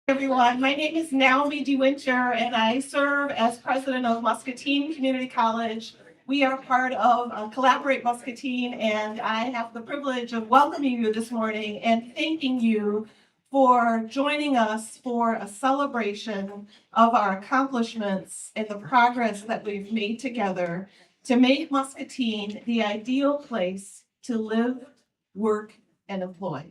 Everyone. My name is Naomi DeWinter, and I serve as president of Muscatine Community College. We are part of Collaborate Muscatine, and I have the privilege of welcoming you this morning and thanking you for joining us for a celebration of our accomplishments and the progress that we've made together to make Muscatine the ideal place to live, work, and employ.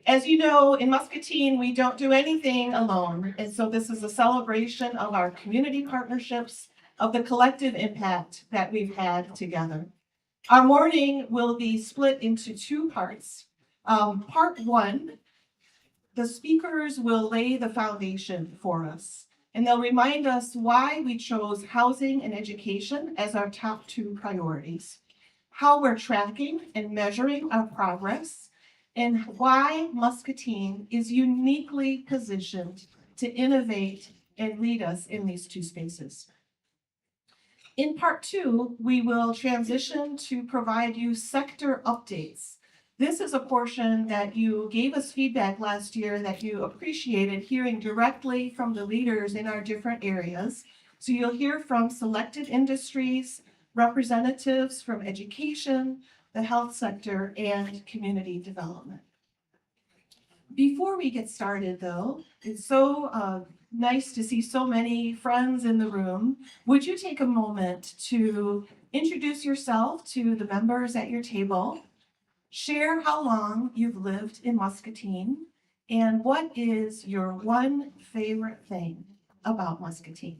As you know, in Muscatine, we don't do anything alone. And so this is a celebration of our community partnerships, of the collective impact that we've had together. Our morning will be split into two parts. Part one, the speakers will lay the foundation for us, and they'll remind us why we chose housing and education as our top two priorities, how we're tracking and measuring our progress, and why Muscatine is uniquely positioned to innovate and lead us in these two spaces. In part two, we will transition to provide you sector updates. This is a portion that you gave us feedback last year that you appreciated hearing directly from the leaders in our different areas. So you'll hear from selected industries, representatives from education, the health sector, and community development. Before we get started, though, it's so nice to see so many friends in the room. Would you take a moment to introduce yourself to the members at your table, share how long you've lived in Muscatine, and what is your one favorite thing about Muscatine?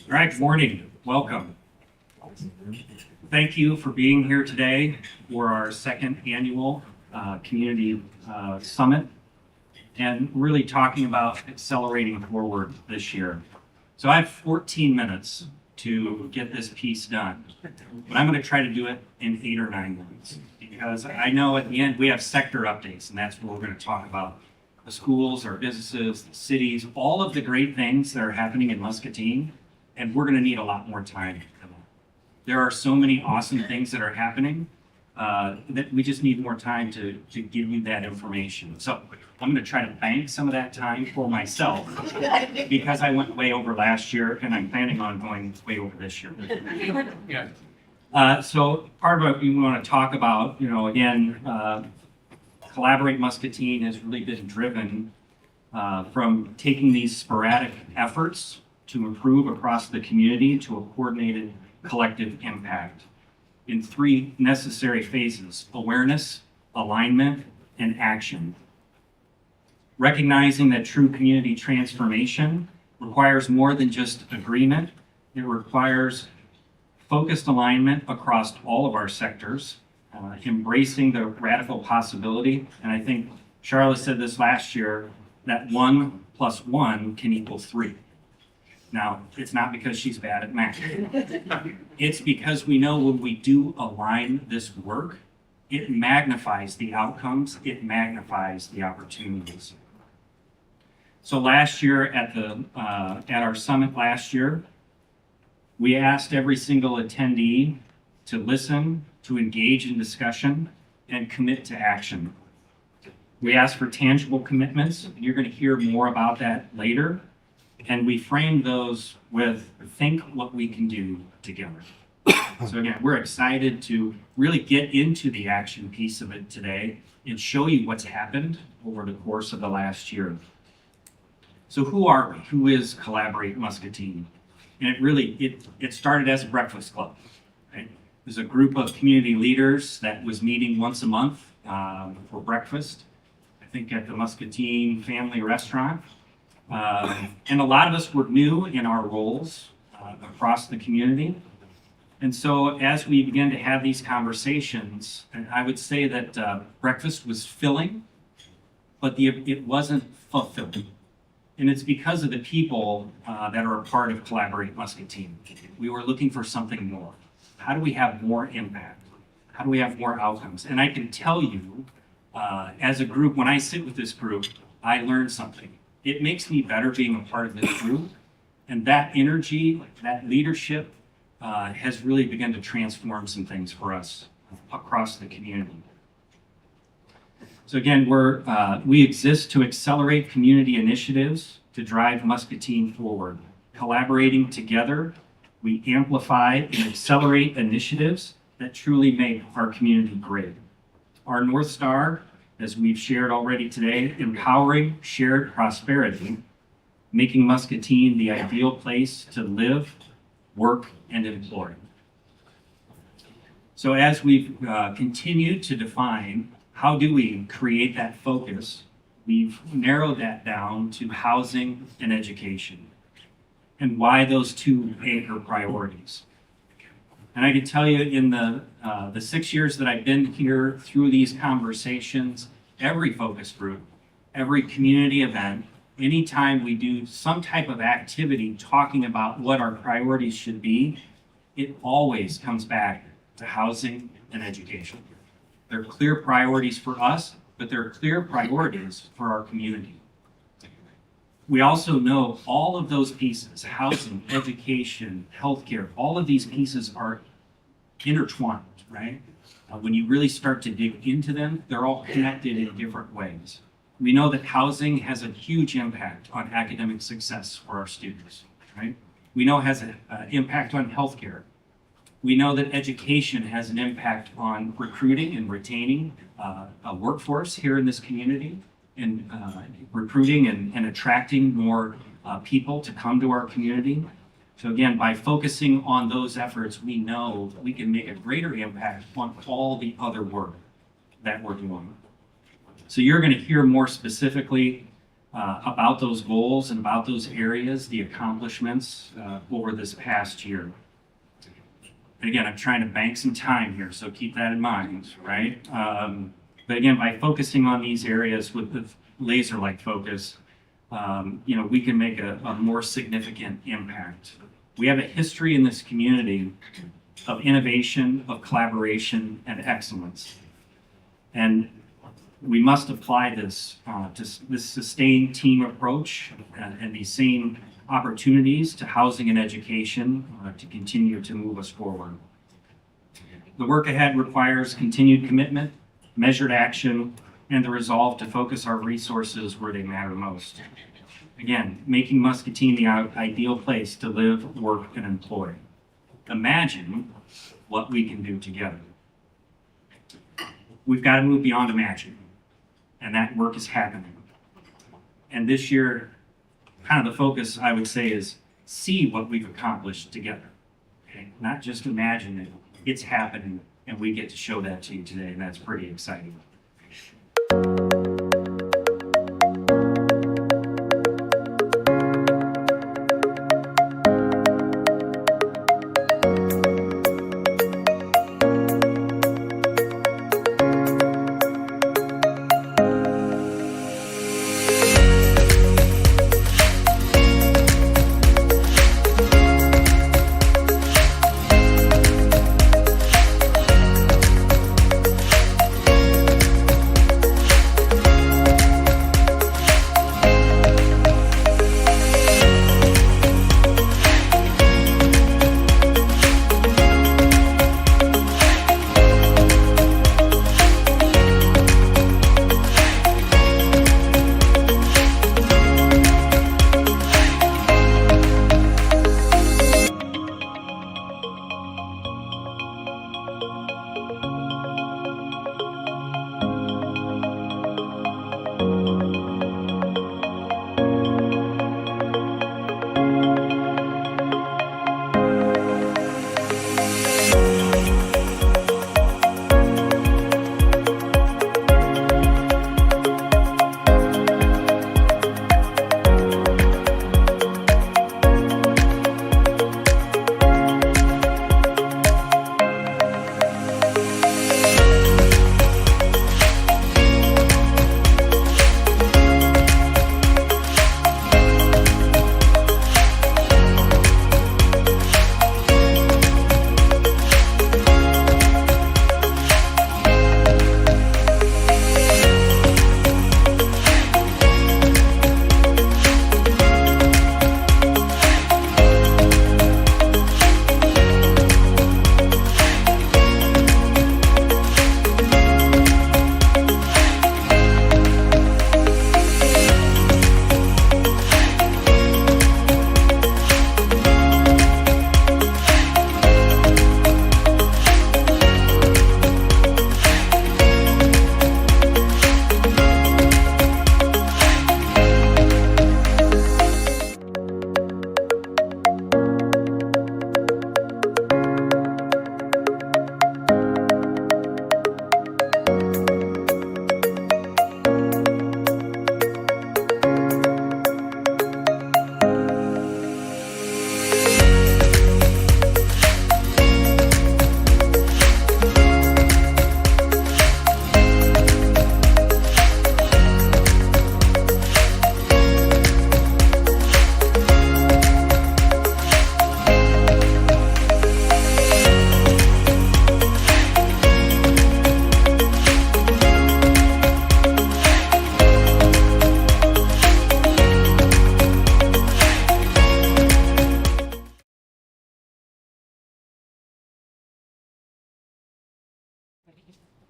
All right, good morning. Welcome. Thank you for being here today for our second annual community summit and really talking about accelerating forward this year. So I have 14 minutes to get this piece done, but I'm going to try to do it in 8 or 9 minutes because I know at the end we have sector updates, and that's where we're going to talk about the schools, our businesses, the cities, all of the great things that are happening in Muscatine. And we're going to need a lot more time. There are so many awesome things that are happening that we just need more time to give you that information. So I'm going to try to bank some of that time for myself because I went way over last year and I'm planning on going way over this year. So part of what we want to talk about, again, Collaborate Muscatine has really been driven from taking these sporadic efforts to improve across the community to a coordinated collective impact in 3 necessary phases: awareness, alignment, and action. Recognizing that true community transformation requires more than just agreement. It requires focused alignment across all of our sectors, embracing the radical possibility. And I think Charlotte said this last year, that 1 + 1 can equal 3. Now, it's not because she's bad at math. It's because we know when we do align this work, it magnifies the outcomes, it magnifies the opportunities. So last year at our summit last year, we asked every single attendee to listen, to engage in discussion, and commit to action. We asked for tangible commitments, and you're going to hear more about that later. And we framed those with think what we can do together. So again, we're excited to really get into the action piece of it today and show you what's happened over the course of the last year. So who are we? Who is Collaborate Muscatine? And it started as a breakfast club. Right? There's a group of community leaders that was meeting once a month for breakfast, I think at the Muscatine Family Restaurant. And a lot of us were new in our roles across the community. And so as we began to have these conversations, I would say that breakfast was filling, but it wasn't fulfilling. And it's because of the people that are a part of Collaborate Muscatine. We were looking for something more. How do we have more impact? How do we have more outcomes? And I can tell you, as a group, when I sit with this group, I learn something. It makes me better being a part of this group. And that energy, that leadership has really begun to transform some things for us across the community. So again, we exist to accelerate community initiatives to drive Muscatine forward. Collaborating together, we amplify and accelerate initiatives that truly make our community great. Our North Star, as we've shared already today, empowering shared prosperity, making Muscatine the ideal place to live, work, and employ. So as we've continued to define how do we create that focus, we've narrowed that down to housing and education, and why those two anchor priorities. And I can tell you in the 6 years that I've been here through these conversations, every focus group, every community event, anytime we do some type of activity talking about what our priorities should be, it always comes back to housing and education. They're clear priorities for us, but they're clear priorities for our community. We also know all of those pieces, housing, education, healthcare, all of these pieces are intertwined, right? When you really start to dig into them, they're all connected in different ways. We know that housing has a huge impact on academic success for our students, right? We know it has an impact on healthcare. We know that education has an impact on recruiting and retaining a workforce here in this community, and recruiting and attracting more people to come to our community. So again, by focusing on those efforts, we know we can make a greater impact on all the other work that we're doing. So you're going to hear more specifically about those goals and about those areas, the accomplishments over this past year. And again, I'm trying to bank some time here, so keep that in mind, right? But again, by focusing on these areas with the laser-like focus, we can make a more significant impact. We have a history in this community of innovation, of collaboration, and excellence. And we must apply this to this sustained team approach and these same opportunities to housing and education to continue to move us forward. The work ahead requires continued commitment, measured action, and the resolve to focus our resources where they matter most. Again, making Muscatine the ideal place to live, work, and employ. Imagine what we can do together. We've got to move beyond imagine, and that work is happening. And this year, kind of the focus, I would say, is see what we've accomplished together. Okay? Not just imagine it, it's happening, and we get to show that to you today, and that's pretty exciting.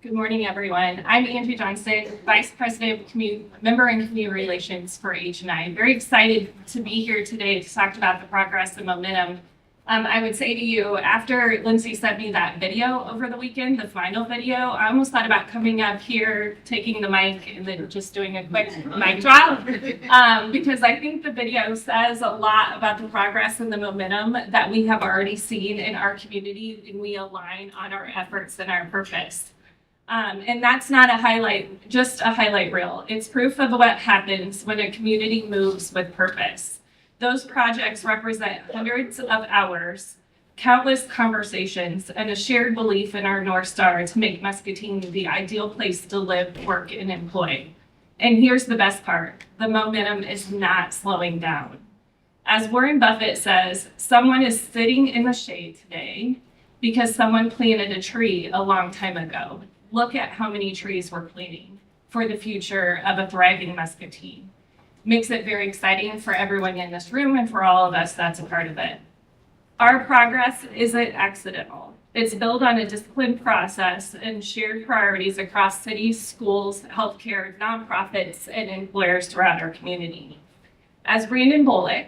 Good morning, everyone. I'm Angie Johnston, Vice President of Member and Community Relations for H&I. I'm very excited to be here today to talk about the progress and momentum. I would say to you, after Lindsay sent me that video over the weekend, the final video, I almost thought about coming up here, taking the mic, and then just doing a quick mic drop, because I think the video says a lot about the progress and the momentum that we have already seen in our community, and we align on our efforts and our purpose. And that's not a highlight, just a highlight reel. It's proof of what happens when a community moves with purpose. Those projects represent hundreds of hours, countless conversations, and a shared belief in our North Star to make Muscatine the ideal place to live, work, and employ. And here's the best part. The momentum is not slowing down. As Warren Buffett says, someone is sitting in the shade today because someone planted a tree a long time ago. Look at how many trees we're planting for the future of a thriving Muscatine. Makes it very exciting for everyone in this room and for all of us that's a part of it. Our progress isn't accidental. It's built on a disciplined process and shared priorities across cities, schools, healthcare, nonprofits, and employers throughout our community. As Brandon Bullock,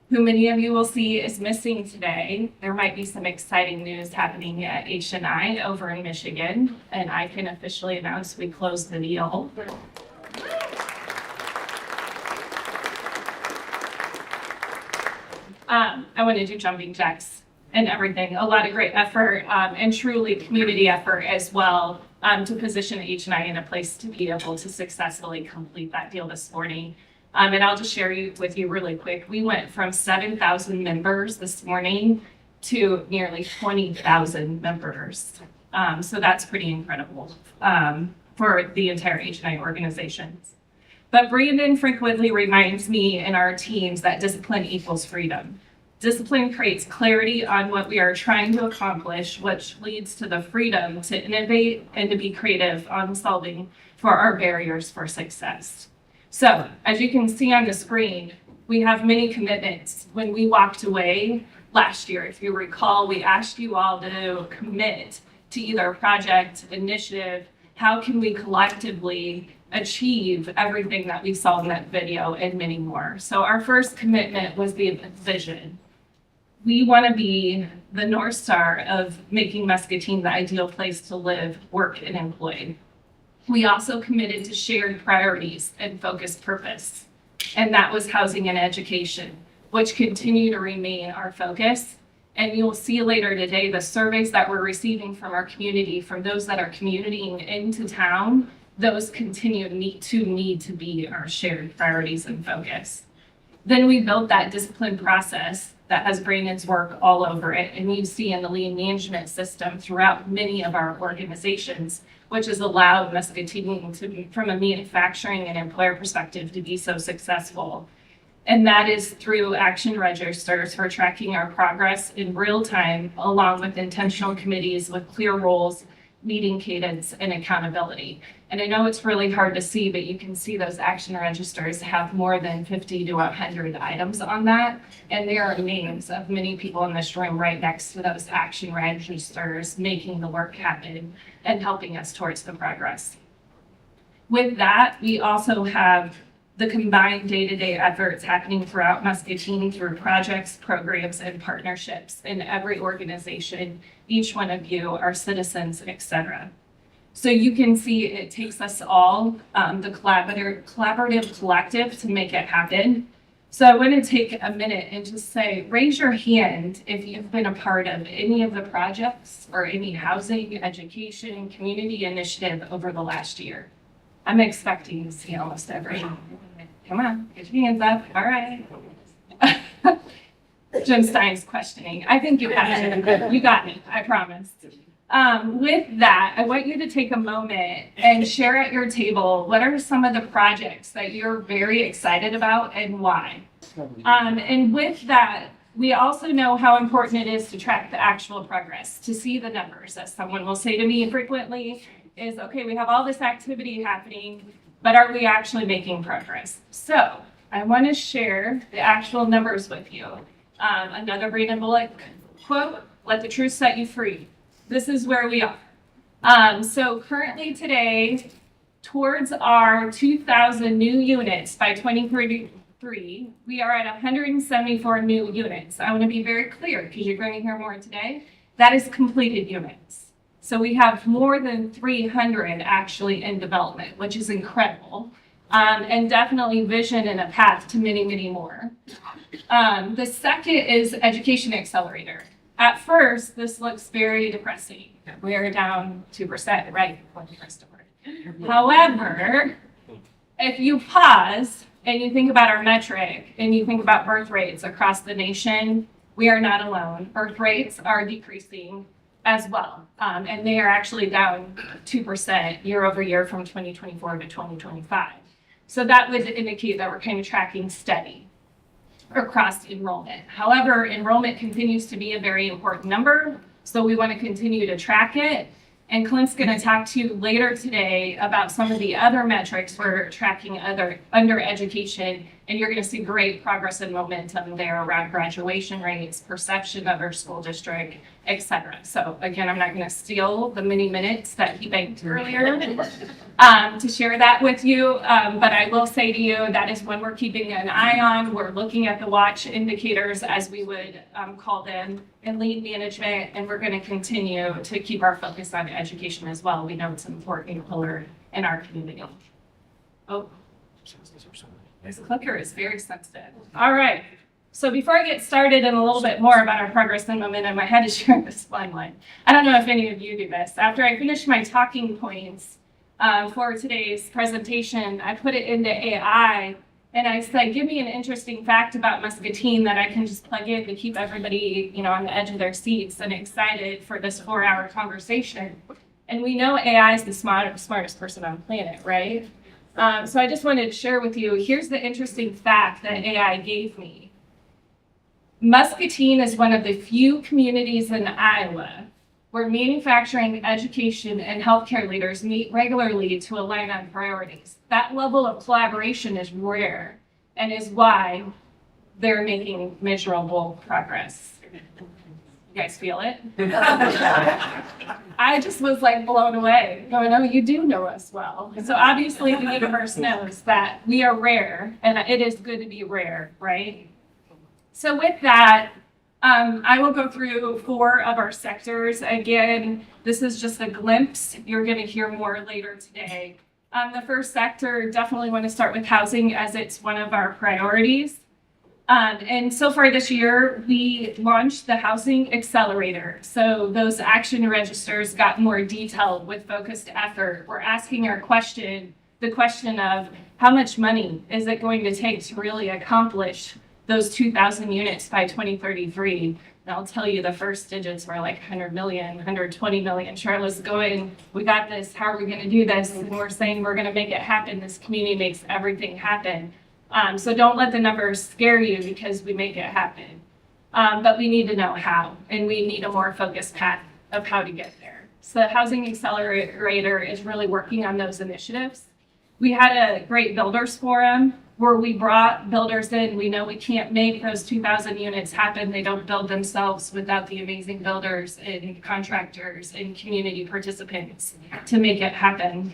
who many of you will see is missing today, there might be some exciting news happening at H&I over in Michigan, and I can officially announce we closed the deal. I want to do jumping jacks and everything. A lot of great effort and truly community effort as well to position H&I in a place to be able to successfully complete that deal this morning. And I'll just share with you really quick. We went from 7,000 members this morning to nearly 20,000 members. So that's pretty incredible for the entire H&I organizations. But Brandon frequently reminds me and our teams that discipline equals freedom. Discipline creates clarity on what we are trying to accomplish, which leads to the freedom to innovate and to be creative on solving for our barriers for success. So, as you can see on the screen, we have many commitments. When we walked away last year, if you recall, we asked you all to commit to either a project, initiative, how can we collectively achieve everything that we saw in that video and many more. So our first commitment was the vision. We want to be the North Star of making Muscatine the ideal place to live, work, and employ. We also committed to shared priorities and focused purpose, and that was housing and education, which continue to remain our focus. And you'll see later today the surveys that we're receiving from our community, from those that are commuting into town, those continue to need to be our shared priorities and focus. Then we built that discipline process that has Brandon's work all over it. And you see in the lean management system throughout many of our organizations, which has allowed Muscatine to, from a manufacturing and employer perspective, to be so successful. And that is through action registers for tracking our progress in real time, along with intentional committees with clear roles, meeting cadence, and accountability. And I know it's really hard to see, but you can see those action registers have more than 50 to 100 items on that. And there are names of many people in this room right next to those action registers, making the work happen and helping us towards the progress. With that, we also have the combined day-to-day efforts happening throughout Muscatine through projects, programs, and partnerships in every organization, each one of you, our citizens, etc. So you can see it takes us all, the collaborative collective, to make it happen. So I want to take a minute and just say, raise your hand if you've been a part of any of the projects or any housing, education, community initiative over the last year. I'm expecting to see almost every. Come on, get your hands up. All right. Jim Stein's questioning. I think you got it. You got it. I promise. With that, I want you to take a moment and share at your table what are some of the projects that you're very excited about and why. And with that, we also know how important it is to track the actual progress, to see the numbers. As someone will say to me frequently, is okay, we have all this activity happening, but are we actually making progress? So I want to share the actual numbers with you. Another Brandon Bullock quote, let the truth set you free. This is where we are. So currently today, towards our 2,000 new units by 2033, we are at 174 new units. I want to be very clear because you're going to hear more today. That is completed units. So we have more than 300 actually in development, which is incredible. And definitely vision and a path to many, many more. The second is Education Accelerator. At first, this looks very depressing. We are down 2%, right? However, if you pause and you think about our metric and you think about birth rates across the nation, we are not alone. Birth rates are decreasing as well. And they are actually down 2% year over year from 2024 to 2025. So that would indicate that we're kind of tracking steady across enrollment. However, enrollment continues to be a very important number, so we want to continue to track it. And Clint's going to talk to you later today about some of the other metrics we're tracking under education, and you're going to see great progress and momentum there around graduation rates, perception of our school district, etc. So again, I'm not going to steal the many minutes that he begged earlier to share that with you, but I will say to you that is when we're keeping an eye on. We're looking at the watch indicators, as we would call them, in lead management, and we're going to continue to keep our focus on education as well. We know it's an important pillar in our community. Oh, this clicker is very sensitive. All right. So before I get started and a little bit more about our progress and momentum, I had to share this fun one. I don't know if any of you do this. After I finished my talking points for today's presentation, I put it into AI and I said, give me an interesting fact about Muscatine that I can just plug in to keep everybody, on the edge of their seats and excited for this 4-hour conversation. And we know AI is the smartest person on the planet, right? So I just wanted to share with you, here's the interesting fact that AI gave me. Muscatine is one of the few communities in Iowa where manufacturing, education, and healthcare leaders meet regularly to align on priorities. That level of collaboration is rare and is why they're making measurable progress. You guys feel it? I just was like blown away, going, oh, you do know us well. So obviously the universe knows that we are rare, and it is good to be rare, right? So with that, I will go through 4 of our sectors. Again, this is just a glimpse. You're going to hear more later today. The first sector, definitely want to start with housing as it's one of our priorities. And so far this year, we launched the Housing Accelerator. So those action registers got more detailed with focused effort. We're asking the question of how much money is it going to take to really accomplish those 2,000 units by 2033. And I'll tell you, the first digits were like 100 million, 120 million. Charlotte's going, we got this, how are we gonna do this? And we're saying we're gonna make it happen. This community makes everything happen. So don't let the numbers scare you because we make it happen. But we need to know how, and we need a more focused path of how to get there. So the Housing Accelerator is really working on those initiatives. We had a great builders forum where we brought builders in. We know we can't make those 2,000 units happen. They don't build themselves without the amazing builders and contractors and community participants to make it happen.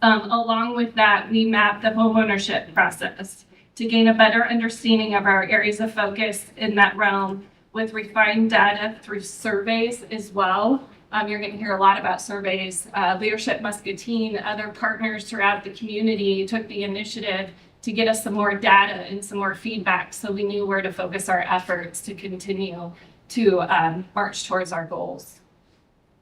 Along with that, we mapped the homeownership process to gain a better understanding of our areas of focus in that realm with refined data through surveys as well. You're going to hear a lot about surveys. Leadership Muscatine, other partners throughout the community took the initiative to get us some more data and some more feedback so we knew where to focus our efforts to continue to march towards our goals.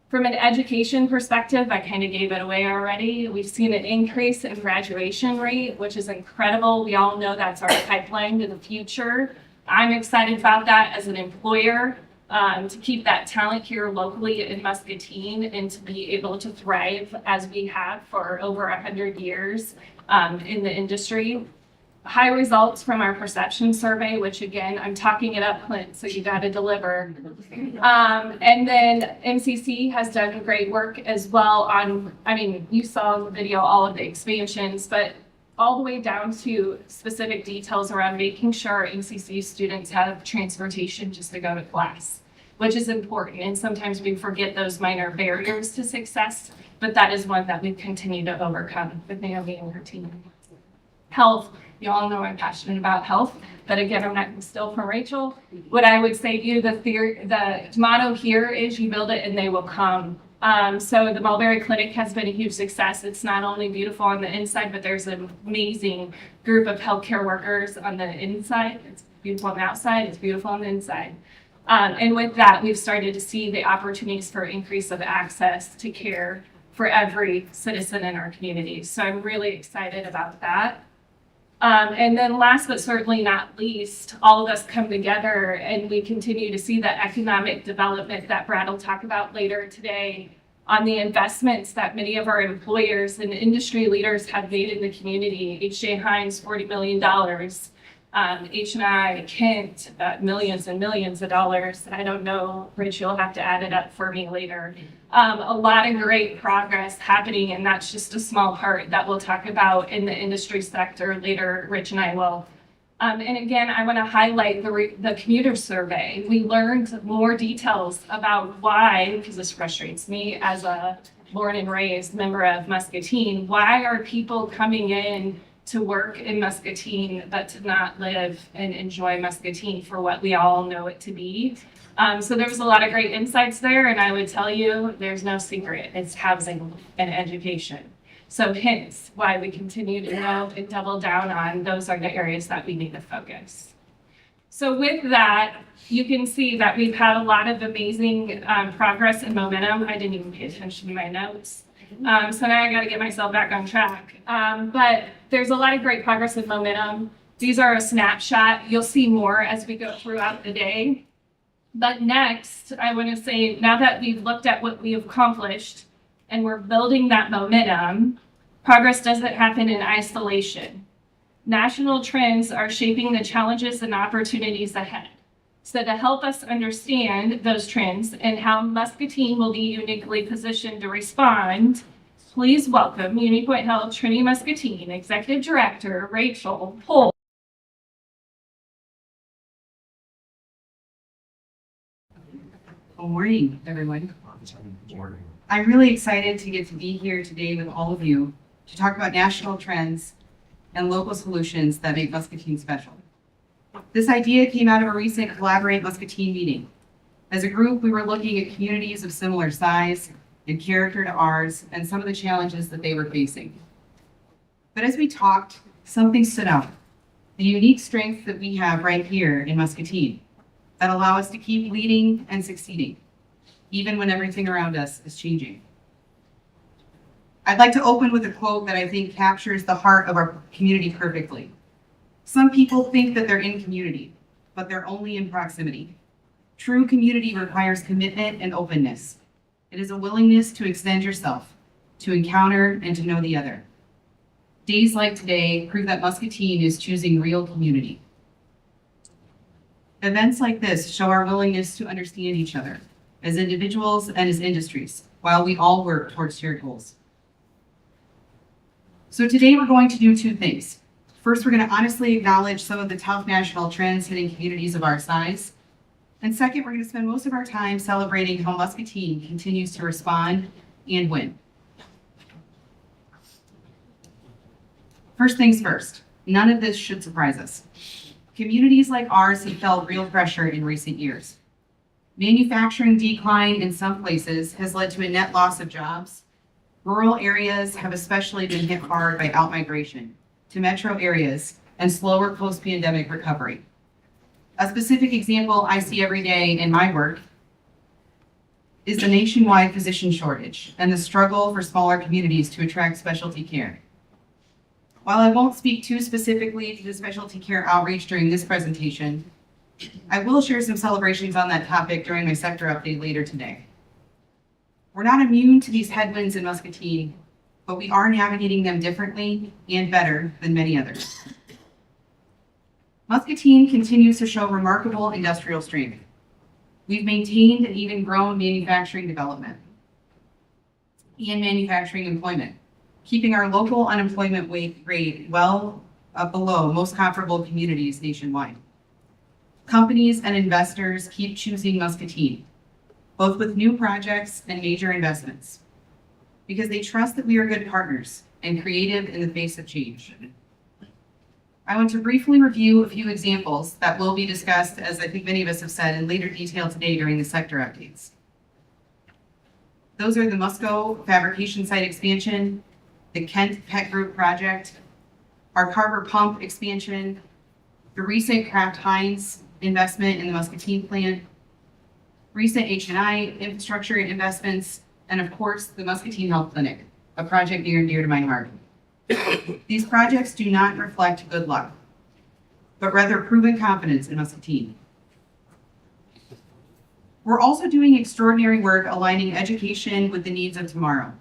From an education perspective, I kind of gave it away already. We've seen an increase in graduation rate, which is incredible. We all know that's our pipeline to the future. I'm excited about that as an employer, to keep that talent here locally in Muscatine and to be able to thrive as we have for over 100 years in the industry. High results from our perception survey, which again, I'm talking it up, Clint, so you got to deliver. And then MCC has done great work as well on, you saw in the video all of the expansions, but all the way down to specific details around making sure MCC students have transportation just to go to class. which is important. And sometimes we forget those minor barriers to success, but that is one that we continue to overcome with Naomi and her team. Health, you all know I'm passionate about health, but again, I'm not gonna steal from Rachel. What I would say to you, the motto here is you build it and they will come. So the Mulberry Clinic has been a huge success. It's not only beautiful on the inside, but there's an amazing group of healthcare workers on the inside. It's beautiful on the outside, it's beautiful on the inside. And with that, we've started to see the opportunities for increase of access to care for every citizen in our community. So I'm really excited about that. And then last but certainly not least, all of us come together and we continue to see the economic development that Brad will talk about later today on the investments that many of our employers and industry leaders have made in the community. H.J. Heinz, $40 million. H&I, Kent, millions and millions of dollars. I don't know, Rich, you'll have to add it up for me later. A lot of great progress happening, and that's just a small part that we'll talk about in the industry sector later. Rich and I will. And again, I want to highlight the commuter survey. We learned more details about why, because this frustrates me as a born and raised member of Muscatine, why are people coming in to work in Muscatine, but to not live and enjoy Muscatine for what we all know it to be. So there was a lot of great insights there, and I would tell you there's no secret. It's housing and education. So hence why we continue to know and double down on those are the areas that we need to focus. So with that, you can see that we've had a lot of amazing progress and momentum. I didn't even pay attention to my notes. So now I got to get myself back on track. But there's a lot of great progress and momentum. These are a snapshot. You'll see more as we go throughout the day. But next, I want to say, now that we've looked at what we have accomplished and we're building that momentum, progress doesn't happen in isolation. National trends are shaping the challenges and opportunities ahead. So to help us understand those trends and how Muscatine will be uniquely positioned to respond, please welcome Uni Point Health Trinity Muscatine Executive Director Rachel Pohl. Good morning, everyone. I'm really excited to get to be here today with all of you to talk about national trends and local solutions that make Muscatine special. This idea came out of a recent Collaborate Muscatine meeting. As a group, we were looking at communities of similar size and character to ours and some of the challenges that they were facing. But as we talked, something stood out, the unique strengths that we have right here in Muscatine that allow us to keep leading and succeeding, even when everything around us is changing. I'd like to open with a quote that I think captures the heart of our community perfectly. Some people think that they're in community, but they're only in proximity. True community requires commitment and openness. It is a willingness to extend yourself, to encounter and to know the other. Days like today prove that Muscatine is choosing real community. Events like this show our willingness to understand each other as individuals and as industries, while we all work towards shared goals. So today we're going to do two things. First, we're going to honestly acknowledge some of the tough national trends hitting communities of our size. And second, we're going to spend most of our time celebrating how Muscatine continues to respond and win. First things first, none of this should surprise us. Communities like ours have felt real pressure in recent years. Manufacturing decline in some places has led to a net loss of jobs. Rural areas have especially been hit hard by outmigration to metro areas and slower post-pandemic recovery. A specific example I see every day in my work is the nationwide physician shortage and the struggle for smaller communities to attract specialty care. While I won't speak too specifically to the specialty care outreach during this presentation, I will share some celebrations on that topic during my sector update later today. We're not immune to these headwinds in Muscatine, but we are navigating them differently and better than many others. Muscatine continues to show remarkable industrial strength. We've maintained and even grown manufacturing development and manufacturing employment, keeping our local unemployment rate well below most comparable communities nationwide. Companies and investors keep choosing Muscatine both with new projects and major investments, because they trust that we are good partners and creative in the face of change. I want to briefly review a few examples that will be discussed, as I think many of us have said, in later detail today during the sector updates. Those are the Musco fabrication site expansion, the Kent Pet Group project, our Carver pump expansion, the recent Kraft Heinz investment in the Muscatine plant, recent H&I infrastructure investments, and of course, the Muscatine Health Clinic, a project near and dear to my heart. These projects do not reflect good luck, but rather proven confidence in Muscatine. We're also doing extraordinary work aligning education with the needs of tomorrow.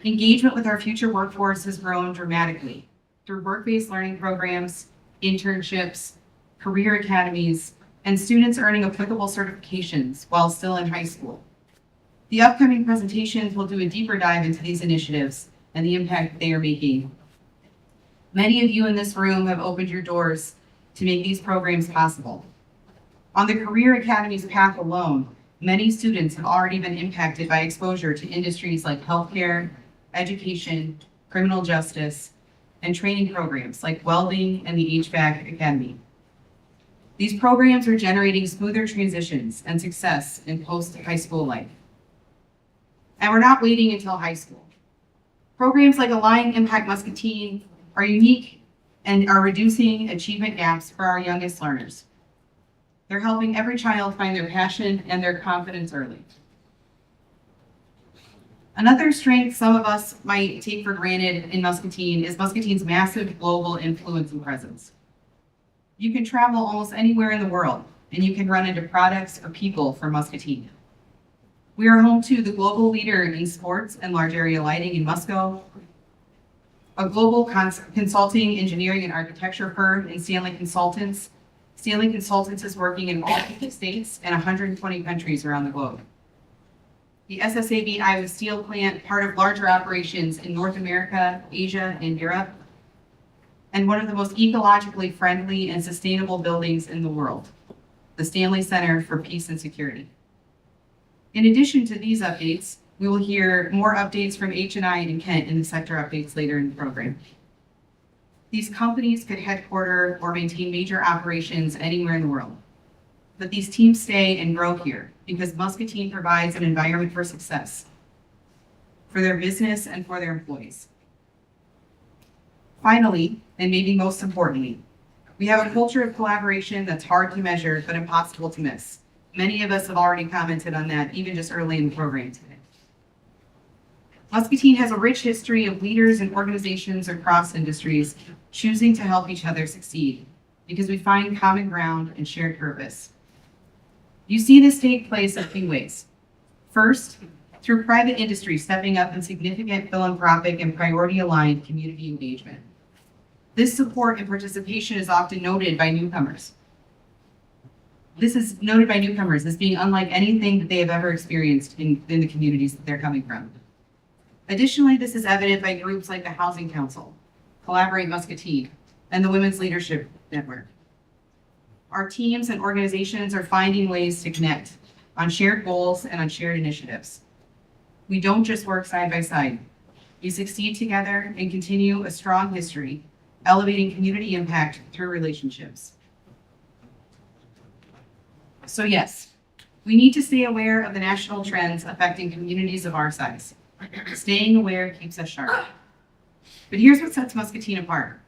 Engagement with our future workforce has grown dramatically through work-based learning programs, internships, career academies, and students earning applicable certifications while still in high school. The upcoming presentations will do a deeper dive into these initiatives and the impact they are making. Many of you in this room have opened your doors to make these programs possible. On the Career Academy's path alone, many students have already been impacted by exposure to industries like healthcare, education, criminal justice, and training programs like welding and the HVAC Academy. These programs are generating smoother transitions and success in post-high school life. And we're not waiting until high school. Programs like Align Impact Muscatine are unique and are reducing achievement gaps for our youngest learners. They're helping every child find their passion and their confidence early. Another strength some of us might take for granted in Muscatine is Muscatine's massive global influence and presence. You can travel almost anywhere in the world, and you can run into products or people from Muscatine. We are home to the global leader in sports and large area lighting in Musco, a global consulting, engineering, and architecture firm in Stanley Consultants. Stanley Consultants is working in all 50 states and 120 countries around the globe. The SSAB Iowa Steel plant, part of larger operations in North America, Asia, and Europe, and one of the most ecologically friendly and sustainable buildings in the world, the Stanley Center for Peace and Security. In addition to these updates, we will hear more updates from H&I and Kent in the sector updates later in the program. These companies could headquarter or maintain major operations anywhere in the world, but these teams stay and grow here because Muscatine provides an environment for success for their business and for their employees. Finally, and maybe most importantly, we have a culture of collaboration that's hard to measure but impossible to miss. Many of us have already commented on that, even just early in the program today. Muscatine has a rich history of leaders and organizations across industries choosing to help each other succeed because we find common ground and shared purpose. You see this take place in a few ways. First, through private industry stepping up in significant philanthropic and priority-aligned community engagement. This support and participation is often noted by newcomers. This is noted by newcomers as being unlike anything that they have ever experienced in the communities that they're coming from. Additionally, this is evident by groups like the Housing Council, Collaborate Muscatine, and the Women's Leadership Network. Our teams and organizations are finding ways to connect on shared goals and on shared initiatives. We don't just work side by side. We succeed together and continue a strong history, elevating community impact through relationships. So yes, we need to stay aware of the national trends affecting communities of our size. Staying aware keeps us sharp. But here's what sets Muscatine apart.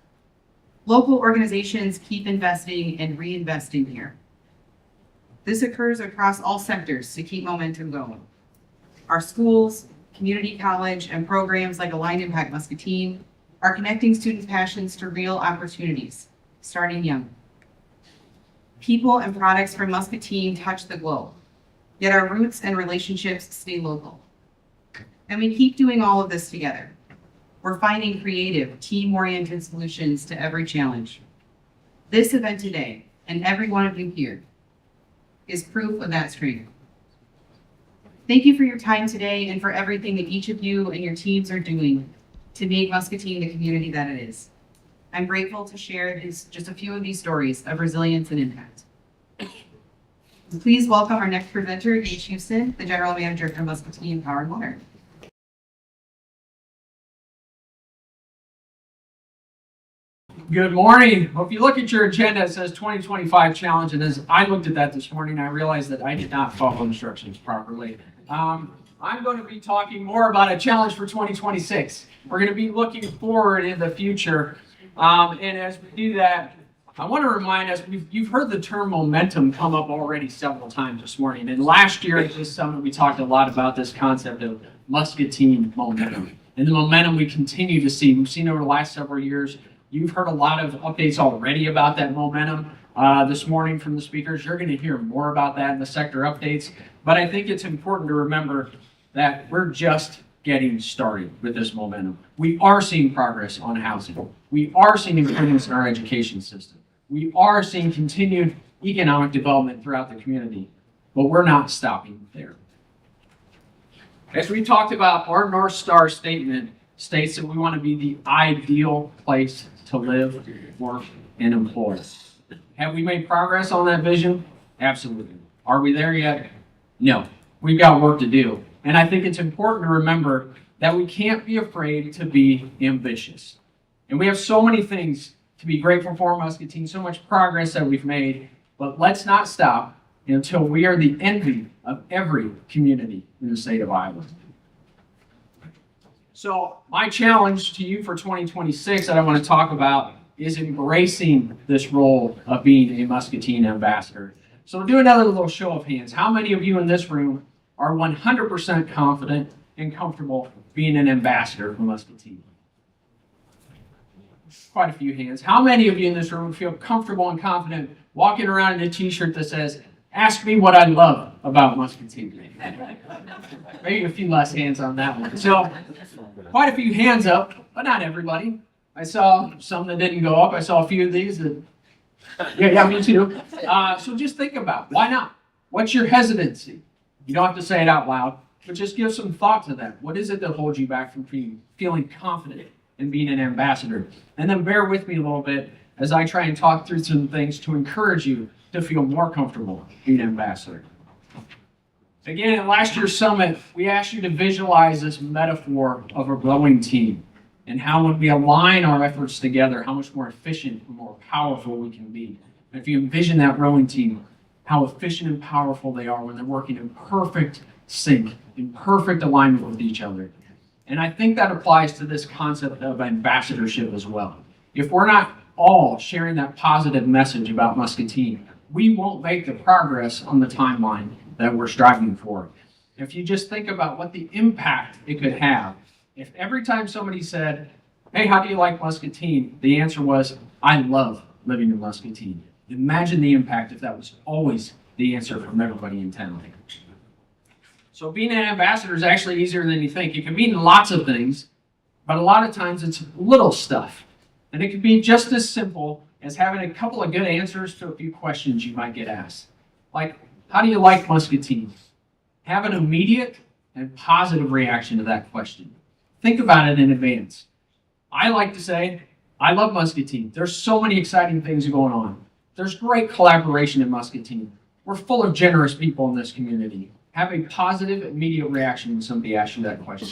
Local organizations keep investing and reinvesting here. This occurs across all sectors to keep momentum going. Our schools, community college, and programs like Align Impact Muscatine are connecting students' passions to real opportunities, starting young. People and products from Muscatine touch the globe, yet our roots and relationships stay local. And we keep doing all of this together. We're finding creative, team-oriented solutions to every challenge. This event today, and every one of you here, is proof of that strength. Thank you for your time today and for everything that each of you and your teams are doing to make Muscatine the community that it is. I'm grateful to share just a few of these stories of resilience and impact. Please welcome our next presenter, H. Houston, the General Manager for Muscatine Power and Water. Good morning. Well, if you look at your agenda, it says 2025 challenge, and as I looked at that this morning, I realized that I did not follow instructions properly. I'm going to be talking more about a challenge for 2026. We're going to be looking forward in the future, and as we do that, I want to remind us, you've heard the term momentum come up already several times this morning, and last year at this summit, we talked a lot about this concept of Muscatine momentum, and the momentum we continue to see. We've seen over the last several years. You've heard a lot of updates already about that momentum this morning from the speakers. You're going to hear more about that in the sector updates. But I think it's important to remember that we're just getting started with this momentum. We are seeing progress on housing. We are seeing improvements in our education system. We are seeing continued economic development throughout the community. But we're not stopping there. As we talked about, our North Star statement states that we want to be the ideal place to live, work, and employ. Have we made progress on that vision? Absolutely. Are we there yet? No. We've got work to do. And I think it's important to remember that we can't be afraid to be ambitious. And we have so many things to be grateful for in Muscatine, so much progress that we've made, but let's not stop until we are the envy of every community in the state of Iowa. So my challenge to you for 2026 that I want to talk about is embracing this role of being a Muscatine ambassador. So we'll do another little show of hands. How many of you in this room are 100% confident and comfortable being an ambassador for Muscatine? Quite a few hands. How many of you in this room feel comfortable and confident walking around in a t-shirt that says, "Ask me what I love about Muscatine"? Maybe a few less hands on that one. So quite a few hands up, but not everybody. I saw some that didn't go up. I saw a few of these that, yeah, me too. So just think about, why not? What's your hesitancy? You don't have to say it out loud, but just give some thought to that. What is it that holds you back from feeling confident in being an ambassador? And then bear with me a little bit as I try and talk through some things to encourage you to feel more comfortable being an ambassador. Again, at last year's summit, we asked you to visualize this metaphor of a rowing team and how when we align our efforts together, how much more efficient and more powerful we can be. And if you envision that rowing team, how efficient and powerful they are when they're working in perfect sync, in perfect alignment with each other. And I think that applies to this concept of ambassadorship as well. If we're not all sharing that positive message about Muscatine, we won't make the progress on the timeline that we're striving for. If you just think about what the impact it could have, if every time somebody said, "Hey, how do you like Muscatine?" the answer was, "I love living in Muscatine." Imagine the impact if that was always the answer from everybody in town. So being an ambassador is actually easier than you think. It can mean lots of things, but a lot of times it's little stuff. And it can be just as simple as having a couple of good answers to a few questions you might get asked. Like, how do you like Muscatine? Have an immediate and positive reaction to that question. Think about it in advance. I like to say, I love Muscatine. There's so many exciting things going on. There's great collaboration in Muscatine. We're full of generous people in this community. Have a positive, immediate reaction when somebody asks you that question.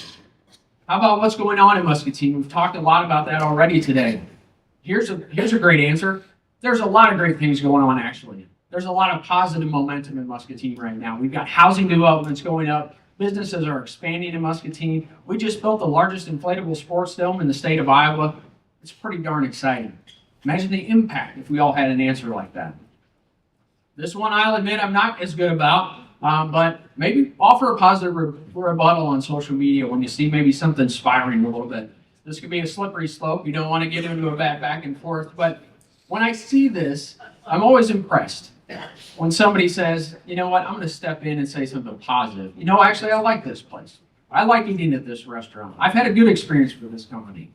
How about what's going on in Muscatine? We've talked a lot about that already today. Here's a great answer. There's a lot of great things going on, actually. There's a lot of positive momentum in Muscatine right now. We've got housing developments going up. Businesses are expanding in Muscatine. We just built the largest inflatable sports dome in the state of Iowa. It's pretty darn exciting. Imagine the impact if we all had an answer like that. This one, I'll admit, I'm not as good about, but maybe offer a positive rebuttal on social media when you see maybe something spiraling a little bit. This could be a slippery slope. You don't want to get into a back and forth. But when I see this, I'm always impressed. When somebody says, "You know what, I'm going to step in and say something positive. You know, actually, I like this place. I like eating at this restaurant. I've had a good experience with this company."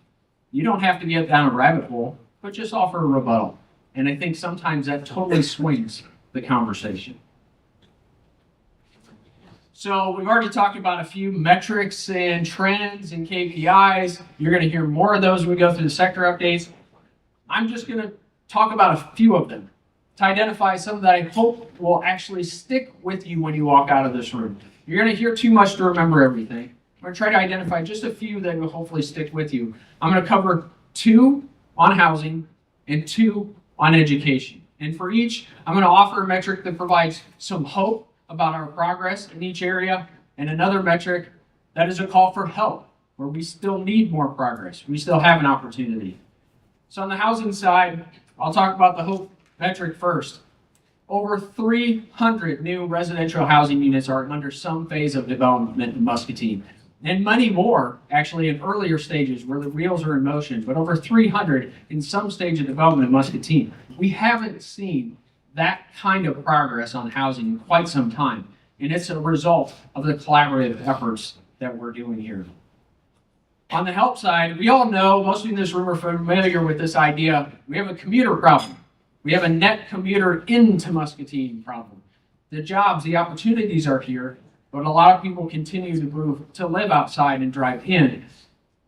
You don't have to get down a rabbit hole, but just offer a rebuttal. And I think sometimes that totally swings the conversation. So we've already talked about a few metrics and trends and KPIs. You're going to hear more of those when we go through the sector updates. I'm just going to talk about a few of them. to identify some that I hope will actually stick with you when you walk out of this room. You're going to hear too much to remember everything. I'm going to try to identify just a few that will hopefully stick with you. I'm going to cover 2 on housing and 2 on education. And for each, I'm going to offer a metric that provides some hope about our progress in each area, and another metric that is a call for help, where we still need more progress. We still have an opportunity. So on the housing side, I'll talk about the hope metric first. Over 300 new residential housing units are under some phase of development in Muscatine. And many more, actually, in earlier stages where the wheels are in motion, but over 300 in some stage of development in Muscatine. We haven't seen that kind of progress on housing in quite some time. And it's a result of the collaborative efforts that we're doing here. On the help side, we all know, most of you in this room are familiar with this idea, we have a commuter problem. We have a net commuter into Muscatine problem. The jobs, the opportunities are here, but a lot of people continue to move to live outside and drive in.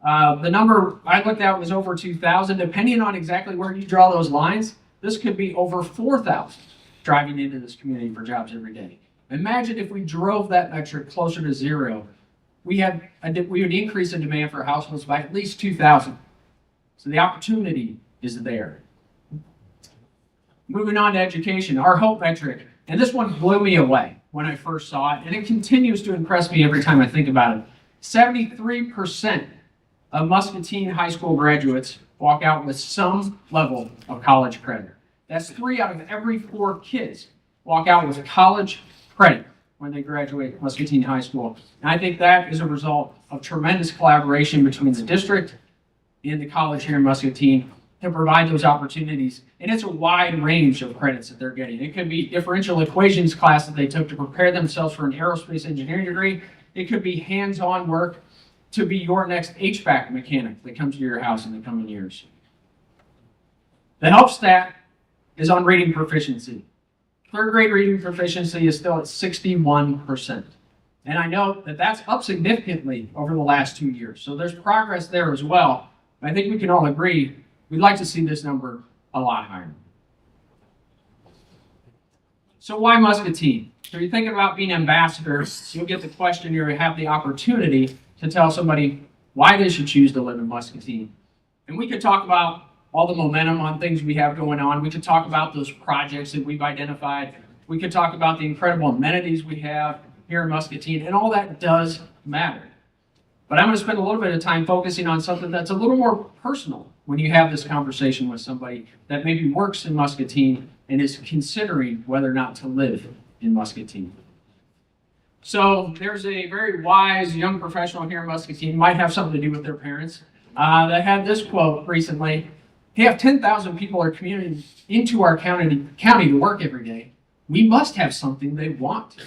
The number I looked at was over 2,000. Depending on exactly where you draw those lines, this could be over 4,000 driving into this community for jobs every day. Imagine if we drove that metric closer to 0. We would increase the demand for households by at least 2,000. So the opportunity is there. Moving on to education, our hope metric, and this one blew me away when I first saw it, and it continues to impress me every time I think about it. 73% of Muscatine high school graduates walk out with some level of college credit. That's 3 out of every 4 kids walk out with college credit when they graduate Muscatine High School. And I think that is a result of tremendous collaboration between the district and the college here in Muscatine to provide those opportunities. And it's a wide range of credits that they're getting. It could be differential equations class that they took to prepare themselves for an aerospace engineering degree. It could be hands-on work to be your next HVAC mechanic that comes to your house in the coming years. The help stat is on reading proficiency. 3rd grade reading proficiency is still at 61%. And I know that that's up significantly over the last 2 years. So there's progress there as well. I think we can all agree we'd like to see this number a lot higher. So why Muscatine? So you're thinking about being ambassadors, you'll get the question or have the opportunity to tell somebody why they should choose to live in Muscatine. And we could talk about all the momentum on things we have going on. We could talk about those projects that we've identified. We could talk about the incredible amenities we have here in Muscatine, and all that does matter. But I'm going to spend a little bit of time focusing on something that's a little more personal when you have this conversation with somebody that maybe works in Muscatine and is considering whether or not to live in Muscatine. So there's a very wise young professional here in Muscatine, might have something to do with their parents, that had this quote recently. If 10,000 people are commuting into our county to work every day, we must have something they want.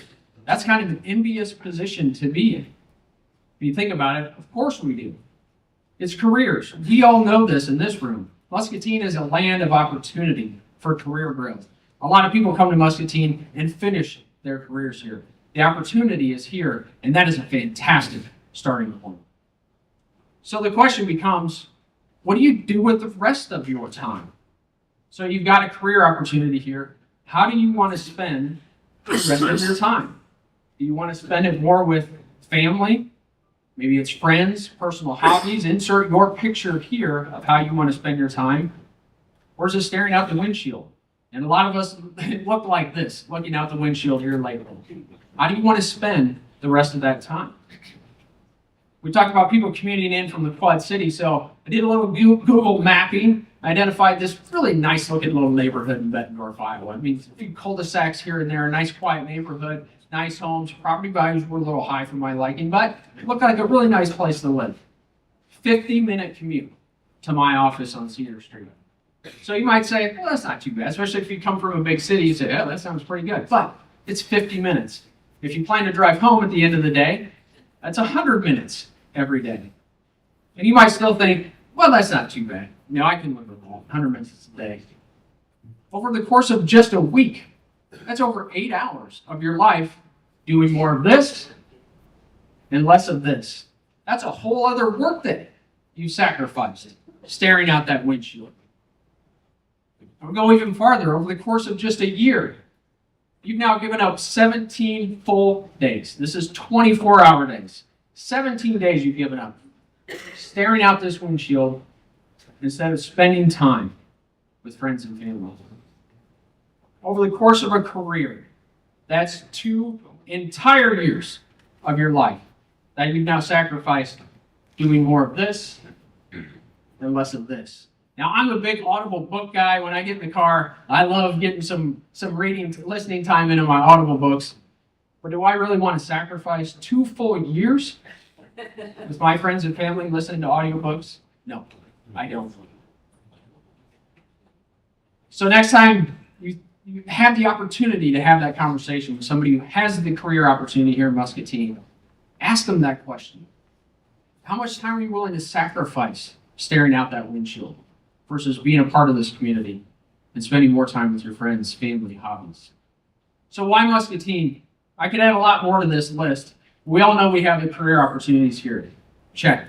That's kind of an envious position to be in. If you think about it, of course we do. It's careers. We all know this in this room. Muscatine is a land of opportunity for career growth. A lot of people come to Muscatine and finish their careers here. The opportunity is here, and that is a fantastic starting point. So the question becomes, what do you do with the rest of your time? So you've got a career opportunity here. How do you want to spend the rest of your time? Do you want to spend it more with family? Maybe it's friends, personal hobbies. Insert your picture here of how you want to spend your time. Or is it staring out the windshield? And a lot of us look like this, looking out the windshield here lately. How do you want to spend the rest of that time? We talked about people commuting in from the Quad City, so I did a little Google mapping. I identified this really nice looking little neighborhood in Bettendorf, Iowa. I mean, a few cul-de-sacs here and there, a nice quiet neighborhood, nice homes. Property values were a little high for my liking, but it looked like a really nice place to live. 50-minute commute to my office on Cedar Street. So you might say, well, that's not too bad, especially if you come from a big city. You say, oh, that sounds pretty good. But it's 50 minutes. If you plan to drive home at the end of the day, that's 100 minutes every day. And you might still think, well, that's not too bad. You know, I can live with that, 100 minutes a day. Over the course of just a week, that's over 8 hours of your life doing more of this and less of this. That's a whole other work day you sacrificed, staring out that windshield. I'll go even farther. Over the course of just a year, you've now given up 17 full days. This is 24-hour days. 17 days you've given up. Staring out this windshield instead of spending time with friends and family. Over the course of a career, that's 2 entire years of your life that you've now sacrificed doing more of this and less of this. Now, I'm a big Audible book guy. When I get in the car, I love getting some reading, listening time into my Audible books. But do I really want to sacrifice 2 full years with my friends and family listening to audiobooks? No, I don't. So next time you have the opportunity to have that conversation with somebody who has the career opportunity here in Muscatine, ask them that question. How much time are you willing to sacrifice staring out that windshield versus being a part of this community and spending more time with your friends, family, hobbies? So why Muscatine? I could add a lot more to this list. We all know we have the career opportunities here. Check.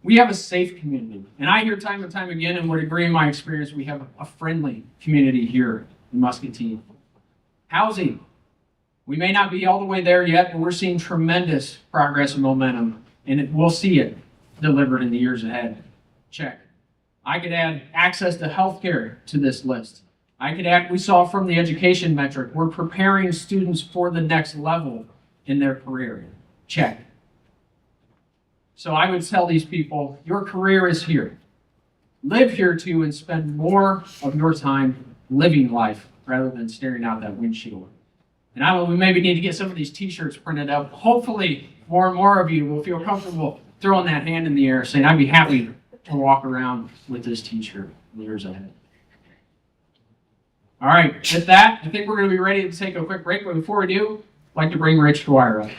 We have a safe community. And I hear time and time again, and would agree in my experience, we have a friendly community here in Muscatine. Housing. We may not be all the way there yet, but we're seeing tremendous progress and momentum, and we'll see it delivered in the years ahead. Check. I could add access to healthcare to this list. I could add, we saw from the education metric, we're preparing students for the next level in their career. Check. So I would tell these people, your career is here. Live here too and spend more of your time living life rather than staring out that windshield. And I don't know, we maybe need to get some of these t-shirts printed up. Hopefully more and more of you will feel comfortable throwing that hand in the air saying, I'd be happy to walk around with this t-shirt in the years ahead. All right, with that, I think we're going to be ready to take a quick break. But before we do, I'd like to bring Rich Dwyer up.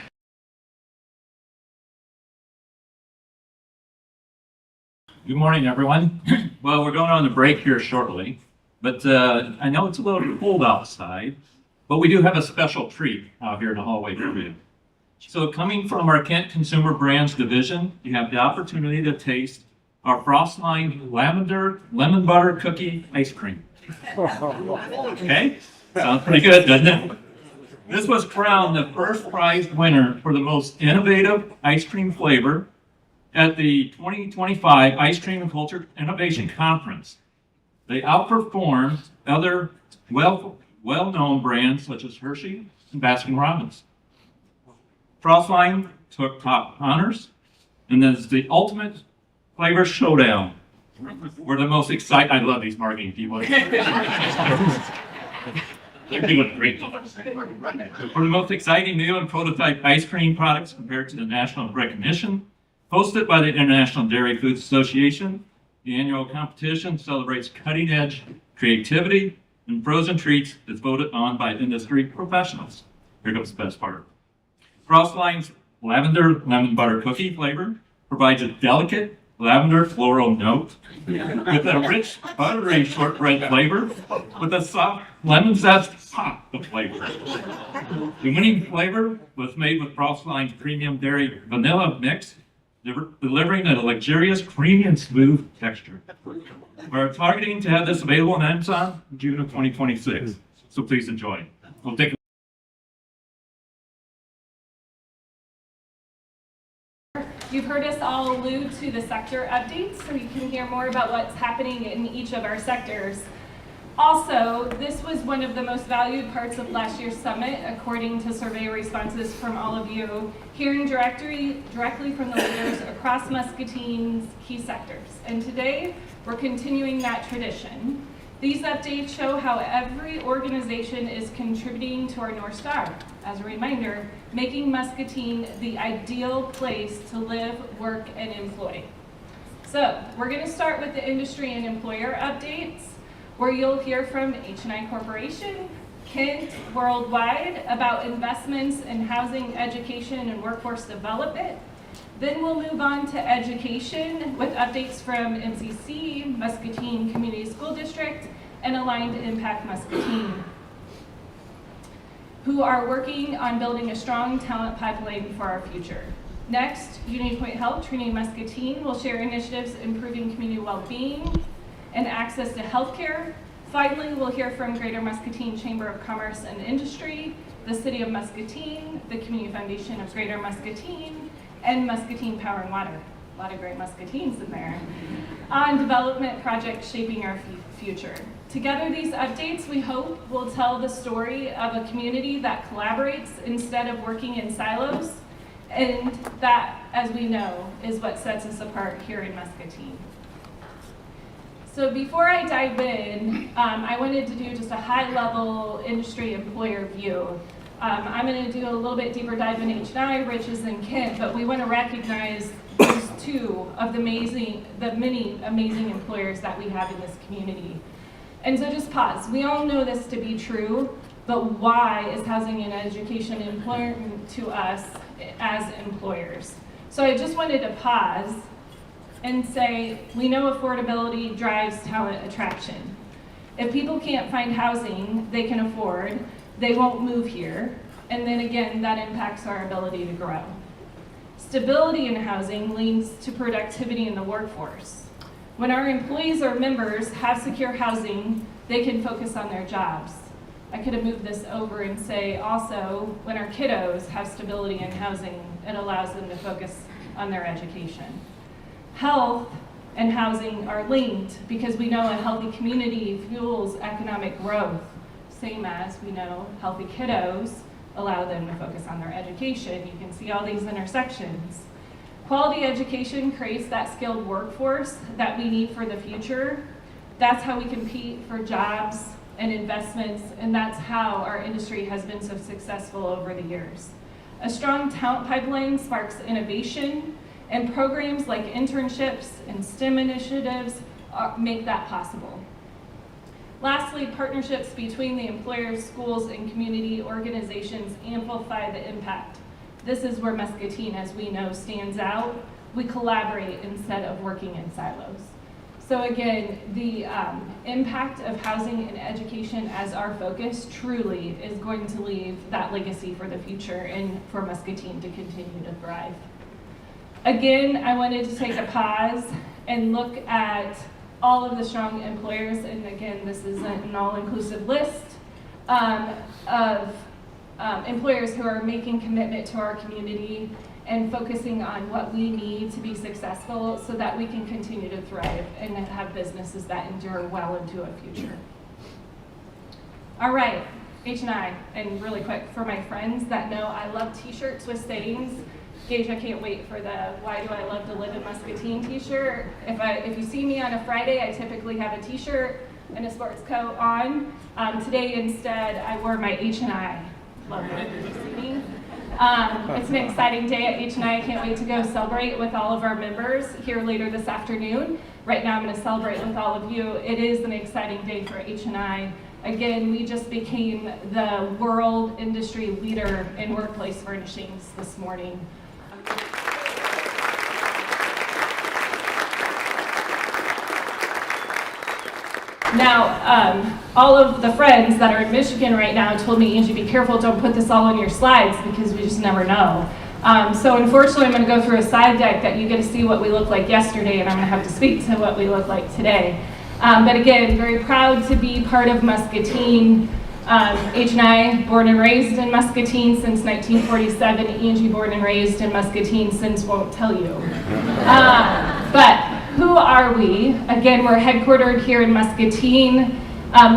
Good morning, everyone. Well, we're going on a break here shortly, but I know it's a little cold outside, but we do have a special treat out here in the hallway for you. So coming from our Kent Consumer Brands division, you have the opportunity to taste our Frostline Lavender Lemon Butter Cookie Ice Cream. Okay? Sounds pretty good, doesn't it? This was crowned the first prize winner for the most innovative ice cream flavor at the 2025 Ice Cream and Culture Innovation Conference. They outperformed other well-known brands such as Hershey and Baskin-Robbins. Frostline took top honors, and then it's the ultimate flavor showdown. We're the most excited. I love these marketing people. They're doing great. For the most exciting new and prototype ice cream products compared to the national recognition, hosted by the International Dairy Foods Association, the annual competition celebrates cutting-edge creativity and frozen treats that's voted on by industry professionals. Here comes the best part. Frostline's Lavender Lemon Butter Cookie flavor provides a delicate lavender floral note with a rich, buttery shortbread flavor with a soft lemon zest pop of flavor. The winning flavor was made with Frostline's premium dairy vanilla mix, delivering a luxurious, creamy, and smooth texture. We're targeting to have this available on Amazon in June of 2026, so please enjoy. We'll take You've heard us all allude to the sector updates, so you can hear more about what's happening in each of our sectors. Also, this was one of the most valued parts of last year's summit, according to survey responses from all of you, hearing directly from the leaders across Muscatine's key sectors. And today, we're continuing that tradition. These updates show how every organization is contributing to our North Star. As a reminder, making Muscatine the ideal place to live, work, and employ. So, we're going to start with the industry and employer updates, where you'll hear from H&I Corporation, Kent Worldwide about investments in housing, education, and workforce development. Then we'll move on to education with updates from MCC, Muscatine Community School District, and Aligned Impact Muscatine, who are working on building a strong talent pipeline for our future. Next, Unity Point Health Trinity Muscatine will share initiatives improving community well-being and access to healthcare, Finally, we'll hear from Greater Muscatine Chamber of Commerce and Industry, the City of Muscatine, the Community Foundation of Greater Muscatine, and Muscatine Power and Water. A lot of great Muscatines in there. On development projects shaping our future. Together, these updates, we hope, will tell the story of a community that collaborates instead of working in silos, and that, as we know, is what sets us apart here in Muscatine. So before I dive in, I wanted to do just a high-level industry employer view. I'm going to do a little bit deeper dive in H&I, Riches, and Kent, but we want to recognize those two of the many amazing employers that we have in this community. And so just pause. We all know this to be true, but why is housing and education important to us as employers? So I just wanted to pause and say, we know affordability drives talent attraction. If people can't find housing they can afford, they won't move here, and then again, that impacts our ability to grow. Stability in housing leads to productivity in the workforce. When our employees or members have secure housing, they can focus on their jobs. I could have moved this over and say also, when our kiddos have stability in housing, it allows them to focus on their education. Health and housing are linked because we know a healthy community fuels economic growth, same as we know healthy kiddos allow them to focus on their education. You can see all these intersections. Quality education creates that skilled workforce that we need for the future. That's how we compete for jobs and investments, and that's how our industry has been so successful over the years. A strong talent pipeline sparks innovation, and programs like internships and STEM initiatives make that possible. Lastly, partnerships between the employers, schools, and community organizations amplify the impact. This is where Muscatine, as we know, stands out. We collaborate instead of working in silos. So again, the impact of housing and education as our focus truly is going to leave that legacy for the future and for Muscatine to continue to thrive. Again, I wanted to take a pause and look at all of the strong employers, and again, this is an all-inclusive list of employers who are making commitment to our community and focusing on what we need to be successful so that we can continue to thrive and have businesses that endure well into a future. All right, H&I, and really quick, for my friends that know I love t-shirts with sayings, Gage, I can't wait for the Why Do I Love to Live in Muscatine t-shirt. If you see me on a Friday, I typically have a t-shirt and a sports coat on. Today instead, I wore my H&I logo. Did you see me? It's an exciting day at H&I. I can't wait to go celebrate with all of our members here later this afternoon. Right now I'm going to celebrate with all of you. It is an exciting day for H&I. Again, we just became the world industry leader in workplace furnishings this morning. Now, all of the friends that are in Michigan right now told me, Angie, be careful, don't put this all on your slides because we just never know. So unfortunately, I'm going to go through a slide deck that you get to see what we looked like yesterday, and I'm going to have to speak to what we look like today. But again, very proud to be part of Muscatine. H&I, born and raised in Muscatine since 1947. Angie, born and raised in Muscatine since won't tell you. But who are we? Again, we're headquartered here in Muscatine.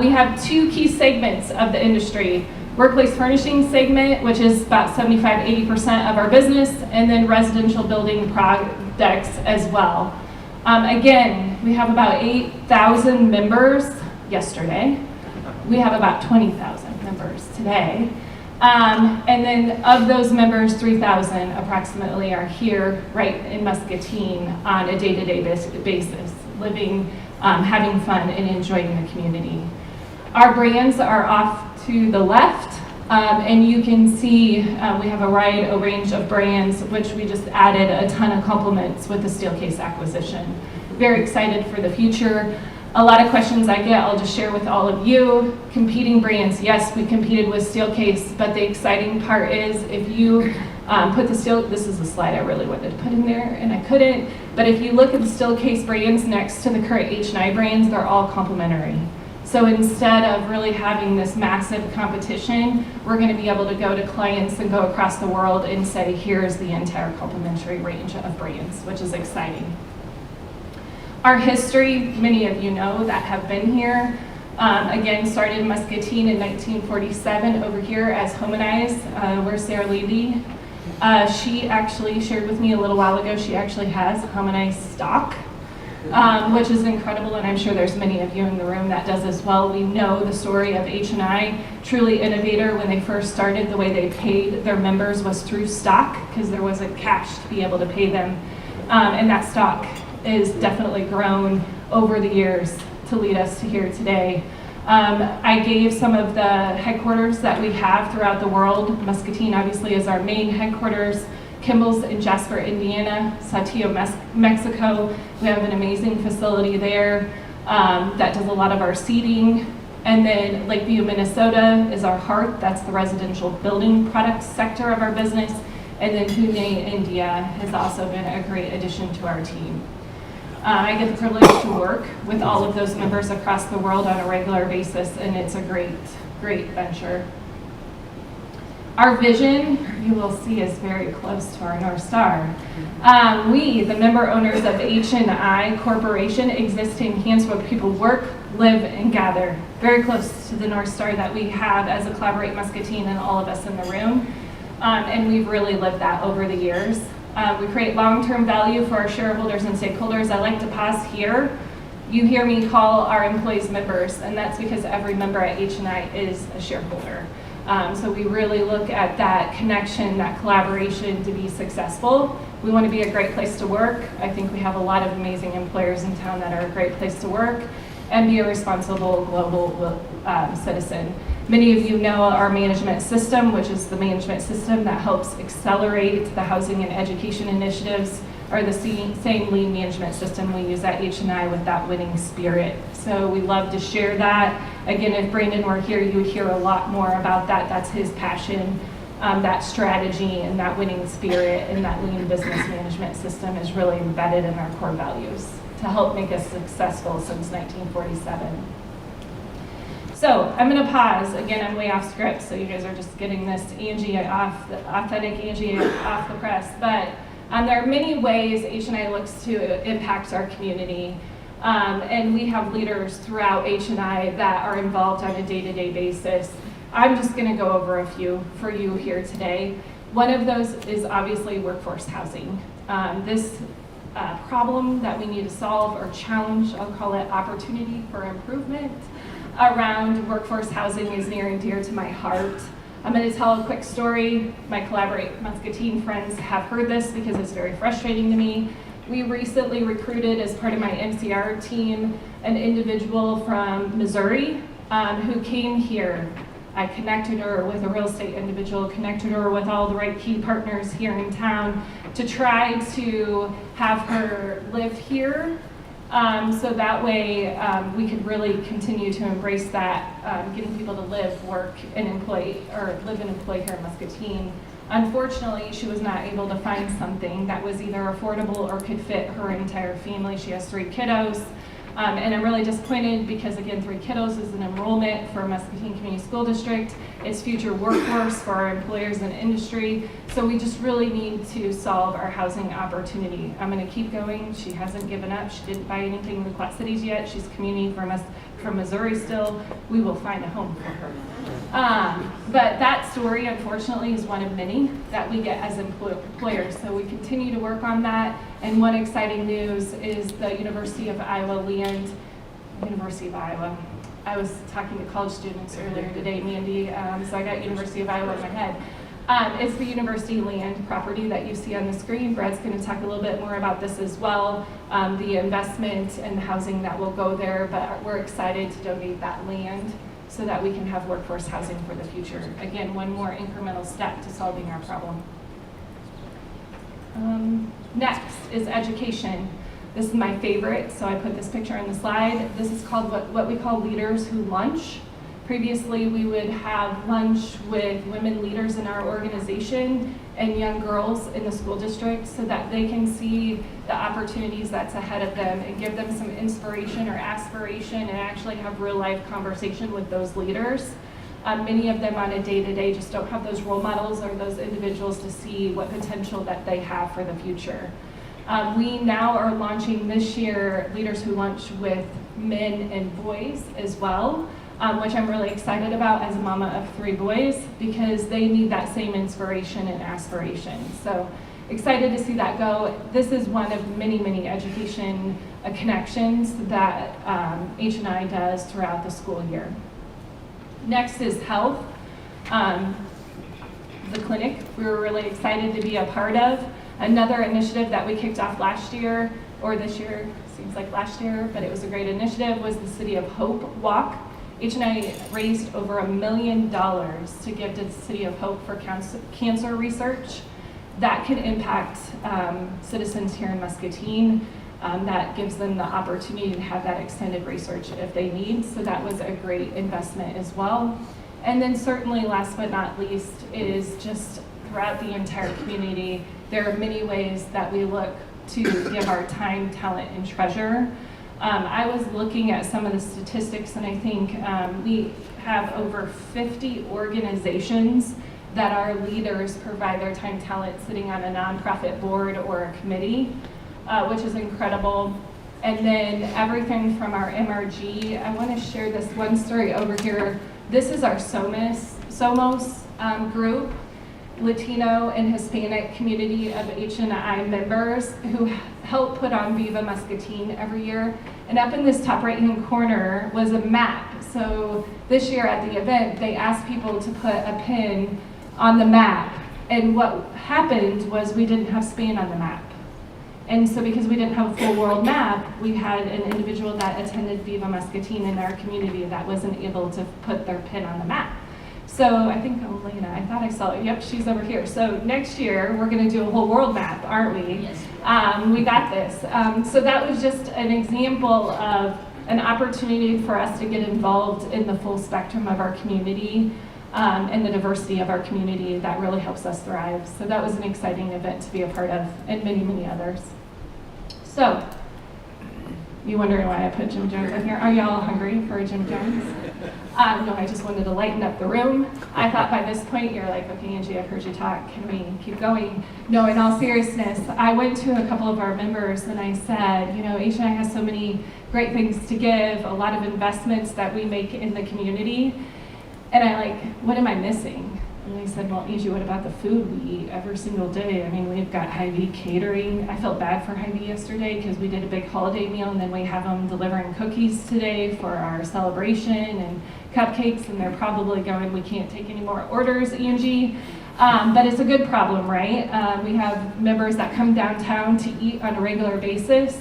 We have two key segments of the industry. Workplace furnishing segment, which is about 75–80% of our business, and then residential building products as well. Again, we have about 8,000 members yesterday. We have about 20,000 members today. And then of those members, 3,000 approximately are here right in Muscatine on a day-to-day basis, living, having fun, and enjoying the community. Our brands are off to the left, and you can see we have a range of brands, which we just added a ton of complements with the Steelcase acquisition. Very excited for the future. A lot of questions I get, I'll just share with all of you. Competing brands, yes, we competed with Steelcase, but the exciting part is if you put the this is a slide I really wanted to put in there and I couldn't, but if you look at the Steelcase brands next to the current H&I brands, they're all complementary. So instead of really having this massive competition, we're going to be able to go to clients and go across the world and say, here's the entire complementary range of brands, which is exciting. Our history, many of you know that have been here. Again, started in Muscatine in 1947 over here as Hominize. Where's Sarah Levy? She actually shared with me a little while ago, she actually has Hominize stock, which is incredible, and I'm sure there's many of you in the room that does as well. We know the story of H&I, truly innovator. When they first started, the way they paid their members was through stock, because there wasn't cash to be able to pay them. And that stock is definitely grown over the years to lead us to here today. I gave some of the headquarters that we have throughout the world. Muscatine obviously is our main headquarters. Kimball's in Jasper, Indiana, Saltillo, Mexico. We have an amazing facility there that does a lot of our seating. And then Lakeview, Minnesota is our heart. That's the residential building products sector of our business. And then Pune, India has also been a great addition to our team. I get the privilege to work with all of those members across the world on a regular basis, and it's a great, great venture. Our vision, you will see, is very close to our North Star. We, the member owners of H&I Corporation, exist to enhance where people work, live, and gather. Very close to the North Star that we have as a Collaborate Muscatine and all of us in the room. And we've really lived that over the years. We create long-term value for our shareholders and stakeholders. I like to pause here. You hear me call our employees members, and that's because every member at H&I is a shareholder. So we really look at that connection, that collaboration to be successful. We want to be a great place to work. I think we have a lot of amazing employers in town that are a great place to work, and be a responsible global citizen. Many of you know our management system, which is the management system that helps accelerate the housing and education initiatives, or the same lean management system we use at H&I with that winning spirit. So we love to share that. Again, if Brandon were here, you would hear a lot more about that. That's his passion. That strategy and that winning spirit and that lean business management system is really embedded in our core values to help make us successful since 1947. So I'm going to pause. Again, I'm way off script, so you guys are just getting this Angie off, the authentic Angie off the press. But there are many ways H&I looks to impact our community. And we have leaders throughout H&I that are involved on a day-to-day basis. I'm just going to go over a few for you here today. One of those is obviously workforce housing. This problem that we need to solve, or challenge, I'll call it opportunity for improvement, around workforce housing is near and dear to my heart. I'm going to tell a quick story. My Collaborate Muscatine friends have heard this because it's very frustrating to me. We recently recruited, as part of my MCR team, an individual from Missouri who came here. I connected her with a real estate individual, connected her with all the right key partners here in town to try to have her live here. So that way we could really continue to embrace that, getting people to live, work, and employ, or live and employ here in Muscatine. Unfortunately, she was not able to find something that was either affordable or could fit her entire family. She has 3 kiddos. And I'm really disappointed because, again, 3 kiddos is an enrollment for Muscatine Community School District. It's future workforce for our employers and industry. So we just really need to solve our housing opportunity. I'm going to keep going. She hasn't given up. She didn't buy anything in the Quad Cities yet. She's commuting from Missouri still. We will find a home for her. But that story, unfortunately, is one of many that we get as employers. So we continue to work on that. And one exciting news is the University of Iowa land. University of Iowa. I was talking to college students earlier today, Mandy, so I got University of Iowa in my head. It's the university land property that you see on the screen. Brad's going to talk a little bit more about this as well, the investment and the housing that will go there, but we're excited to donate that land so that we can have workforce housing for the future. Again, one more incremental step to solving our problem. Next is education. This is my favorite, so I put this picture on the slide. This is called what we call Leaders Who Lunch. Previously, we would have lunch with women leaders in our organization and young girls in the school district so that they can see the opportunities that's ahead of them and give them some inspiration or aspiration and actually have real life conversation with those leaders. Many of them on a day-to-day just don't have those role models or those individuals to see what potential that they have for the future. We now are launching this year Leaders Who Lunch with men and boys as well, which I'm really excited about as a mama of 3 boys because they need that same inspiration and aspiration. So excited to see that go. This is one of many, many education connections that H&I does throughout the school year. Next is health. The clinic we were really excited to be a part of. Another initiative that we kicked off last year, or this year, seems like last year, but it was a great initiative, was the City of Hope Walk. H&I raised over $1 million to give to the City of Hope for cancer research. That can impact citizens here in Muscatine. That gives them the opportunity to have that extended research if they need. So that was a great investment as well. And then certainly last but not least is just throughout the entire community, there are many ways that we look to give our time, talent, and treasure. I was looking at some of the statistics and I think we have over 50 organizations that our leaders provide their time, talent sitting on a nonprofit board or a committee, which is incredible. And then everything from our MRG, I want to share this one story over here. This is our Somos group, Latino and Hispanic community of H&I members who help put on Viva Muscatine every year. And up in this top right-hand corner was a map. So this year at the event, they asked people to put a pin on the map. And what happened was we didn't have Spain on the map. And so because we didn't have a full world map, we had an individual that attended Viva Muscatine in our community that wasn't able to put their pin on the map. So I think Elena, I thought I saw it. Yep, she's over here. So next year, we're going to do a whole world map, aren't we? Yes. We got this. So that was just an example of an opportunity for us to get involved in the full spectrum of our community and the diversity of our community that really helps us thrive. So that was an exciting event to be a part of, and many, many others. So, you wondering why I put Jim Jones in here? Are y'all hungry for a Jim Jones? No, I just wanted to lighten up the room. I thought by this point you're like, okay, Angie, I've heard you talk. Can we keep going? No, in all seriousness, I went to a couple of our members and I said, you know, H&I has so many great things to give, a lot of investments that we make in the community. And I like, what am I missing? And they said, well, Angie, what about the food we eat every single day? I mean, we've got Hy-Vee catering. I felt bad for Hy-Vee yesterday because we did a big holiday meal and then we have them delivering cookies today for our celebration and cupcakes, and they're probably going, we can't take any more orders, Angie. But it's a good problem, right? We have members that come downtown to eat on a regular basis,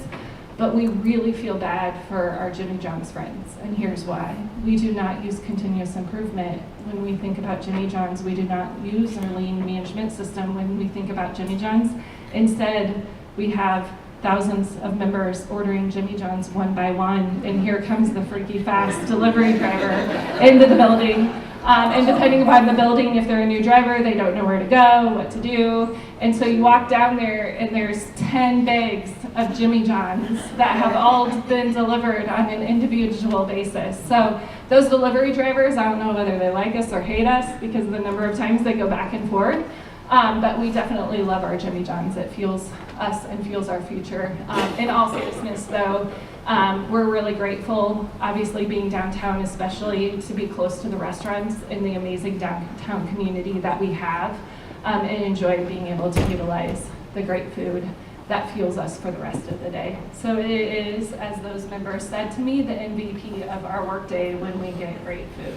but we really feel bad for our Jimmy John's friends, and here's why. We do not use continuous improvement when we think about Jimmy John's. We do not use our lean management system when we think about Jimmy John's. Instead, we have thousands of members ordering Jimmy John's one by one, and here comes the freaky fast delivery driver into the building. And depending upon the building, if they're a new driver, they don't know where to go, what to do. And so you walk down there and there's 10 bags of Jimmy John's that have all been delivered on an individual basis. So those delivery drivers, I don't know whether they like us or hate us because of the number of times they go back and forth. But we definitely love our Jimmy John's. It fuels us and fuels our future. In all seriousness though, we're really grateful, obviously being downtown especially, to be close to the restaurants and the amazing downtown community that we have, and enjoy being able to utilize the great food that fuels us for the rest of the day. So it is, as those members said to me, the MVP of our workday when we get great food.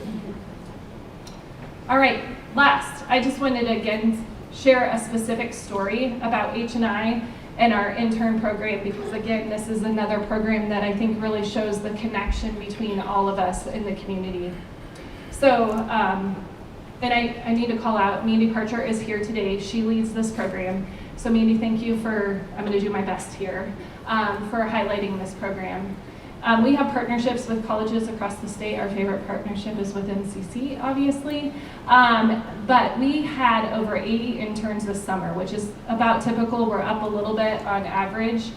All right, last, I just wanted to again share a specific story about H&I and our intern program, because again, this is another program that I think really shows the connection between all of us in the community. So, and I need to call out, Mandy Parcher is here today. She leads this program. So Mandy, thank you for, I'm gonna do my best here, for highlighting this program. We have partnerships with colleges across the state. Our favorite partnership is with NCC, obviously. But we had over 80 interns this summer, which is about typical. We're up a little bit on average,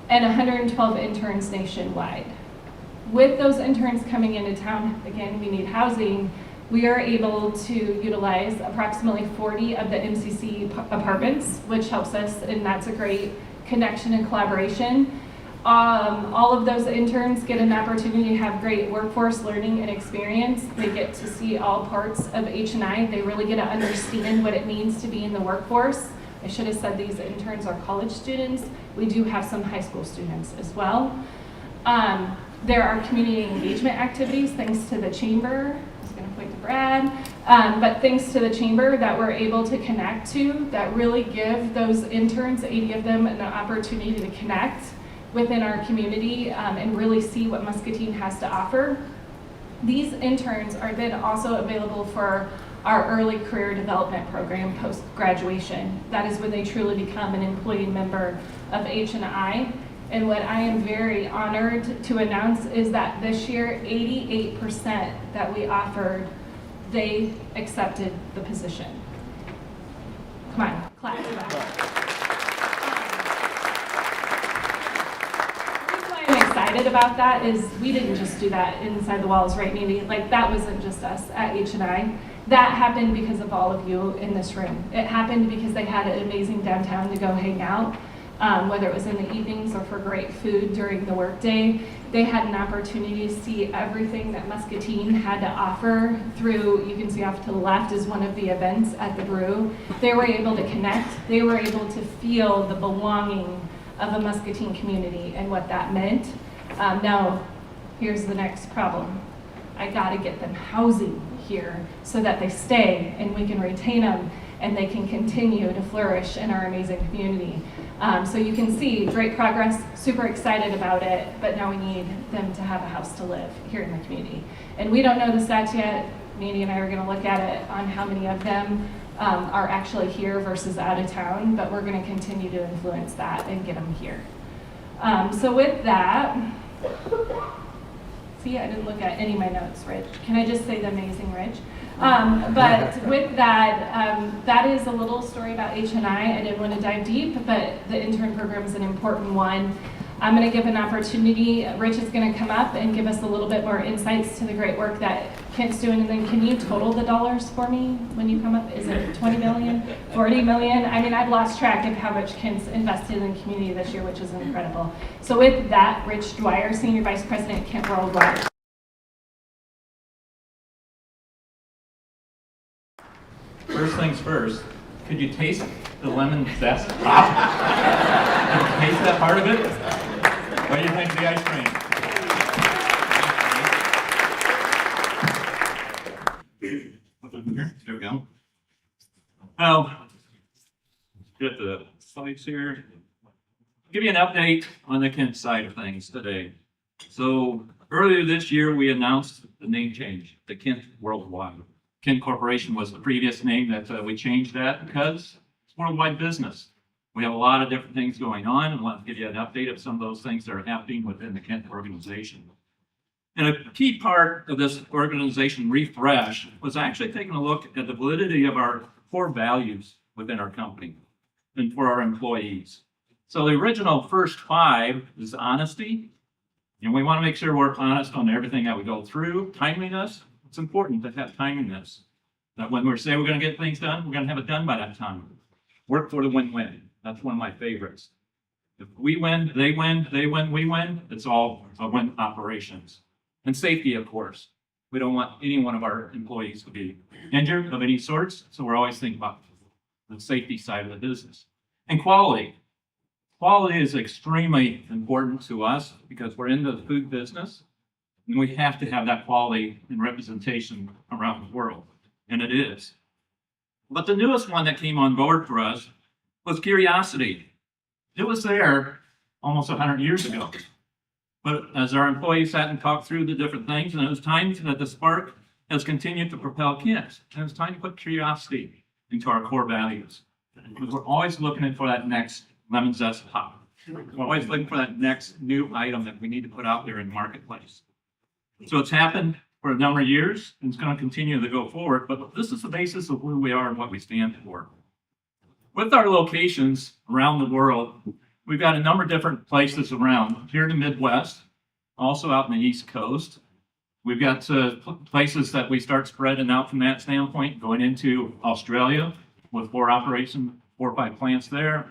and 112 interns nationwide. With those interns coming into town, again, we need housing. We are able to utilize approximately 40 of the MCC apartments, which helps us, and that's a great connection and collaboration. All of those interns get an opportunity to have great workforce learning and experience. They get to see all parts of H&I. They really get to understand what it means to be in the workforce. I should have said these interns are college students. We do have some high school students as well. There are community engagement activities thanks to the chamber. I was going to point to Brad, but thanks to the chamber that we're able to connect to that really give those interns, 80 of them, an opportunity to connect within our community and really see what Muscatine has to offer. These interns are then also available for our early career development program post-graduation. That is when they truly become an employee member of H&I. And what I am very honored to announce is that this year, 88% that we offered, they accepted the position. Come on, clap for that. The reason why I'm excited about that is we didn't just do that inside the walls, right, Mimi? Like, that wasn't just us at H&I. That happened because of all of you in this room. It happened because they had an amazing downtown to go hang out. Whether it was in the evenings or for great food during the workday. They had an opportunity to see everything that Muscatine had to offer through, you can see off to the left is one of the events at the Brew. They were able to connect. They were able to feel the belonging of a Muscatine community and what that meant. Now, here's the next problem. I gotta get them housing here so that they stay and we can retain them and they can continue to flourish in our amazing community. So you can see great progress, super excited about it, but now we need them to have a house to live here in the community. And we don't know the stats yet. Mandy and I are gonna look at it on how many of them are actually here versus out of town, but we're gonna continue to influence that and get them here. So with that, see, I didn't look at any of my notes, Rich. Can I just say the amazing Rich? But with that, that is a little story about H&I. I didn't want to dive deep, but the intern program is an important one. I'm going to give an opportunity. Rich is going to come up and give us a little bit more insights to the great work that Kent's doing. And then can you total the dollars for me when you come up? Is it 20 million, 40 million? I mean, I've lost track of how much Kent's invested in the community this year, which is incredible. So with that, Rich Dwyer, Senior Vice President, Kent Worldwide. First things first, could you taste the lemon zest pop? Could you taste that part of it? What do you think of the ice cream? There we go. Well, get the slides here. I'll give you an update on the Kent side of things today. So earlier this year, we announced the name change, the Kent Worldwide. Kent Corporation was the previous name that we changed that because it's worldwide business. We have a lot of different things going on, and I want to give you an update of some of those things that are happening within the Kent organization. And a key part of this organization refresh was actually taking a look at the validity of our core values within our company and for our employees. So the original first 5 is honesty, and we want to make sure we're honest on everything that we go through. Timeliness. It's important to have timeliness. That when we say we're going to get things done, we're going to have it done by that time. Work for the win-win. That's one of my favorites. If we win, they win, they win, we win. It's all a win operations. And safety, of course. We don't want any one of our employees to be injured of any sorts, so we're always thinking about the safety side of the business. And quality. Quality is extremely important to us because we're in the food business. And we have to have that quality and representation around the world, and it is. But the newest one that came on board for us was curiosity. It was there almost 100 years ago. But as our employees sat and talked through the different things, and it was time that the spark has continued to propel Kent. And it's time to put curiosity into our core values. Because we're always looking for that next lemon zest pop. We're always looking for that next new item that we need to put out there in the marketplace. So it's happened for a number of years and it's going to continue to go forward, but this is the basis of who we are and what we stand for. With our locations around the world, we've got a number of different places around here in the Midwest, also out in the East Coast. We've got places that we start spreading out from that standpoint, going into Australia with 4 or 5 plants there.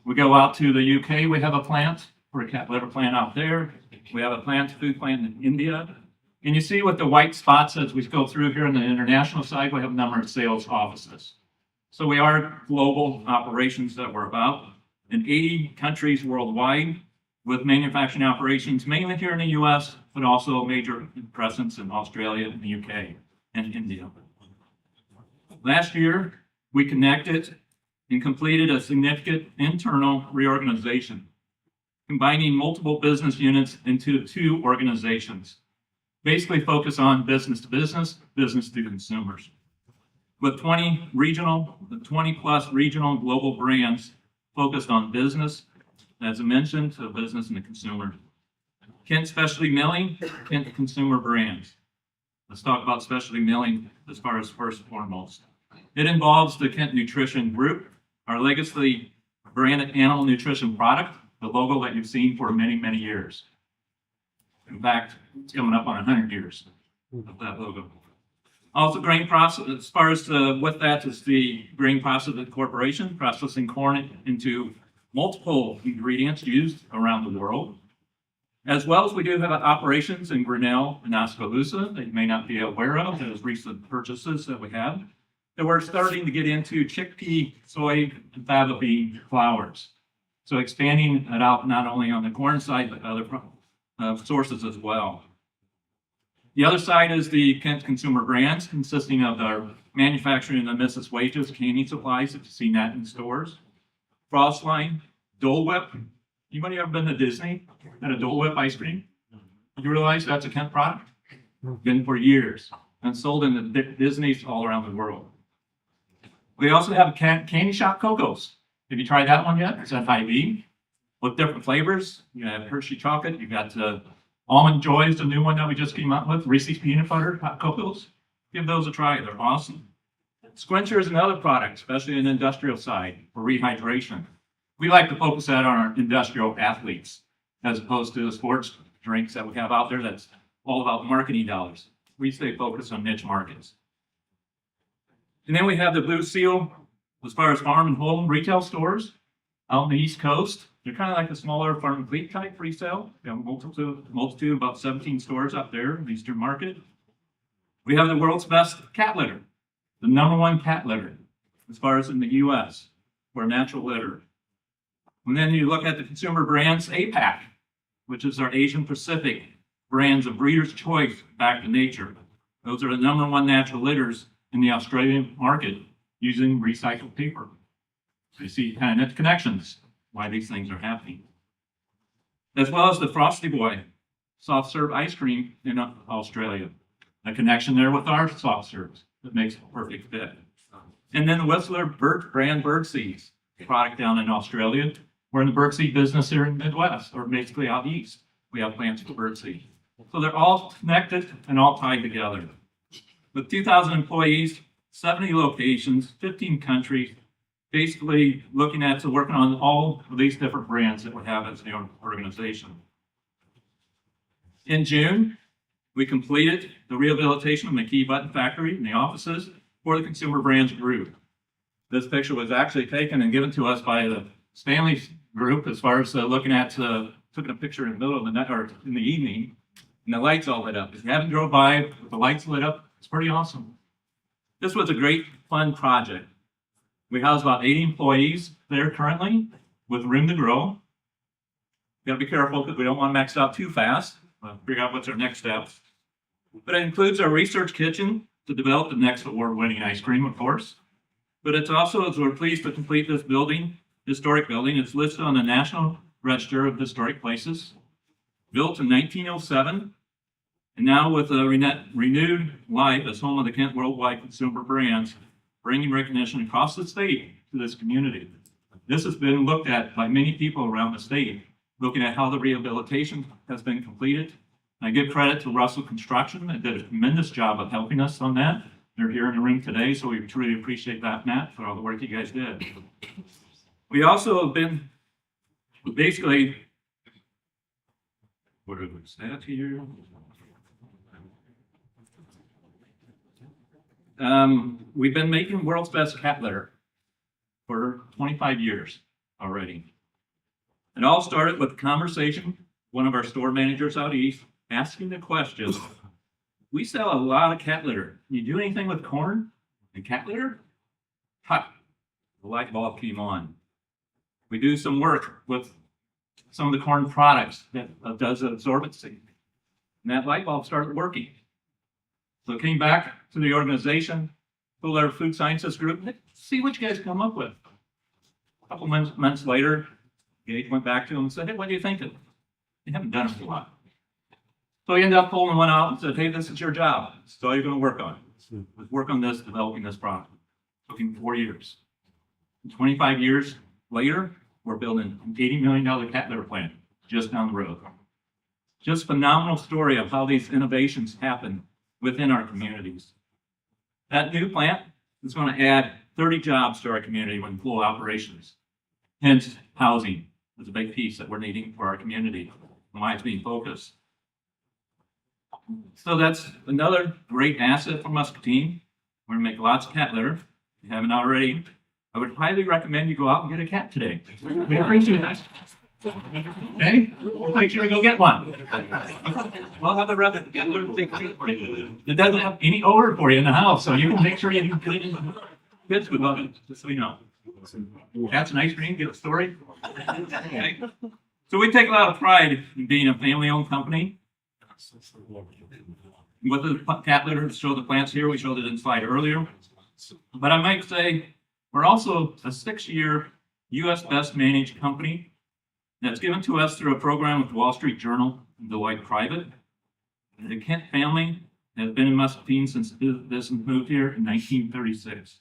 We go out to the UK, we have a plant, for a cat litter plant out there. We have a food plant in India. And you see what the white spots as we go through here on the international side, we have a number of sales offices. So we are global operations that we're about in 80 countries worldwide with manufacturing operations, mainly here in the US, but also a major presence in Australia and the UK and India. Last year, we connected and completed a significant internal reorganization, combining multiple business units into 2 organizations, basically focus on business to business, business to consumers. With 20 plus regional and global brands focused on business, as I mentioned, to business and the consumer. Kent Specialty Milling, Kent Consumer Brands. Let's talk about specialty milling as far as first and foremost. It involves the Kent Nutrition Group, our legacy branded animal nutrition product, the logo that you've seen for many, many years. In fact, it's coming up on 100 years of that logo. Also, grain process, as far as what that is, the grain processing corporation, processing corn into multiple ingredients used around the world. As well as we do have operations in Grinnell and Oskaloosa that you may not be aware of, those recent purchases that we have. That we're starting to get into chickpea, soy, and fava bean flours. So expanding it out not only on the corn side, but other sources as well. The other side is the Kent Consumer Brands, consisting of our manufacturing and the Mrs. Wages canning supplies, if you've seen that in stores. Frost Line, Dole Whip. Anybody ever been to Disney? Had a Dole Whip ice cream? You realize that's a Kent product? Been for years and sold in the Disneys all around the world. We also have Candy Shop Cocos. Have you tried that one yet? It's FIV with different flavors. You have Hershey chocolate. You got Almond Joy is the new one that we just came out with. Reese's peanut butter hot cocos. Give those a try. They're awesome. Squencher is another product, especially in the industrial side for rehydration. We like to focus that on our industrial athletes as opposed to the sports drinks that we have out there that's all about marketing dollars. We stay focused on niche markets. And then we have the Blue Seal as far as farm and home retail stores out on the East Coast. They're kind of like a smaller farm and fleet type resale. We have a multitude, about 17 stores out there in the Eastern market. We have the world's best cat litter, the #1 cat litter as far as in the US for natural litter. And then you look at the consumer brands, APAC, which is our Asian Pacific brands of Breeder's Choice Back to Nature. Those are the #1 natural litters in the Australian market using recycled paper. So you see kind of connections, why these things are happening. As well as the Frosty Boy soft serve ice cream in Australia. A connection there with our soft serves that makes a perfect fit. And then the Whistler brand birdseeds product down in Australia. We're in the birdseed business here in the Midwest, or basically out east. We have plants for birdseed. So they're all connected and all tied together. With 2,000 employees, 70 locations, 15 countries, basically looking at working on all of these different brands that we have as the organization. In June, we completed the rehabilitation of the McKee Button Factory and the offices for the Consumer Brands Group. This picture was actually taken and given to us by the Stanley Group as far as looking at, took a picture in the middle of the night or in the evening, and the lights all lit up. If you haven't drove by with the lights lit up, it's pretty awesome. This was a great, fun project. We house about 80 employees there currently with room to grow. We gotta be careful because we don't want to max out too fast. Figure out what's our next steps. But it includes our research kitchen to develop the next award-winning ice cream, of course. But it's also, as we're pleased to complete this building, historic building, it's listed on the National Register of Historic Places. Built in 1907, and now with a renewed life as home of the Kent Worldwide Consumer Brands, bringing recognition across the state to this community. This has been looked at by many people around the state, looking at how the rehabilitation has been completed. I give credit to Russell Construction. They did a tremendous job of helping us on that. They're here in the room today, so we truly appreciate that, Matt, for all the work you guys did. We also have been basically, what is that here? We've been making world's best cat litter for 25 years already. It all started with a conversation, one of our store managers out east asking the question, we sell a lot of cat litter. Can you do anything with corn and cat litter? Ha! The light bulb came on. We do some work with some of the corn products that does absorbency. And that light bulb started working. So it came back to the organization, told our food sciences group, "Let's see what you guys come up with." A couple months later, Gage went back to him and said, "Hey, what do you think of it? You haven't done it a lot." So he ended up pulling one out and said, "Hey, this is your job. This is all you're going to work on. Let's work on this, developing this product." It took him 4 years. 25 years later, we're building an $80 million cat litter plant just down the road. Just phenomenal story of how these innovations happen within our communities. That new plant is going to add 30 jobs to our community when full operations. Hence, housing is a big piece that we're needing for our community and why it's being focused. So that's another great asset for Muscatine. We're going to make lots of cat litter. If you haven't already, I would highly recommend you go out and get a cat today. We appreciate that. Okay? We'll make sure to go get one. We'll have the rep get little thing for you. It doesn't have any odor for you in the house, so you can make sure you get it in the kids would love it, just so you know. Cats and ice cream, get a story. Okay. So we take a lot of pride in being a family-owned company. With the cat litter, show the plants here, we showed it in the slide earlier. But I might say we're also a 6-year U.S. Best Managed Company that's given to us through a program with the Wall Street Journal and Deloitte Private. The Kent family has been in Muscatine since the business moved here in 1936.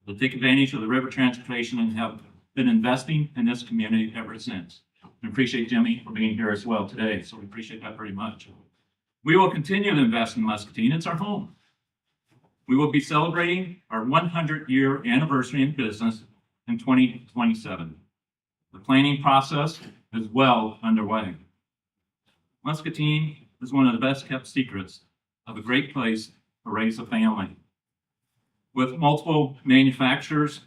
They take advantage of the river transportation and have been investing in this community ever since. I appreciate Jimmy for being here as well today, so we appreciate that very much. We will continue to invest in Muscatine. It's our home. We will be celebrating our 100-year anniversary in business in 2027. The planning process is well underway. Muscatine is one of the best kept secrets of a great place to raise a family. With multiple manufacturers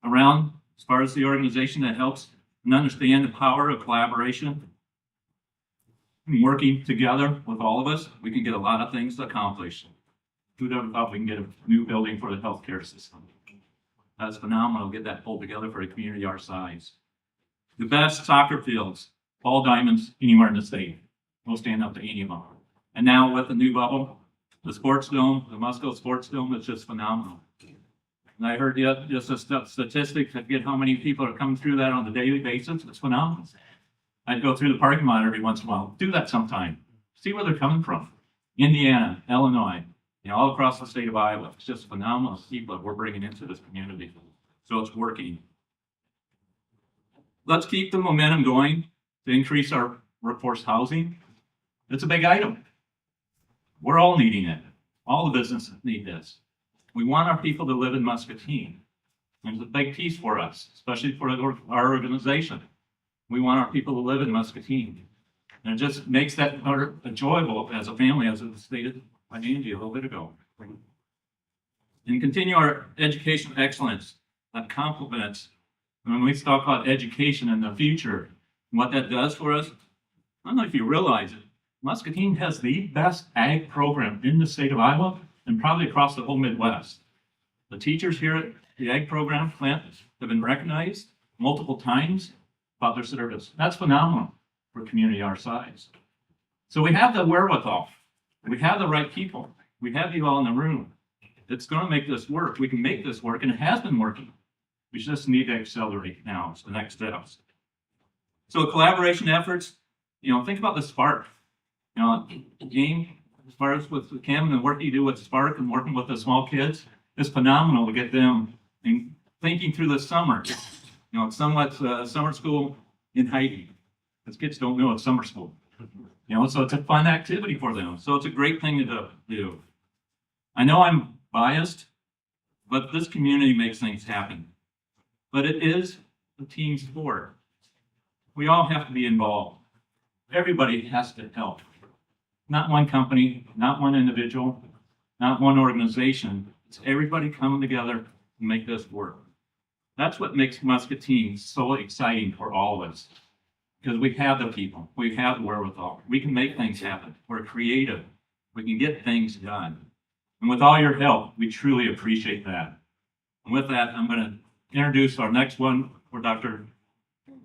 around, as far as the organization that helps and understand the power of collaboration and working together with all of us, we can get a lot of things accomplished. Who'd ever thought we can get a new building for the healthcare system? That's phenomenal, get that pulled together for a community our size. The best soccer fields, ball diamonds anywhere in the state. We'll stand up to any of them. And now with the new bubble, the sports dome, the Musco Sports Dome, is just phenomenal. And I heard just a statistic to get how many people are coming through that on a daily basis. It's phenomenal. I'd go through the parking lot every once in a while. Do that sometime. See where they're coming from. Indiana, Illinois, all across the state of Iowa. It's just phenomenal people that we're bringing into this community. So it's working. Let's keep the momentum going to increase our workforce housing. It's a big item. We're all needing it. All the businesses need this. We want our people to live in Muscatine. And it's a big piece for us, especially for our organization. We want our people to live in Muscatine. And it just makes that more enjoyable as a family, as it was stated by Angie a little bit ago. And continue our education excellence that complements. When we talk about education in the future, and what that does for us, I don't know if you realize it, Muscatine has the best ag program in the state of Iowa and probably across the whole Midwest. The teachers here at the ag program plant have been recognized multiple times about their service. That's phenomenal for a community our size. So we have the wherewithal. We have the right people. We have you all in the room. It's going to make this work. We can make this work, and it has been working. We just need to accelerate now. It's the next steps. So collaboration efforts, think about the Spark. Game, as far as with Kim and the work you do with Spark and working with the small kids, it's phenomenal to get them and thinking through the summer. You know, it's somewhat summer school in Haiti, because kids don't know it's summer school. You know, so it's a fun activity for them. So it's a great thing to do. I know I'm biased, but this community makes things happen. But it is a team sport. We all have to be involved. Everybody has to help. Not one company, not one individual, not one organization. It's everybody coming together to make this work. That's what makes Muscatine so exciting for all of us. Because we have the people, we have the wherewithal, we can make things happen. We're creative, we can get things done. And with all your help, we truly appreciate that. And with that, I'm going to introduce our next one for Dr.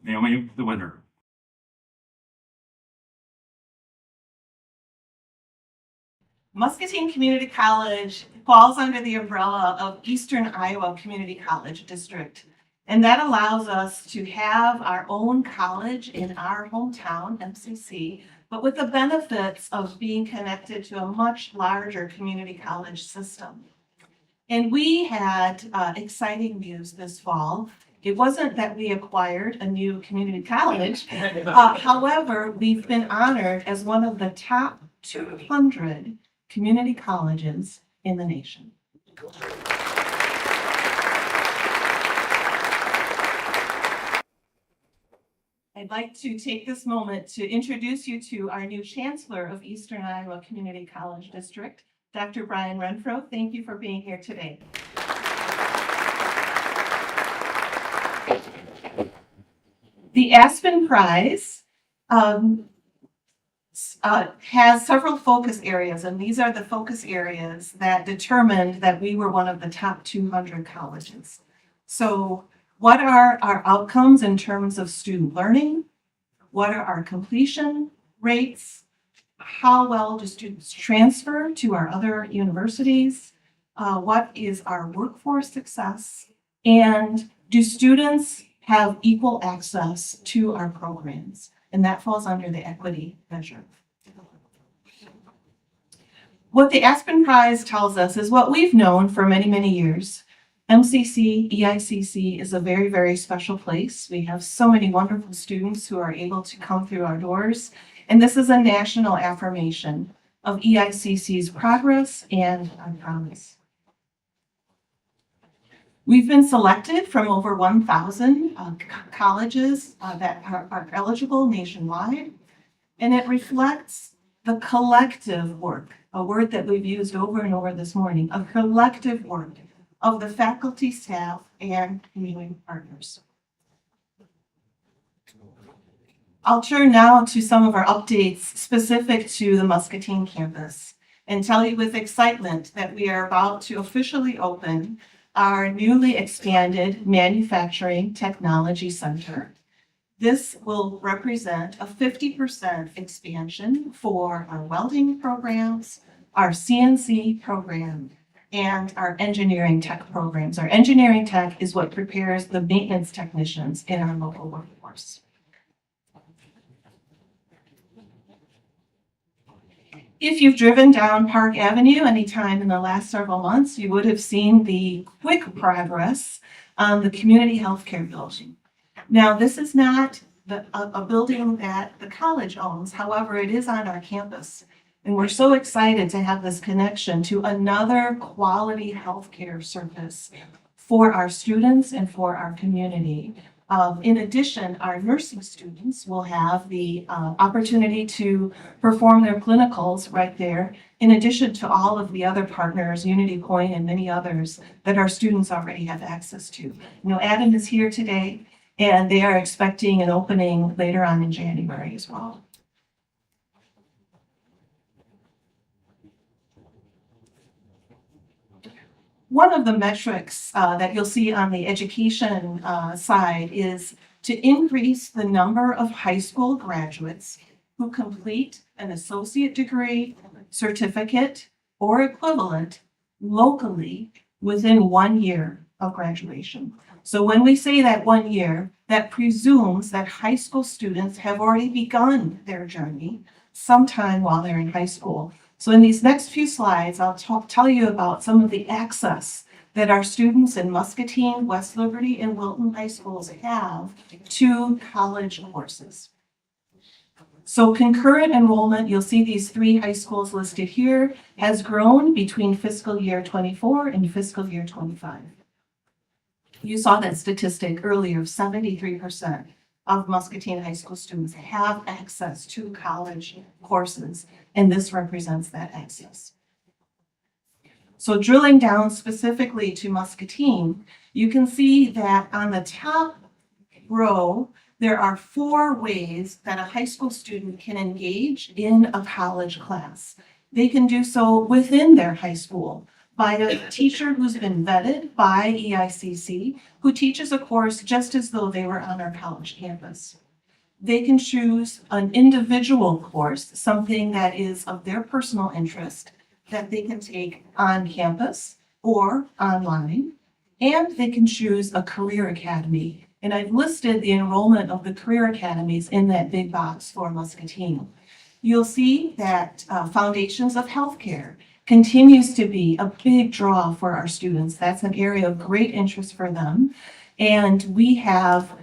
Naomi, the winner. Muscatine Community College falls under the umbrella of Eastern Iowa Community College District. And that allows us to have our own college in our hometown, MCC, but with the benefits of being connected to a much larger community college system. And we had exciting news this fall. It wasn't that we acquired a new community college. However, we've been honored as one of the top 200 community colleges in the nation. I'd like to take this moment to introduce you to our new Chancellor of Eastern Iowa Community College District, Dr. Brian Renfro. Thank you for being here today. The Aspen Prize has several focus areas, and these are the focus areas that determined that we were one of the top 200 colleges. So what are our outcomes in terms of student learning? What are our completion rates? How well do students transfer to our other universities? What is our workforce success? And do students have equal access to our programs? And that falls under the equity measure. What the Aspen Prize tells us is what we've known for many, many years. MCC, EICC is a very, very special place. We have so many wonderful students who are able to come through our doors. And this is a national affirmation of EICC's progress and our promise. We've been selected from over 1,000 colleges that are eligible nationwide, and it reflects the collective work, a word that we've used over and over this morning, a collective work of the faculty, staff, and community partners. I'll turn now to some of our updates specific to the Muscatine campus and tell you with excitement that we are about to officially open our newly expanded Manufacturing Technology Center. This will represent a 50% expansion for our welding programs, our CNC program, and our engineering tech programs. Our engineering tech is what prepares the maintenance technicians in our local workforce. If you've driven down Park Avenue anytime in the last several months, you would have seen the quick progress on the community healthcare building. Now, this is not a building that the college owns. However, it is on our campus. And we're so excited to have this connection to another quality healthcare service for our students and for our community. In addition, our nursing students will have the opportunity to perform their clinicals right there, in addition to all of the other partners, Unity Point and many others that our students already have access to. You know, Adam is here today, and they are expecting an opening later on in January as well. One of the metrics that you'll see on the education side is to increase the number of high school graduates who complete an associate degree, certificate, or equivalent locally within 1 year of graduation. So when we say that 1 year, that presumes that high school students have already begun their journey sometime while they're in high school. So in these next few slides, I'll tell you about some of the access that our students in Muscatine, West Liberty, and Wilton High Schools have 2 college courses. So concurrent enrollment, you'll see these 3 high schools listed here, has grown between fiscal year 24 and fiscal year 25. You saw that statistic earlier, 73% of Muscatine high school students have access to college courses, and this represents that access. So drilling down specifically to Muscatine, you can see that on the top row, there are 4 ways that a high school student can engage in a college class. They can do so within their high school by a teacher who's been vetted by EICC, who teaches a course just as though they were on our college campus. They can choose an individual course, something that is of their personal interest, that they can take on campus or online, and they can choose a career academy. And I've listed the enrollment of the career academies in that big box for Muscatine. You'll see that Foundations of Healthcare continues to be a big draw for our students. That's an area of great interest for them. And we have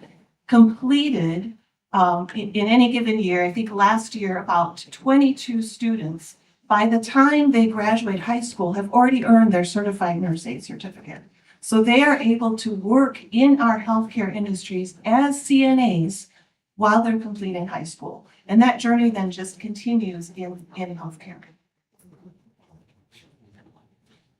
completed, in any given year, I think last year, about 22 students, by the time they graduate high school, have already earned their certified nurse aide certificate. So they are able to work in our healthcare industries as CNAs while they're completing high school. And that journey then just continues in healthcare.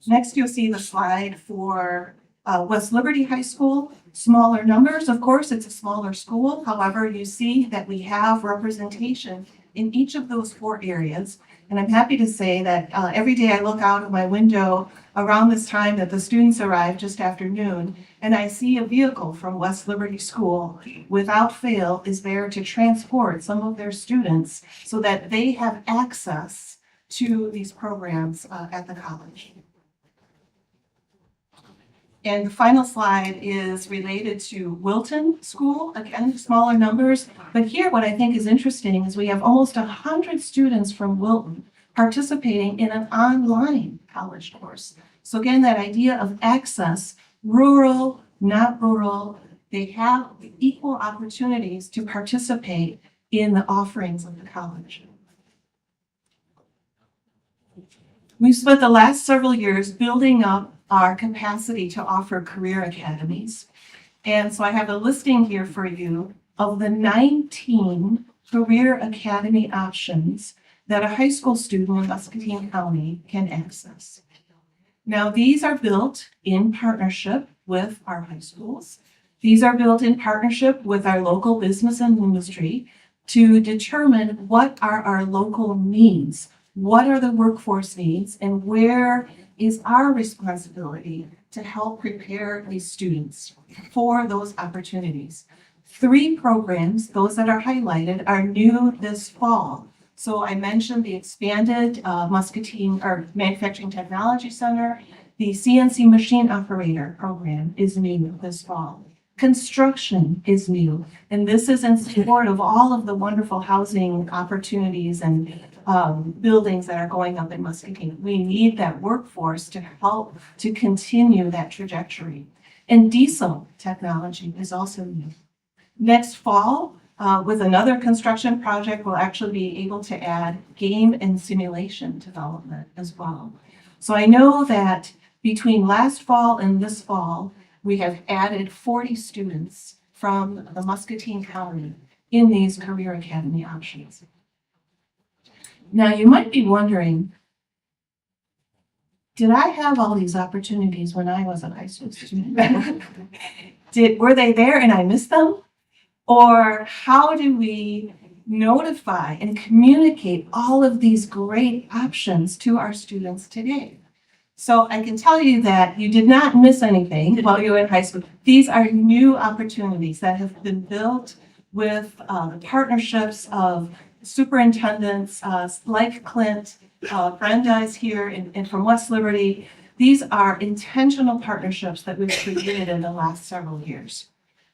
Next, you'll see the slide for West Liberty High School. Smaller numbers, of course, it's a smaller school. However, you see that we have representation in each of those 4 areas. And I'm happy to say that every day I look out of my window around this time that the students arrive just after noon, and I see a vehicle from West Liberty School without fail is there to transport some of their students so that they have access to these programs at the college. And the final slide is related to Wilton School, again, smaller numbers. But here, what I think is interesting is we have almost 100 students from Wilton participating in an online college course. So again, that idea of access, rural, not rural, they have equal opportunities to participate in the offerings of the college. We've spent the last several years building up our capacity to offer career academies. And so I have a listing here for you of the 19 career academy options that a high school student in Muscatine County can access. Now, these are built in partnership with our high schools. These are built in partnership with our local business and industry to determine what are our local needs, what are the workforce needs, and where is our responsibility to help prepare these students for those opportunities. 3 programs, those that are highlighted, are new this fall. So I mentioned the expanded Muscatine or Manufacturing Technology Center. The CNC machine operator program is new this fall. Construction is new, and this is in support of all of the wonderful housing opportunities and buildings that are going up in Muscatine. We need that workforce to help to continue that trajectory. And diesel technology is also new. Next fall, with another construction project, we'll actually be able to add game and simulation development as well. So I know that between last fall and this fall, we have added 40 students from the Muscatine County in these career academy options. Now, you might be wondering, did I have all these opportunities when I was a high school student? Were they there and I missed them? Or how do we notify and communicate all of these great options to our students today? So I can tell you that you did not miss anything while you were in high school. These are new opportunities that have been built with the partnerships of superintendents like Clint, Brenda is here, and from West Liberty. These are intentional partnerships that we've created in the last several years.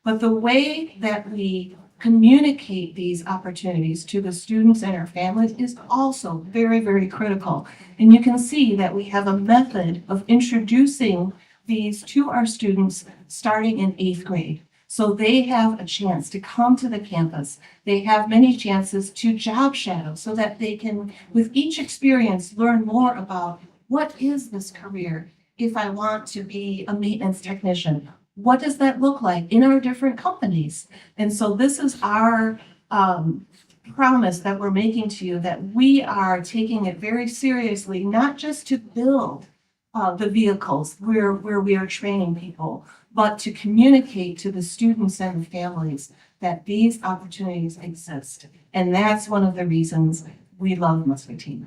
But the way that we communicate these opportunities to the students and our families is also very, very critical. And you can see that we have a method of introducing these to our students starting in 8th grade. So they have a chance to come to the campus. They have many chances to job shadow so that they can, with each experience, learn more about what is this career if I want to be a maintenance technician. What does that look like in our different companies? And so this is our promise that we're making to you, that we are taking it very seriously, not just to build the vehicles where we are training people, but to communicate to the students and the families that these opportunities exist. And that's one of the reasons we love Muscatine.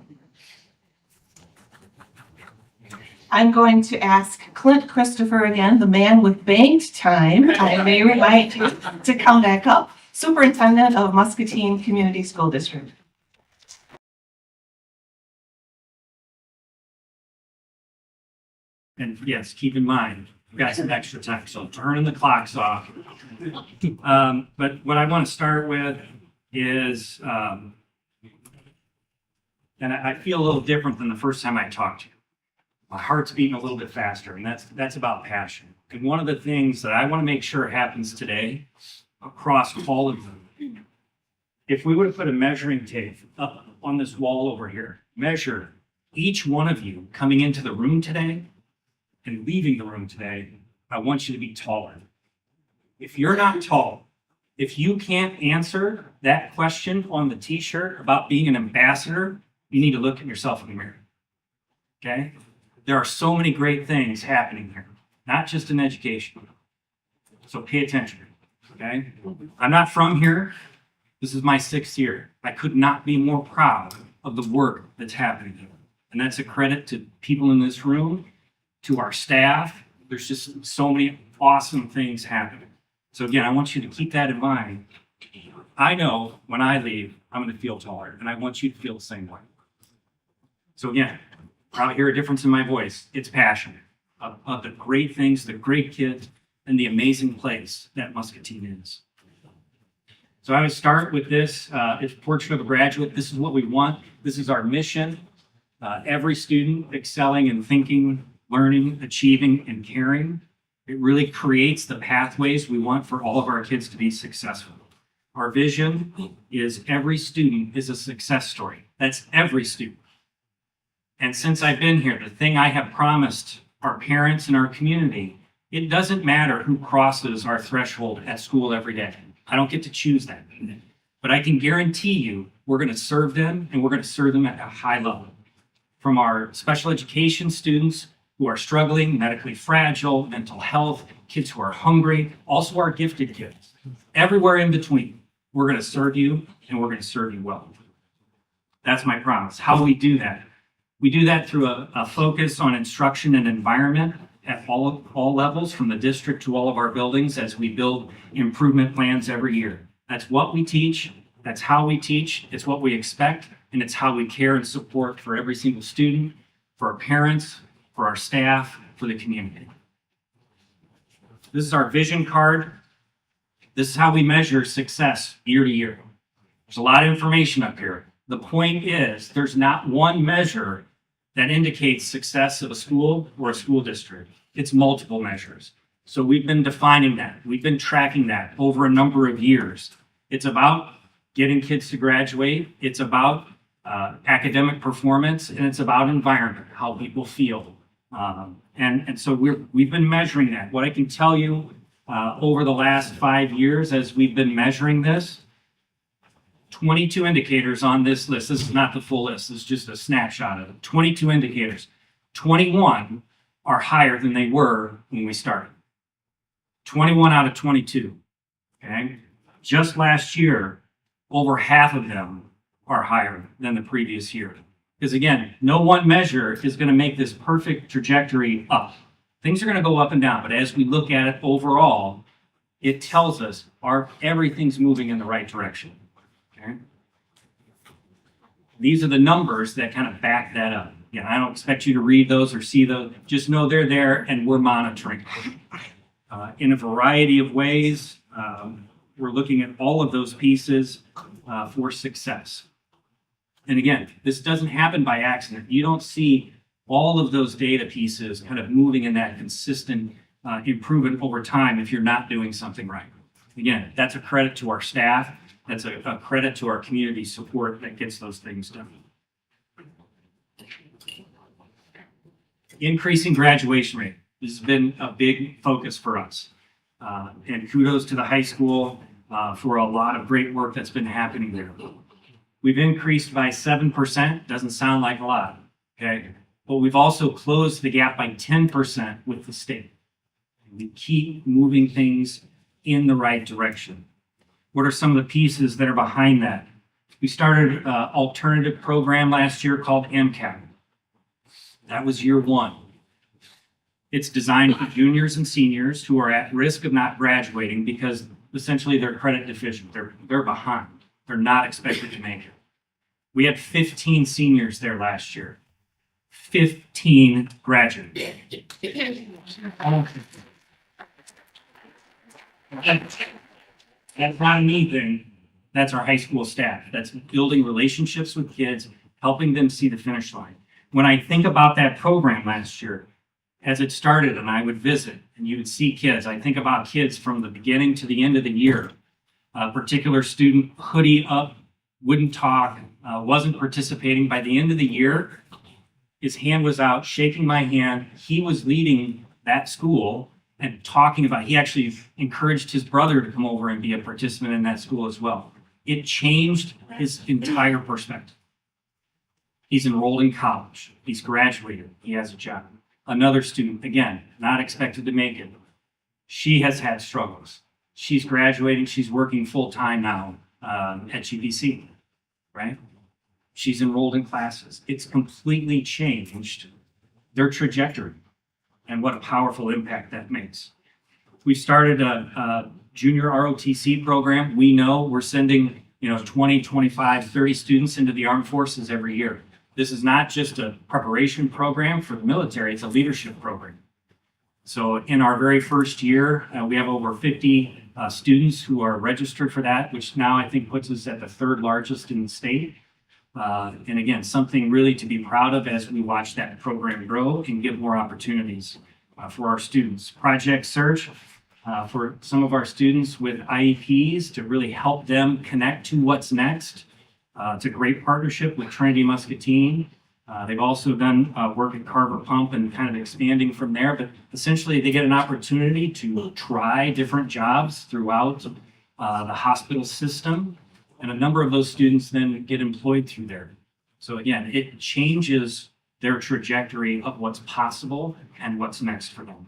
I'm going to ask Clint Christopher again, the man with banked time, I may remind you, to come back up, Superintendent of Muscatine Community School District. And yes, keep in mind, we've got some extra time, so turning the clocks off. But what I want to start with is, and I feel a little different than the first time I talked to you. My heart's beating a little bit faster, and that's about passion. And one of the things that I want to make sure happens today across all of them, if we would have put a measuring tape up on this wall over here, measure each one of you coming into the room today and leaving the room today, I want you to be taller. If you're not tall, if you can't answer that question on the t-shirt about being an ambassador, you need to look at yourself in the mirror. Okay? There are so many great things happening here, not just in education. So pay attention. Okay? I'm not from here. This is my 6th year. I could not be more proud of the work that's happening here. And that's a credit to people in this room, to our staff. There's just so many awesome things happening. So again, I want you to keep that in mind. I know when I leave, I'm going to feel taller, and I want you to feel the same way. So again, probably hear a difference in my voice. It's passion of the great things, the great kids, and the amazing place that Muscatine is. So I would start with this. It's Portrait of a Graduate. This is what we want. This is our mission. Every student excelling in thinking, learning, achieving, and caring. It really creates the pathways we want for all of our kids to be successful. Our vision is every student is a success story. That's every student. And since I've been here, the thing I have promised our parents and our community, it doesn't matter who crosses our threshold at school every day. I don't get to choose that. But I can guarantee you we're going to serve them, and we're going to serve them at a high level. From our special education students who are struggling, medically fragile, mental health, kids who are hungry, also our gifted kids. Everywhere in between, we're going to serve you, and we're going to serve you well. That's my promise. How do we do that? We do that through a focus on instruction and environment at all levels, from the district to all of our buildings, as we build improvement plans every year. That's what we teach. That's how we teach. It's what we expect, and it's how we care and support for every single student, for our parents, for our staff, for the community. This is our vision card. This is how we measure success year to year. There's a lot of information up here. The point is, there's not one measure that indicates success of a school or a school district. It's multiple measures. So we've been defining that. We've been tracking that over a number of years. It's about getting kids to graduate. It's about academic performance, and it's about environment, how people feel. And so we've been measuring that. What I can tell you over the last 5 years as we've been measuring this, 22 indicators on this list. This is not the full list. This is just a snapshot of it. 22 indicators. 21 are higher than they were when we started. 21 out of 22. Okay? Just last year, over half of them are higher than the previous year. Because again, no one measure is going to make this perfect trajectory up. Things are going to go up and down, but as we look at it overall, it tells us everything's moving in the right direction. Okay. These are the numbers that kind of back that up. Again, I don't expect you to read those or see those. Just know they're there, and we're monitoring in a variety of ways. We're looking at all of those pieces for success. And again, this doesn't happen by accident. You don't see All of those data pieces kind of moving in that consistent improvement over time if you're not doing something right. Again, that's a credit to our staff. That's a credit to our community support that gets those things done. Increasing graduation rate. This has been a big focus for us. And kudos to the high school for a lot of great work that's been happening there. We've increased by 7%. Doesn't sound like a lot, okay? But we've also closed the gap by 10% with the state. We keep moving things in the right direction. What are some of the pieces that are behind that? We started an alternative program last year called MCAP. That was year one. It's designed for juniors and seniors who are at risk of not graduating because essentially they're credit deficient. They're behind. They're not expected to make it. We had 15 seniors there last year. 15 graduates. That's not a me thing. That's our high school staff. That's building relationships with kids, helping them see the finish line. When I think about that program last year, as it started and I would visit and you would see kids, I think about kids from the beginning to the end of the year. A particular student, hoodie up, wouldn't talk, wasn't participating. By the end of the year, his hand was out, shaking my hand. He was leading that school and talking about, he actually encouraged his brother to come over and be a participant in that school as well. It changed his entire perspective. He's enrolled in college. He's graduated. He has a job. Another student, again, not expected to make it. She has had struggles. She's graduating. She's working full-time now at GPC, right? She's enrolled in classes. It's completely changed their trajectory and what a powerful impact that makes. We started a junior ROTC program. We know we're sending 20, 25, 30 students into the armed forces every year. This is not just a preparation program for the military, it's a leadership program. So in our very first year, we have over 50 students who are registered for that, which now I think puts us at the third largest in the state. And again, something really to be proud of as we watch that program grow and give more opportunities for our students. Project Search for some of our students with IEPs to really help them connect to what's next. It's a great partnership with Trinity Muscatine. They've also done work at Carver Pump and kind of expanding from there, but essentially they get an opportunity to try different jobs throughout the hospital system. And a number of those students then get employed through there. So again, it changes their trajectory of what's possible and what's next for them.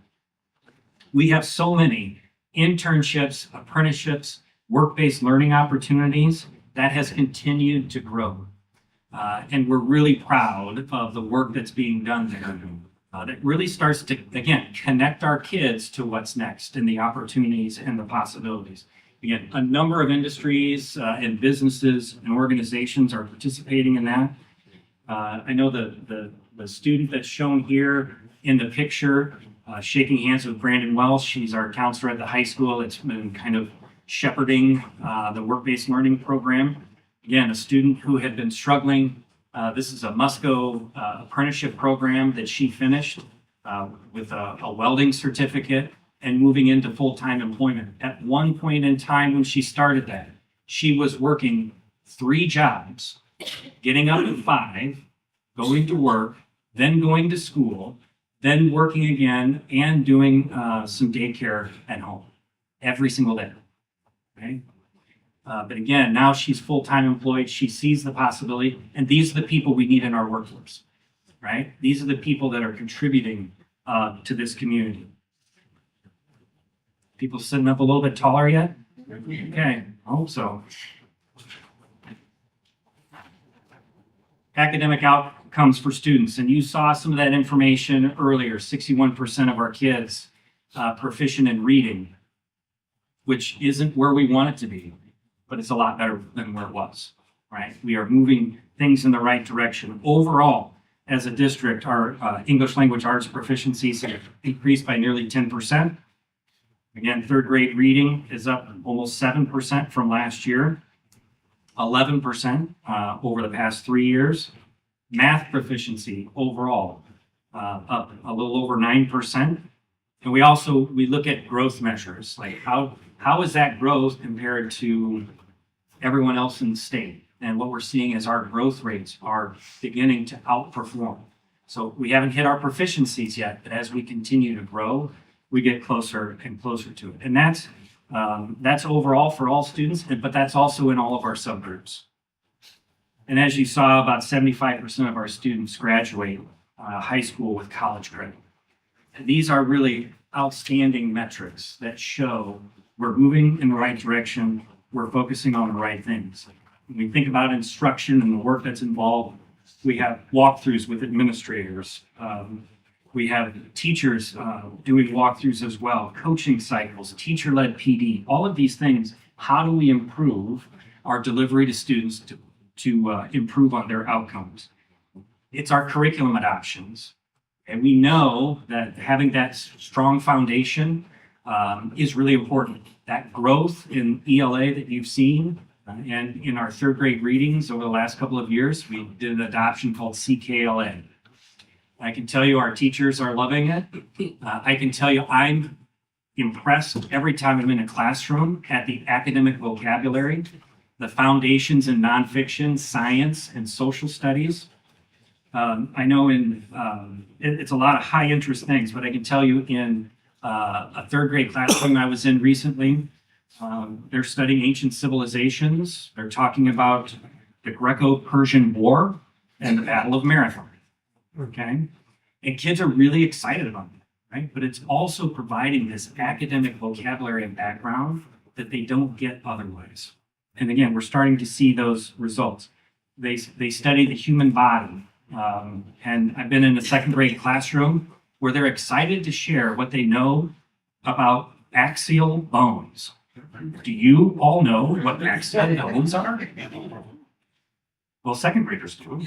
We have so many internships, apprenticeships, work-based learning opportunities that has continued to grow. And we're really proud of the work that's being done there. That really starts to, again, connect our kids to what's next and the opportunities and the possibilities. Again, a number of industries and businesses and organizations are participating in that. I know the student that's shown here in the picture, shaking hands with Brandon Welsh. She's our counselor at the high school. It's been kind of shepherding the work-based learning program. Again, a student who had been struggling. This is a Musco apprenticeship program that she finished with a welding certificate and moving into full-time employment. At one point in time when she started that, she was working 3 jobs, getting up at 5, going to work, then going to school, then working again, and doing some daycare at home every single day. Okay? But again, now she's full-time employed. She sees the possibility, and these are the people we need in our workforce, right? These are the people that are contributing to this community. People sitting up a little bit taller yet? Okay, I hope so. Academic outcomes for students, and you saw some of that information earlier. 61% of our kids proficient in reading, which isn't where we want it to be, but it's a lot better than where it was, right? We are moving things in the right direction. Overall, as a district, our English language arts proficiencies have increased by nearly 10%. Again, 3rd grade reading is up almost 7% from last year, 11% over the past 3 years. Math proficiency overall up a little over 9%. And we look at growth measures, like how is that growth compared to everyone else in the state? And what we're seeing is our growth rates are beginning to outperform. So we haven't hit our proficiencies yet, but as we continue to grow, we get closer and closer to it. And that's overall for all students, but that's also in all of our subgroups. And as you saw, about 75% of our students graduate high school with college credit. And these are really outstanding metrics that show we're moving in the right direction, we're focusing on the right things. When we think about instruction and the work that's involved, we have walkthroughs with administrators. We have teachers doing walkthroughs as well, coaching cycles, teacher-led PD, all of these things. How do we improve our delivery to students to improve on their outcomes? It's our curriculum adoptions. And we know that having that strong foundation is really important. That growth in ELA that you've seen, and in our third grade readings over the last couple of years, we did an adoption called CKLA. I can tell you our teachers are loving it. I can tell you I'm impressed every time I'm in a classroom at the academic vocabulary, the foundations in nonfiction, science, and social studies. I know it's a lot of high interest things, but I can tell you in a third grade classroom I was in recently, they're studying ancient civilizations. They're talking about the Greco-Persian War and the Battle of Marathon. Okay. And kids are really excited about that, right? But it's also providing this academic vocabulary and background that they don't get otherwise. And again, we're starting to see those results. They study the human body. And I've been in a second grade classroom where they're excited to share what they know about axial bones. Do you all know what axial bones are? Well, second graders do.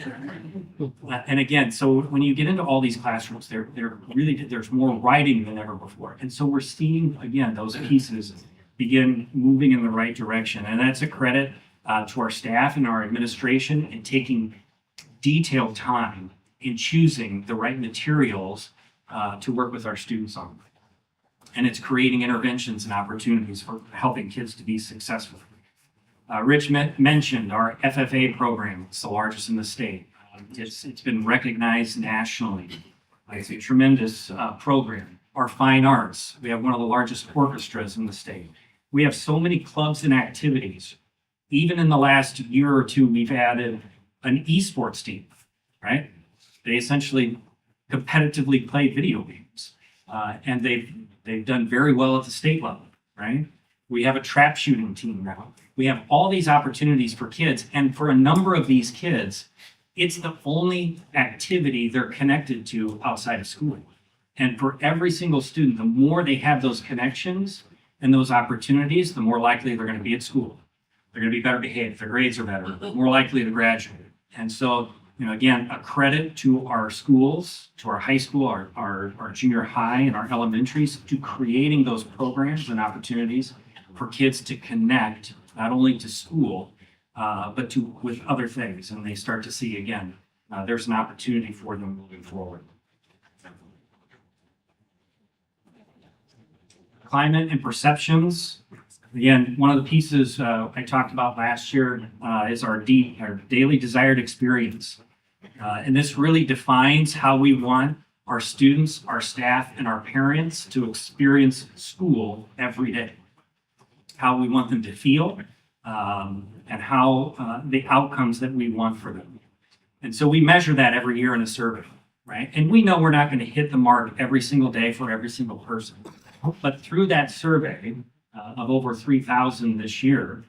And again, so when you get into all these classrooms, there's more writing than ever before. And so we're seeing, again, those pieces begin moving in the right direction. And that's a credit to our staff and our administration in taking detailed time in choosing the right materials to work with our students on. And it's creating interventions and opportunities for helping kids to be successful. Rich mentioned our FFA program. It's the largest in the state. It's been recognized nationally. It's a tremendous program. Our fine arts, we have one of the largest orchestras in the state. We have so many clubs and activities. Even in the last year or two, we've added an esports team, right? They essentially competitively play video games. And they've done very well at the state level, right? We have a trap shooting team now. We have all these opportunities for kids. And for a number of these kids, it's the only activity they're connected to outside of school. And for every single student, the more they have those connections and those opportunities, the more likely they're going to be at school. They're going to be better behaved. Their grades are better, more likely to graduate. And so, again, a credit to our schools, to our high school, our junior high, and our elementaries, to creating those programs and opportunities for kids to connect not only to school, but with other things. And they start to see, again, there's an opportunity for them moving forward. Climate and perceptions. Again, one of the pieces I talked about last year is our daily desired experience. And this really defines how we want our students, our staff, and our parents to experience school every day. How we want them to feel, and how the outcomes that we want for them. And so we measure that every year in a survey, right? And we know we're not going to hit the mark every single day for every single person. But through that survey of over 3,000 this year,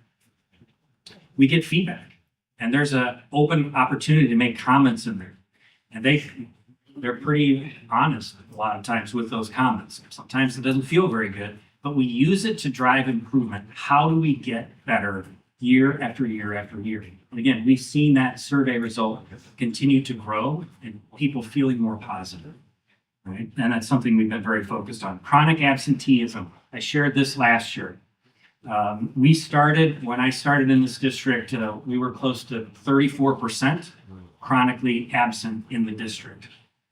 we get feedback. And there's an open opportunity to make comments in there. And they're pretty honest a lot of times with those comments. Sometimes it doesn't feel very good, but we use it to drive improvement. How do we get better year after year after year? And again, we've seen that survey result continue to grow and people feeling more positive, right? And that's something we've been very focused on. Chronic absenteeism. I shared this last year. When I started in this district, we were close to 34% chronically absent in the district.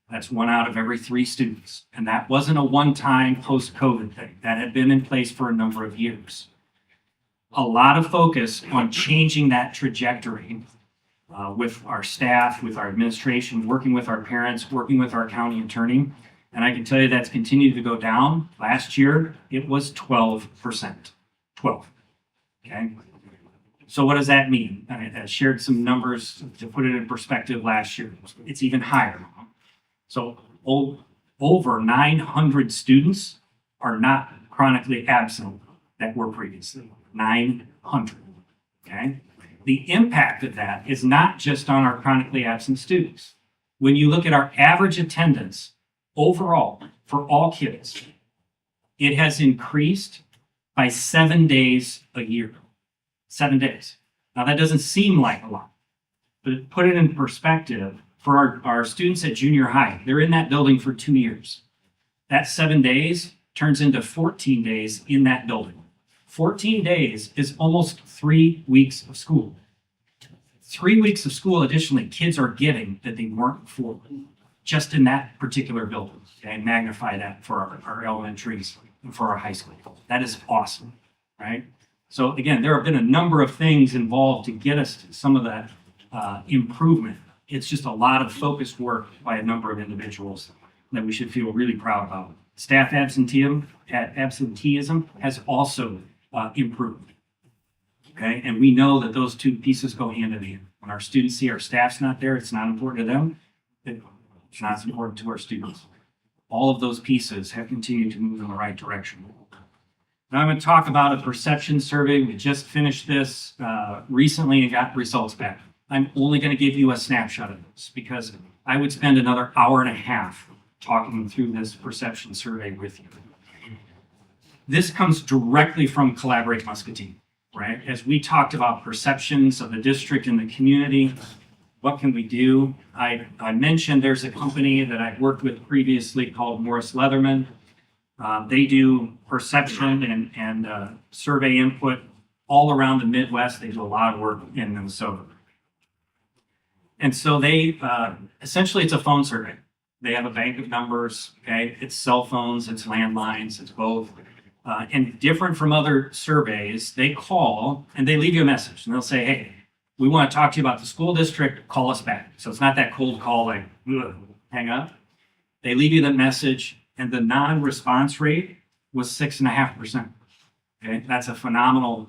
That's 1 out of every 3 students. And that wasn't a one-time post-COVID thing. That had been in place for a number of years. A lot of focus on changing that trajectory with our staff, with our administration, working with our parents, working with our county attorney. And I can tell you that's continued to go down. Last year, it was 12%. 12. Okay. So what does that mean? I shared some numbers to put it in perspective last year. It's even higher. So over 900 students are not chronically absent that were previously. 900. Okay. The impact of that is not just on our chronically absent students. When you look at our average attendance overall for all kids, it has increased by 7 days a year. 7 days. Now that doesn't seem like a lot, but put it in perspective for our students at junior high, they're in that building for 2 years. That 7 days turns into 14 days in that building. 14 days is almost 3 weeks of school. 3 weeks of school, additionally, kids are getting that they weren't before, just in that particular building. Okay, magnify that for our elementaries and for our high school. That is awesome, right? So again, there have been a number of things involved to get us to some of that improvement. It's just a lot of focused work by a number of individuals that we should feel really proud about. Staff absenteeism has also improved. Okay, and we know that those two pieces go hand in hand. When our students see our staff's not there, it's not important to them. It's not as important to our students. All of those pieces have continued to move in the right direction. Now I'm going to talk about a perception survey. We just finished this recently and got results back. I'm only going to give you a snapshot of this because I would spend another hour and a half talking through this perception survey with you. This comes directly from Collaborate Muscatine, right? As we talked about perceptions of the district and the community, what can we do? I mentioned there's a company that I've worked with previously called Morris Leatherman. They do perception and survey input all around the Midwest. They do a lot of work in Minnesota. And so they, essentially it's a phone survey. They have a bank of numbers, okay? It's cell phones, it's landlines, it's both. And different from other surveys, they call and they leave you a message. And they'll say, hey, we want to talk to you about the school district, call us back. So it's not that cold call like, hang up. They leave you the message and the non-response rate was 6.5%. Okay, that's a phenomenal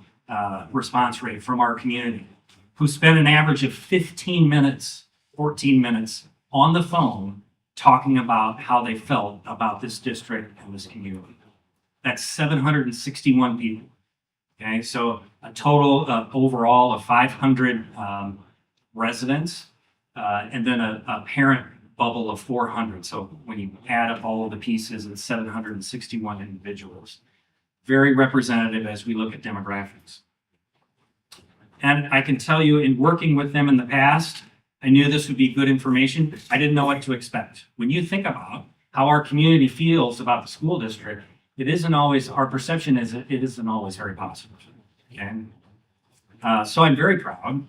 response rate from our community, who spent an average of 15 minutes, 14 minutes on the phone talking about how they felt about this district and this community. That's 761 people. Okay, so a total overall of 500 residents, and then a parent bubble of 400. So when you add up all of the pieces, it's 761 individuals. Very representative as we look at demographics. And I can tell you, in working with them in the past, I knew this would be good information. I didn't know what to expect. When you think about how our community feels about the school district, it isn't always, our perception is it isn't always very positive. Okay? So I'm very proud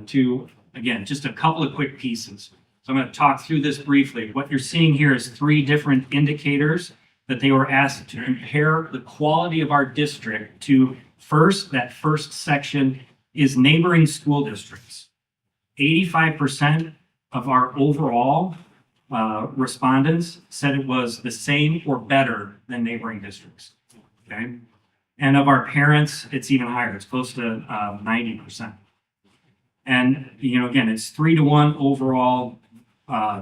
to, again, just a couple of quick pieces. So I'm going to talk through this briefly. What you're seeing here is 3 different indicators that they were asked to compare the quality of our district to. First, that first section is neighboring school districts. 85% of our overall respondents said it was the same or better than neighboring districts. Okay, and of our parents, it's even higher. It's close to 90%. And you know, again, it's 3-to-1 overall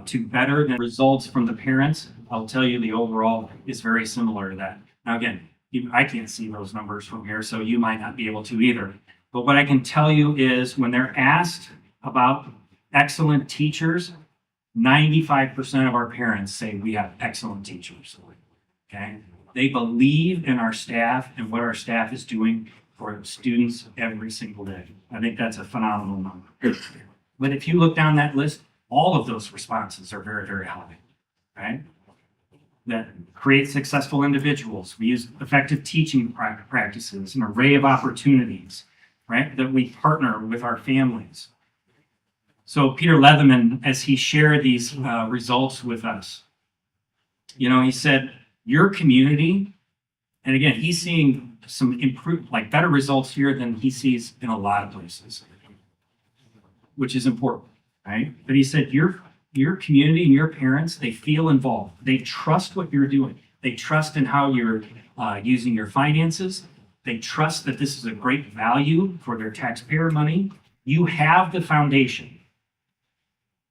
to better than results from the parents. I'll tell you, the overall is very similar to that. Now, again, I can't see those numbers from here, so you might not be able to either. But what I can tell you is when they're asked about excellent teachers, 95% of our parents say we have excellent teachers. Okay? They believe in our staff and what our staff is doing for students every single day. I think that's a phenomenal number. But if you look down that list, all of those responses are very, very high. Right? That create successful individuals. We use effective teaching practices, an array of opportunities, right? That we partner with our families. So Peter Leatherman, as he shared these results with us, he said, your community, and again, he's seeing some improved, like better results here than he sees in a lot of places, which is important, right? But he said, your community and your parents, they feel involved. They trust what you're doing. They trust in how you're using your finances. They trust that this is a great value for their taxpayer money. You have the foundation,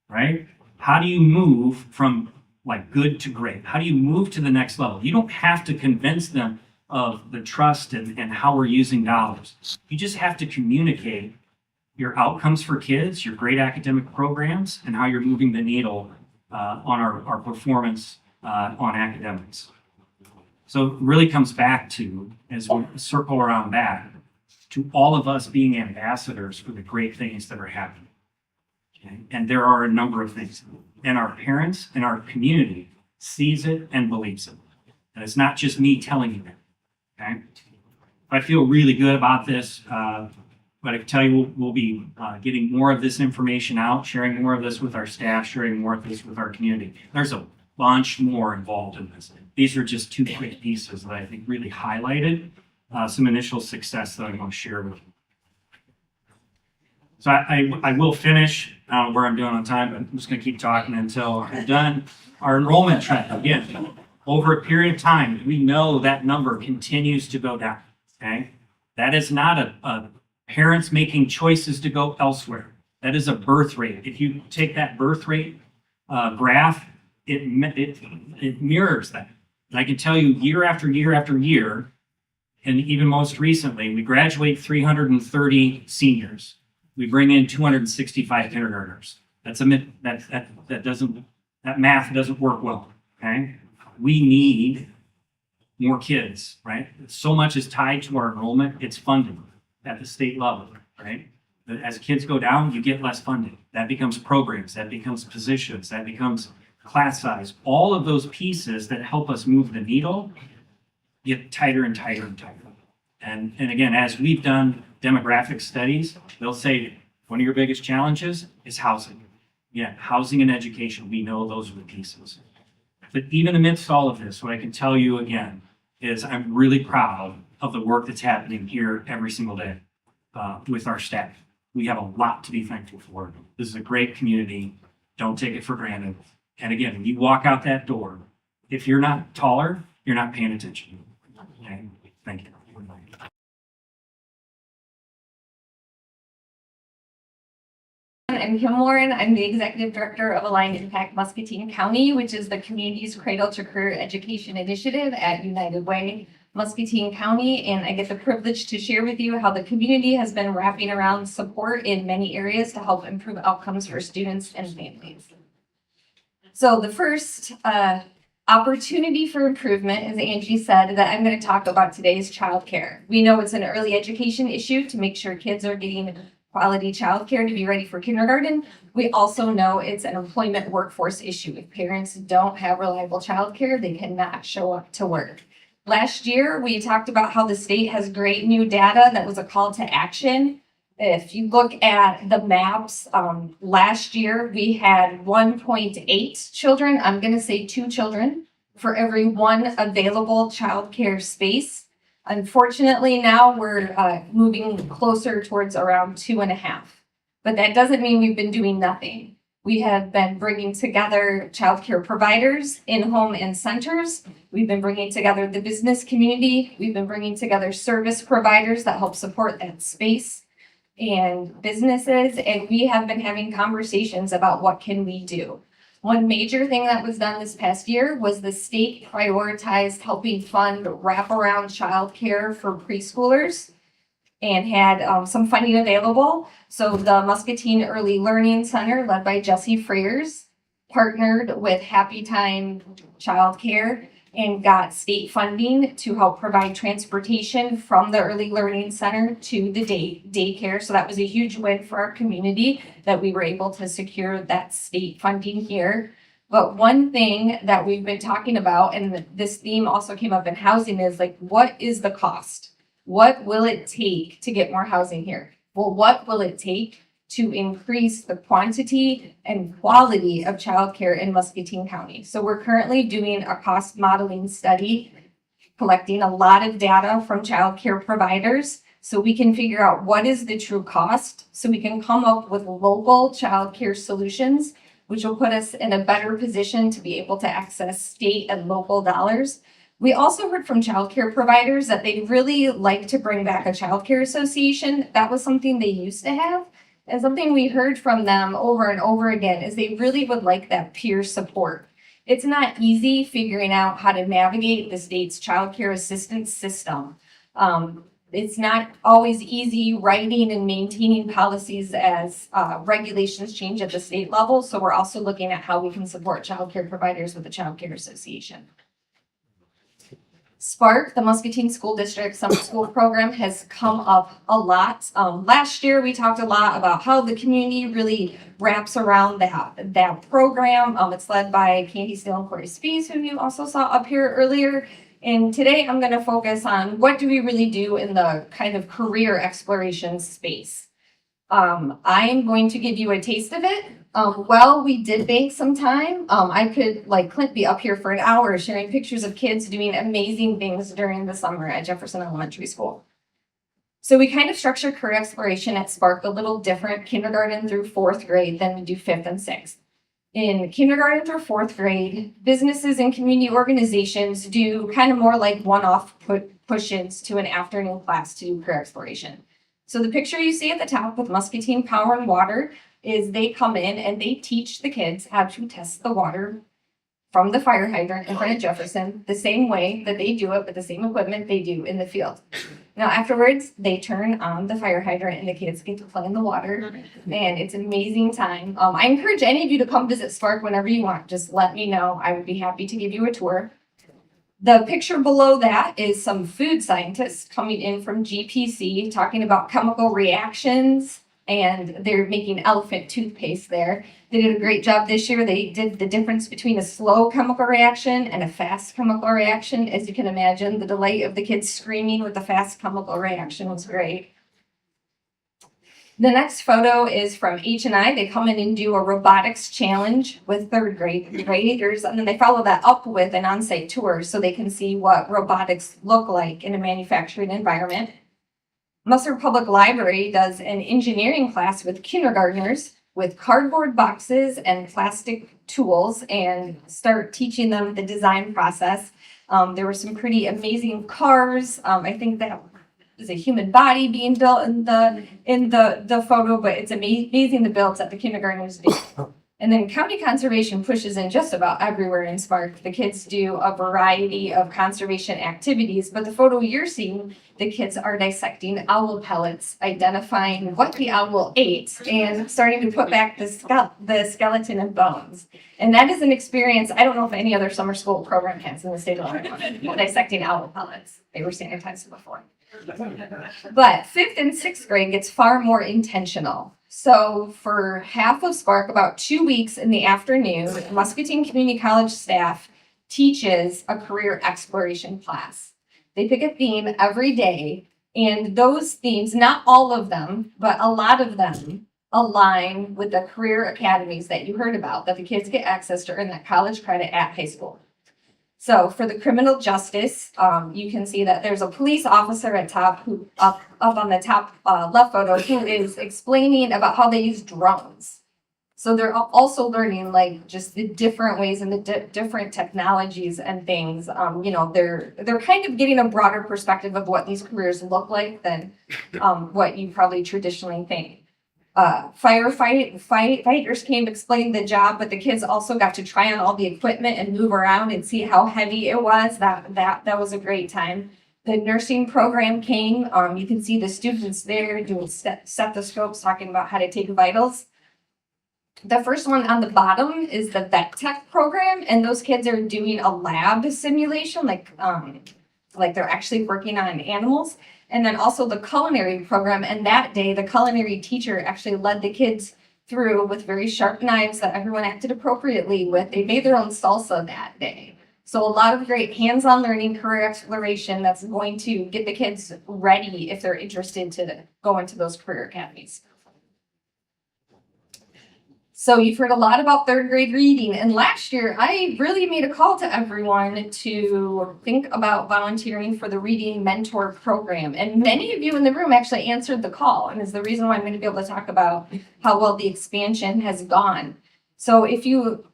right? How do you move from like good to great? How do you move to the next level? You don't have to convince them of the trust and how we're using dollars. You just have to communicate your outcomes for kids, your great academic programs, and how you're moving the needle on our performance on academics. So it really comes back to, as we circle around back, to all of us being ambassadors for the great things that are happening. Okay? And there are a number of things. And our parents and our community sees it and believes it. And it's not just me telling you that. Okay? I feel really good about this. But I can tell you, we'll be getting more of this information out, sharing more of this with our staff, sharing more of this with our community. There's a bunch more involved in this. These are just two quick pieces that I think really highlighted some initial success that I want to share with you. So I will finish where I'm doing on time, but I'm just going to keep talking until I'm done. Our enrollment trend, again, over a period of time, we know that number continues to go down. Okay, that is not a parents making choices to go elsewhere. That is a birth rate. If you take that birth rate graph, it mirrors that. And I can tell you year after year after year, and even most recently, we graduate 330 seniors. We bring in 265 kindergartners. That math doesn't work well. Okay, we need more kids, right? So much is tied to our enrollment. It's funding at the state level, right? But as kids go down, you get less funding. That becomes programs, that becomes positions, that becomes class size. All of those pieces that help us move the needle get tighter and tighter and tighter. And again, as we've done demographic studies, they'll say one of your biggest challenges is housing. Yeah, housing and education, we know those are the pieces. But even amidst all of this, what I can tell you again is I'm really proud of the work that's happening here every single day with our staff. We have a lot to be thankful for. This is a great community. Don't take it for granted. And again, when you walk out that door, if you're not taller, you're not paying attention. Okay? Thank you. I'm Kim Warren. I'm the Executive Director of Aligned Impact Muscatine County, which is the community's Cradle to Career Education Initiative at United Way, Muscatine County. And I get the privilege to share with you how the community has been wrapping around support in many areas to help improve outcomes for students and families. So the first opportunity for improvement, as Angie said, that I'm going to talk about today is childcare. We know it's an early education issue to make sure kids are getting quality childcare to be ready for kindergarten. We also know it's an employment workforce issue. If parents don't have reliable childcare, they cannot show up to work. Last year, we talked about how the state has great new data that was a call to action. If you look at the maps, last year we had 1.8 children, I'm going to say 2 children, for every 1 available childcare space. Unfortunately, now we're moving closer towards around 2.5. But that doesn't mean we've been doing nothing. We have been bringing together childcare providers, in-home and centers. We've been bringing together the business community. We've been bringing together service providers that help support that space and businesses. And we have been having conversations about what can we do. One major thing that was done this past year was the state prioritized helping fund wraparound childcare for preschoolers and had some funding available. So the Muscatine Early Learning Center, led by Jesse Freers, partnered with Happy Time Childcare and got state funding to help provide transportation from the Early Learning Center to the daycare. So that was a huge win for our community that we were able to secure that state funding here. But one thing that we've been talking about, and this theme also came up in housing, is like, what is the cost? What will it take to get more housing here? Well, what will it take? to increase the quantity and quality of childcare in Muscatine County. So we're currently doing a cost modeling study, collecting a lot of data from childcare providers so we can figure out what is the true cost, so we can come up with local childcare solutions, which will put us in a better position to be able to access state and local dollars. We also heard from childcare providers that they'd really like to bring back a childcare association. That was something they used to have. And something we heard from them over and over again is they really would like that peer support. It's not easy figuring out how to navigate the state's childcare assistance system. It's not always easy writing and maintaining policies as regulations change at the state level. So we're also looking at how we can support childcare providers with the Childcare Association. Spark, the Muscatine School District Summer School Program, has come up a lot. Last year, we talked a lot about how the community really wraps around that program. It's led by Candy Steele and Corey Spees, who you also saw up here earlier. And today I'm going to focus on what do we really do in the kind of career exploration space. I am going to give you a taste of it. Well, we did bank some time. I could, like Clint, be up here for an hour sharing pictures of kids doing amazing things during the summer at Jefferson Elementary School. So we kind of structure career exploration at Spark a little different, kindergarten through 4th grade, than we do 5th and 6th. In kindergarten through 4th grade, businesses and community organizations do kind of more like one-off push-ins to an afternoon class to do career exploration. So the picture you see at the top with Muscatine Power and Water is they come in and they teach the kids how to test the water from the fire hydrant in front of Jefferson the same way that they do it with the same equipment they do in the field. Now afterwards, they turn on the fire hydrant and the kids get to play in the water, and it's an amazing time. I encourage any of you to come visit Spark whenever you want. Just let me know. I would be happy to give you a tour. The picture below that is some food scientists coming in from GPC talking about chemical reactions, and they're making elephant toothpaste there. They did a great job this year. They did the difference between a slow chemical reaction and a fast chemical reaction. As you can imagine, the delight of the kids screaming with the fast chemical reaction was great. The next photo is from H&I. They come in and do a robotics challenge with 3rd graders, and then they follow that up with an on-site tour so they can see what robotics look like in a manufacturing environment. Musser Public Library does an engineering class with kindergartners with cardboard boxes and plastic tools and start teaching them the design process. There were some pretty amazing cars. I think that is a human body being built in the photo, but it's amazing the builds that the kindergartners do. And then county conservation pushes in just about everywhere in Spark. The kids do a variety of conservation activities, but the photo you're seeing, the kids are dissecting owl pellets, identifying what the owl ate, and starting to put back the skeleton and bones. And that is an experience I don't know if any other summer school program has in the state of Illinois, dissecting owl pellets. They were sanitized before. But 5th and 6th grade gets far more intentional. So for half of Spark, about 2 weeks in the afternoon, Muscatine Community College staff teaches a career exploration class. They pick a theme every day, and those themes, not all of them, but a lot of them, align with the career academies that you heard about, that the kids get access to earn that college credit at high school. So for the criminal justice, you can see that there's a police officer at top who up on the top left photo who is explaining about how they use drones. So they're also learning like just the different ways and the different technologies and things. They're kind of getting a broader perspective of what these careers look like than what you probably traditionally think. Firefighters came to explain the job, but the kids also got to try on all the equipment and move around and see how heavy it was. That was a great time. The nursing program came. You can see the students there doing stethoscopes, talking about how to take vitals. The first one on the bottom is the vet tech program, and those kids are doing a lab simulation, like they're actually working on animals. And then also the culinary program. And that day, the culinary teacher actually led the kids through with very sharp knives that everyone acted appropriately with. They made their own salsa that day. So a lot of great hands-on learning, career exploration that's going to get the kids ready if they're interested to go into those career academies. So you've heard a lot about third grade reading, and last year I really made a call to everyone to think about volunteering for the Reading Mentor Program. And many of you in the room actually answered the call, and is the reason why I'm going to be able to talk about how well the expansion has gone. So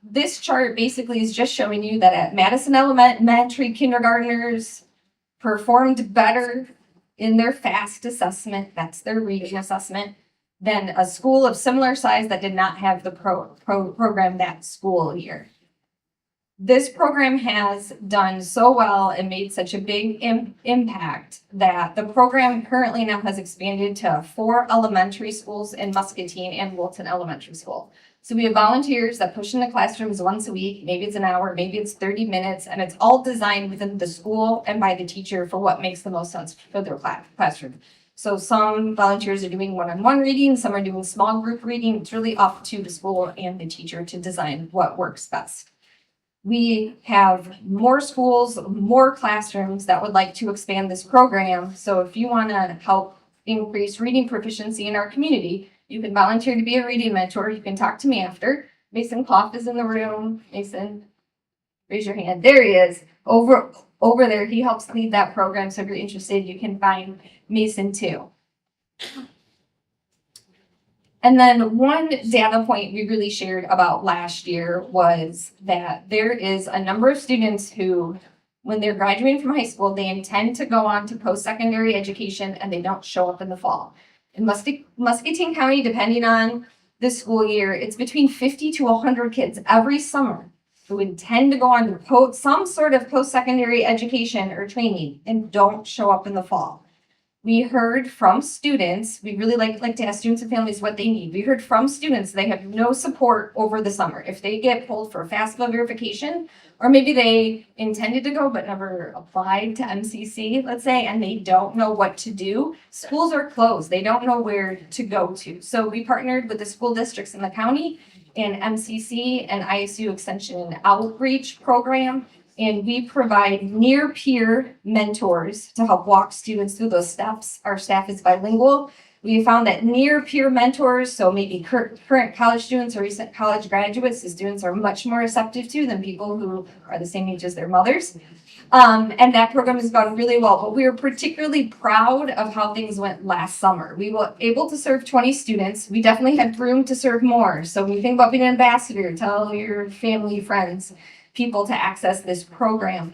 this chart basically is just showing you that at Madison Elementary kindergartners performed better in their FAST assessment, that's their reading assessment, than a school of similar size that did not have the program that school year. This program has done so well and made such a big impact that the program currently now has expanded to 4 elementary schools in Muscatine and Wilton Elementary School. So we have volunteers that push in the classrooms once a week, maybe it's an hour, maybe it's 30 minutes, and it's all designed within the school and by the teacher for what makes the most sense for their classroom. So some volunteers are doing one-on-one reading, some are doing small group reading. It's really up to the school and the teacher to design what works best. We have more schools, more classrooms that would like to expand this program. So if you want to help increase reading proficiency in our community, you can volunteer to be a reading mentor. You can talk to me after. Mason Clough is in the room. Mason, raise your hand. There he is. Over there, he helps lead that program. So if you're interested, you can find Mason too. And then one data point we really shared about last year was that there is a number of students who, when they're graduating from high school, they intend to go on to post-secondary education and they don't show up in the fall. In Muscatine County, depending on the school year, it's between 50 to 100 kids every summer who intend to go on to some sort of post-secondary education or training and don't show up in the fall. We heard from students, we really like to ask students and families what they need. We heard from students they have no support over the summer. If they get pulled for FAFSA verification, or maybe they intended to go but never applied to MCC, let's say, and they don't know what to do, schools are closed. They don't know where to go to. So we partnered with the school districts in the county and MCC and ISU Extension Outreach Program. And we provide near-peer mentors to help walk students through those steps. Our staff is bilingual. We found that near-peer mentors, so maybe current college students or recent college graduates, the students are much more receptive to than people who are the same age as their mothers. And that program has gone really well. But we were particularly proud of how things went last summer. We were able to serve 20 students. We definitely had room to serve more. So when you think about being an ambassador, tell your family, friends, people to access this program.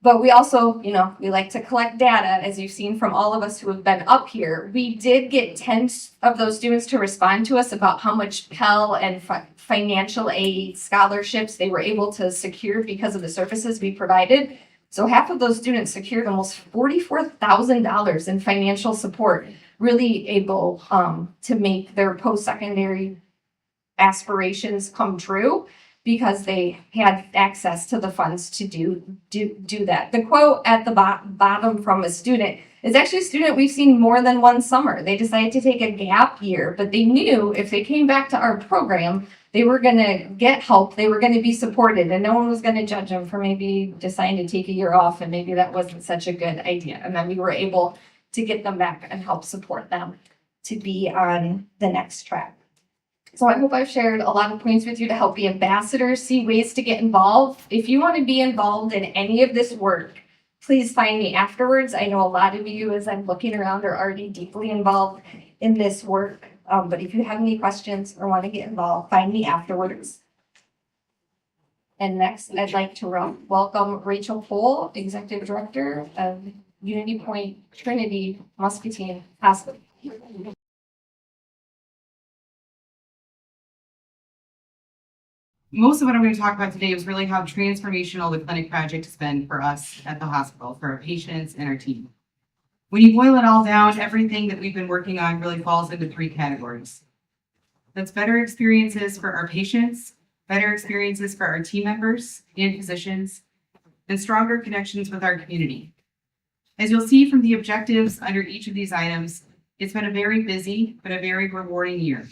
But we also, we like to collect data, as you've seen from all of us who have been up here. We did get 10 of those students to respond to us about how much Pell and financial aid scholarships they were able to secure because of the services we provided. So half of those students secured almost $44,000 in financial support, really able to make their post-secondary aspirations come true, because they had access to the funds to do that. The quote at the bottom from a student is actually a student we've seen more than one summer. They decided to take a gap year, but they knew if they came back to our program, they were going to get help, they were going to be supported, and no one was going to judge them for maybe deciding to take a year off, and maybe that wasn't such a good idea. And then we were able to get them back and help support them to be on the next track. So I hope I've shared a lot of points with you to help the ambassadors see ways to get involved. If you want to be involved in any of this work, please find me afterwards. I know a lot of you, as I'm looking around, are already deeply involved in this work. But if you have any questions or want to get involved, find me afterwards. And next, I'd like to welcome Rachel Pohl, Executive Director of Unity Point Trinity Muscatine Hospital. Most of what I'm going to talk about today is really how transformational the clinic project has been for us at the hospital, for our patients and our team. When you boil it all down, everything that we've been working on really falls into 3 categories. That's better experiences for our patients, better experiences for our team members and physicians, and stronger connections with our community. As you'll see from the objectives under each of these items, it's been a very busy but a very rewarding year.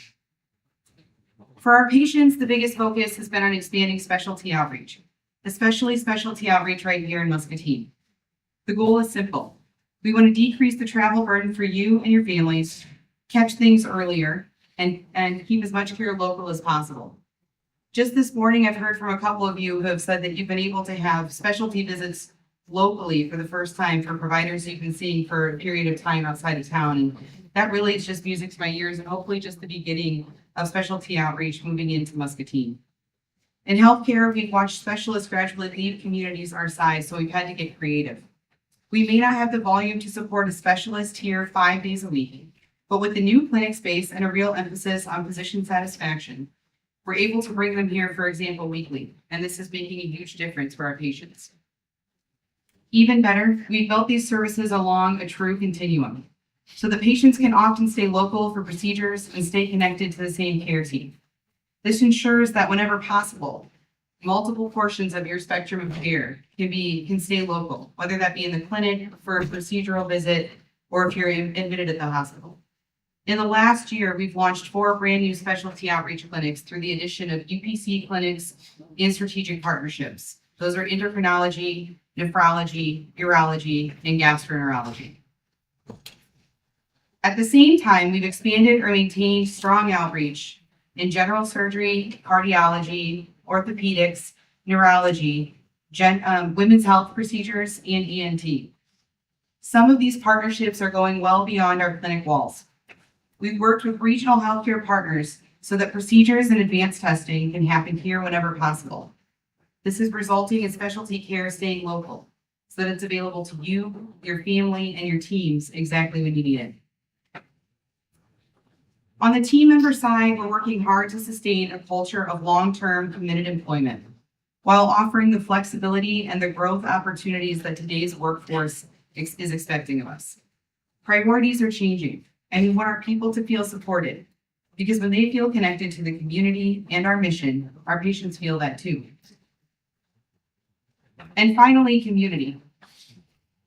For our patients, the biggest focus has been on expanding specialty outreach, especially specialty outreach right here in Muscatine. The goal is simple. We want to decrease the travel burden for you and your families, catch things earlier, and keep as much care local as possible. Just this morning, I've heard from a couple of you who have said that you've been able to have specialty visits locally for the first time for providers you've been seeing for a period of time outside of town. And that really is just music to my ears and hopefully just the beginning of specialty outreach moving into Muscatine. In healthcare, we've watched specialists gradually leave communities our size, so we've had to get creative. We may not have the volume to support a specialist here 5 days a week, but with the new clinic space and a real emphasis on physician satisfaction, we're able to bring them here, for example, weekly, and this is making a huge difference for our patients. Even better, we've built these services along a true continuum, so that patients can often stay local for procedures and stay connected to the same care team. This ensures that whenever possible, multiple portions of your spectrum of care can stay local, whether that be in the clinic for a procedural visit or if you're admitted at the hospital. In the last year, we've launched 4 brand new specialty outreach clinics through the addition of UPC clinics and strategic partnerships. Those are endocrinology, nephrology, urology, and gastroenterology. At the same time, we've expanded or maintained strong outreach in general surgery, cardiology, orthopedics, neurology, women's health procedures, and ENT. Some of these partnerships are going well beyond our clinic walls. We've worked with regional healthcare partners so that procedures and advanced testing can happen here whenever possible. This is resulting in specialty care staying local so that it's available to you, your family, and your teams exactly when you need it. On the team member side, we're working hard to sustain a culture of long-term committed employment while offering the flexibility and the growth opportunities that today's workforce is expecting of us. Priorities are changing, and we want our people to feel supported because when they feel connected to the community and our mission, our patients feel that too. And finally, community.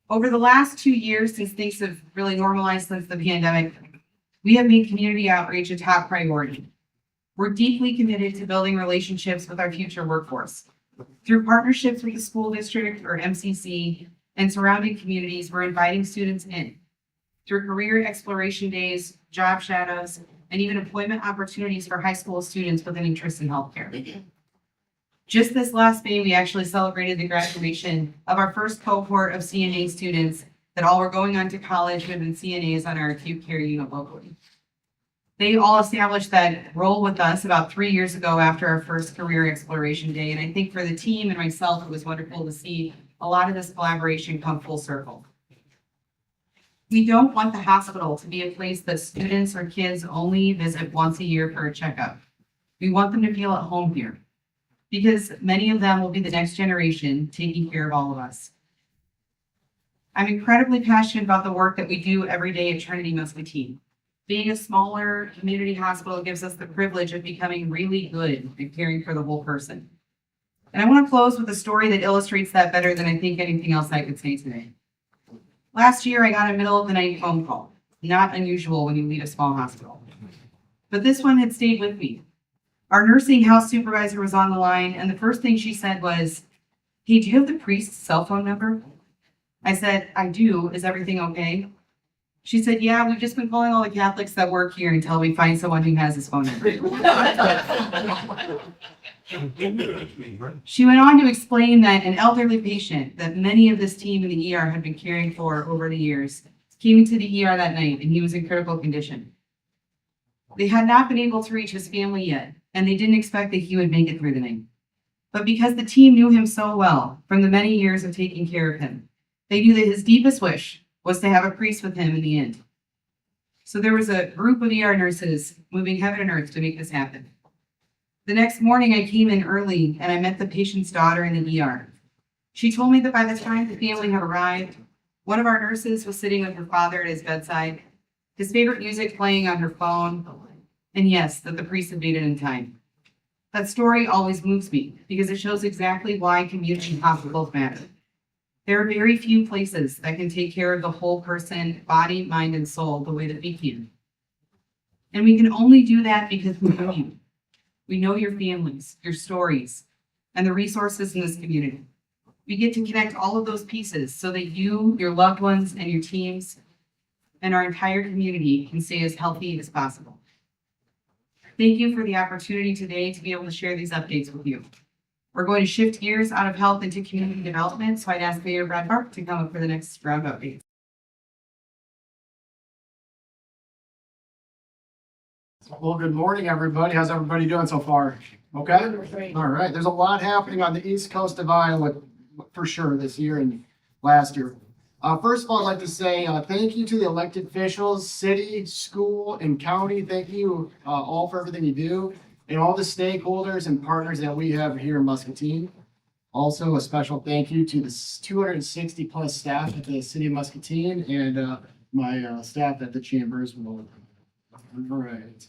Over the last 2 years, since things have really normalized since the pandemic, we have made community outreach a top priority. We're deeply committed to building relationships with our future workforce. Through partnerships with the school district or MCC and surrounding communities, we're inviting students in. Through career exploration days, job shadows, and even employment opportunities for high school students with an interest in healthcare. Just this last May, we actually celebrated the graduation of our first cohort of CNA students that all were going on to college who had been CNAs on our acute care unit locally. They all established that role with us about 3 years ago after our first career exploration day. And I think for the team and myself, it was wonderful to see a lot of this collaboration come full circle. We don't want the hospital to be a place that students or kids only visit once a year for a checkup. We want them to feel at home here because many of them will be the next generation taking care of all of us. I'm incredibly passionate about the work that we do every day at Trinity Muscatine. Being a smaller community hospital gives us the privilege of becoming really good at caring for the whole person. And I want to close with a story that illustrates that better than I think anything else I could say today. Last year, I got a middle of the night phone call. Not unusual when you leave a small hospital. But this one had stayed with me. Our nursing house supervisor was on the line, and the first thing she said was, "Hey, do you have the priest's cell phone number?" I said, "I do. Is everything okay?" She said, "Yeah, we've just been calling all the Catholics that work here until we find someone who has his phone number." She went on to explain that an elderly patient that many of this team in the ER had been caring for over the years came into the ER that night and he was in critical condition. They had not been able to reach his family yet, and they didn't expect that he would make it through the night. But because the team knew him so well from the many years of taking care of him, they knew that his deepest wish was to have a priest with him in the end. So there was a group of ER nurses moving heaven and earth to make this happen. The next morning, I came in early and I met the patient's daughter in the ER. She told me that by the time the family had arrived, one of our nurses was sitting with her father at his bedside, his favorite music playing on her phone, and yes, that the priest had made it in time. That story always moves me because it shows exactly why community hospitals matter. There are very few places that can take care of the whole person, body, mind, and soul the way that we can. And we can only do that because we know you. We know your families, your stories, and the resources in this community. We get to connect all of those pieces so that you, your loved ones, and your teams, and our entire community can stay as healthy as possible. Thank you for the opportunity today to be able to share these updates with you. We're going to shift gears out of health into community development, so I'd ask Mayor Brad Park to come up for the next round of updates. Well, good morning, everybody. How's everybody doing so far? Okay? All right. There's a lot happening on the east coast of Iowa for sure this year and last year. First of all, I'd like to say thank you to the elected officials, city, school, and county. Thank you all for everything you do, and all the stakeholders and partners that we have here in Muscatine. Also, a special thank you to the 260 plus staff at the city of Muscatine and my staff at the chamber as well. All right.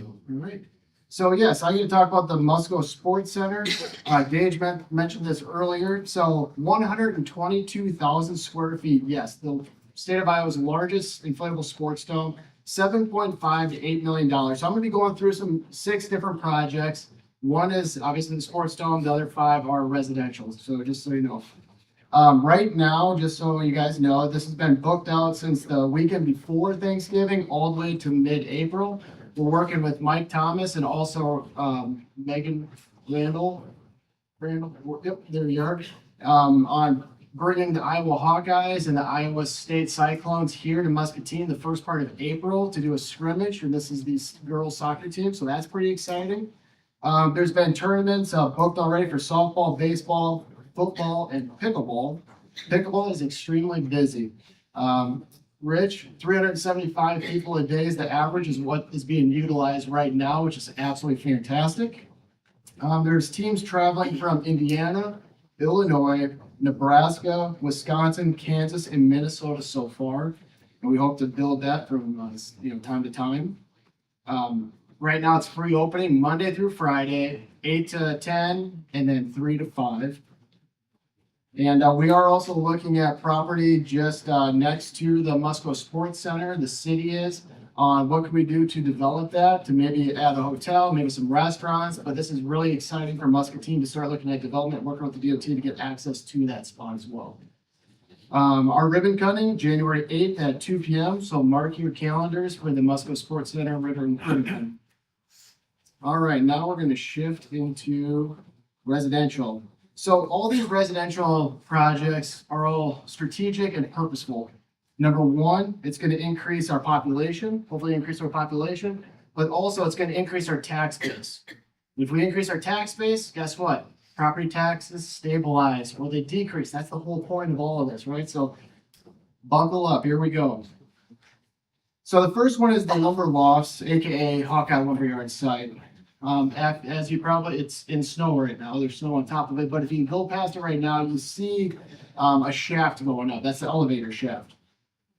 All right. So yes, I need to talk about the Musco Sports Center. Gage mentioned this earlier. So 122,000 square feet. Yes, the state of Iowa's largest inflatable sports dome. $7.5 to $8 million. So I'm going to be going through 6 different projects. One is obviously the sports dome. The other 5 are residential. So just so you know. Right now, just so you guys know, this has been booked out since the weekend before Thanksgiving all the way to mid-April. We're working with Mike Thomas and also Megan Randall. Yep, there you are. On bringing the Iowa Hawkeyes and the Iowa State Cyclones here to Muscatine the first part of April to do a scrimmage. And this is the girls soccer team, so that's pretty exciting. There's been tournaments booked already for softball, baseball, football, and pickleball. Pickleball is extremely busy. Rich, 375 people a day is the average is what is being utilized right now, which is absolutely fantastic. There's teams traveling from Indiana, Illinois, Nebraska, Wisconsin, Kansas, and Minnesota so far. And we hope to build that from time to time. Right now it's free opening Monday through Friday, 8 to 10, and then 3 to 5. And we are also looking at property just next to the Musco Sports Center. The city is on what can we do to develop that, to maybe add a hotel, maybe some restaurants. But this is really exciting for Muscatine to start looking at development, working with the DOT to get access to that spot as well. Our ribbon cutting, January 8th at 2 p.m. So mark your calendars for the Musco Sports Center ribbon cutting. All right, now we're going to shift into residential. So all these residential projects are all strategic and purposeful. Number one, it's going to increase our population, hopefully increase our population, but also it's going to increase our tax base. If we increase our tax base, guess what? Property taxes stabilize or they decrease. That's the whole point of all of this, right? So buckle up, here we go. So the first one is the lumber lofts, AKA Hawkeye Lumberyard site. As you probably, it's in snow right now. There's snow on top of it, but if you go past it right now, you see a shaft going up. That's the elevator shaft.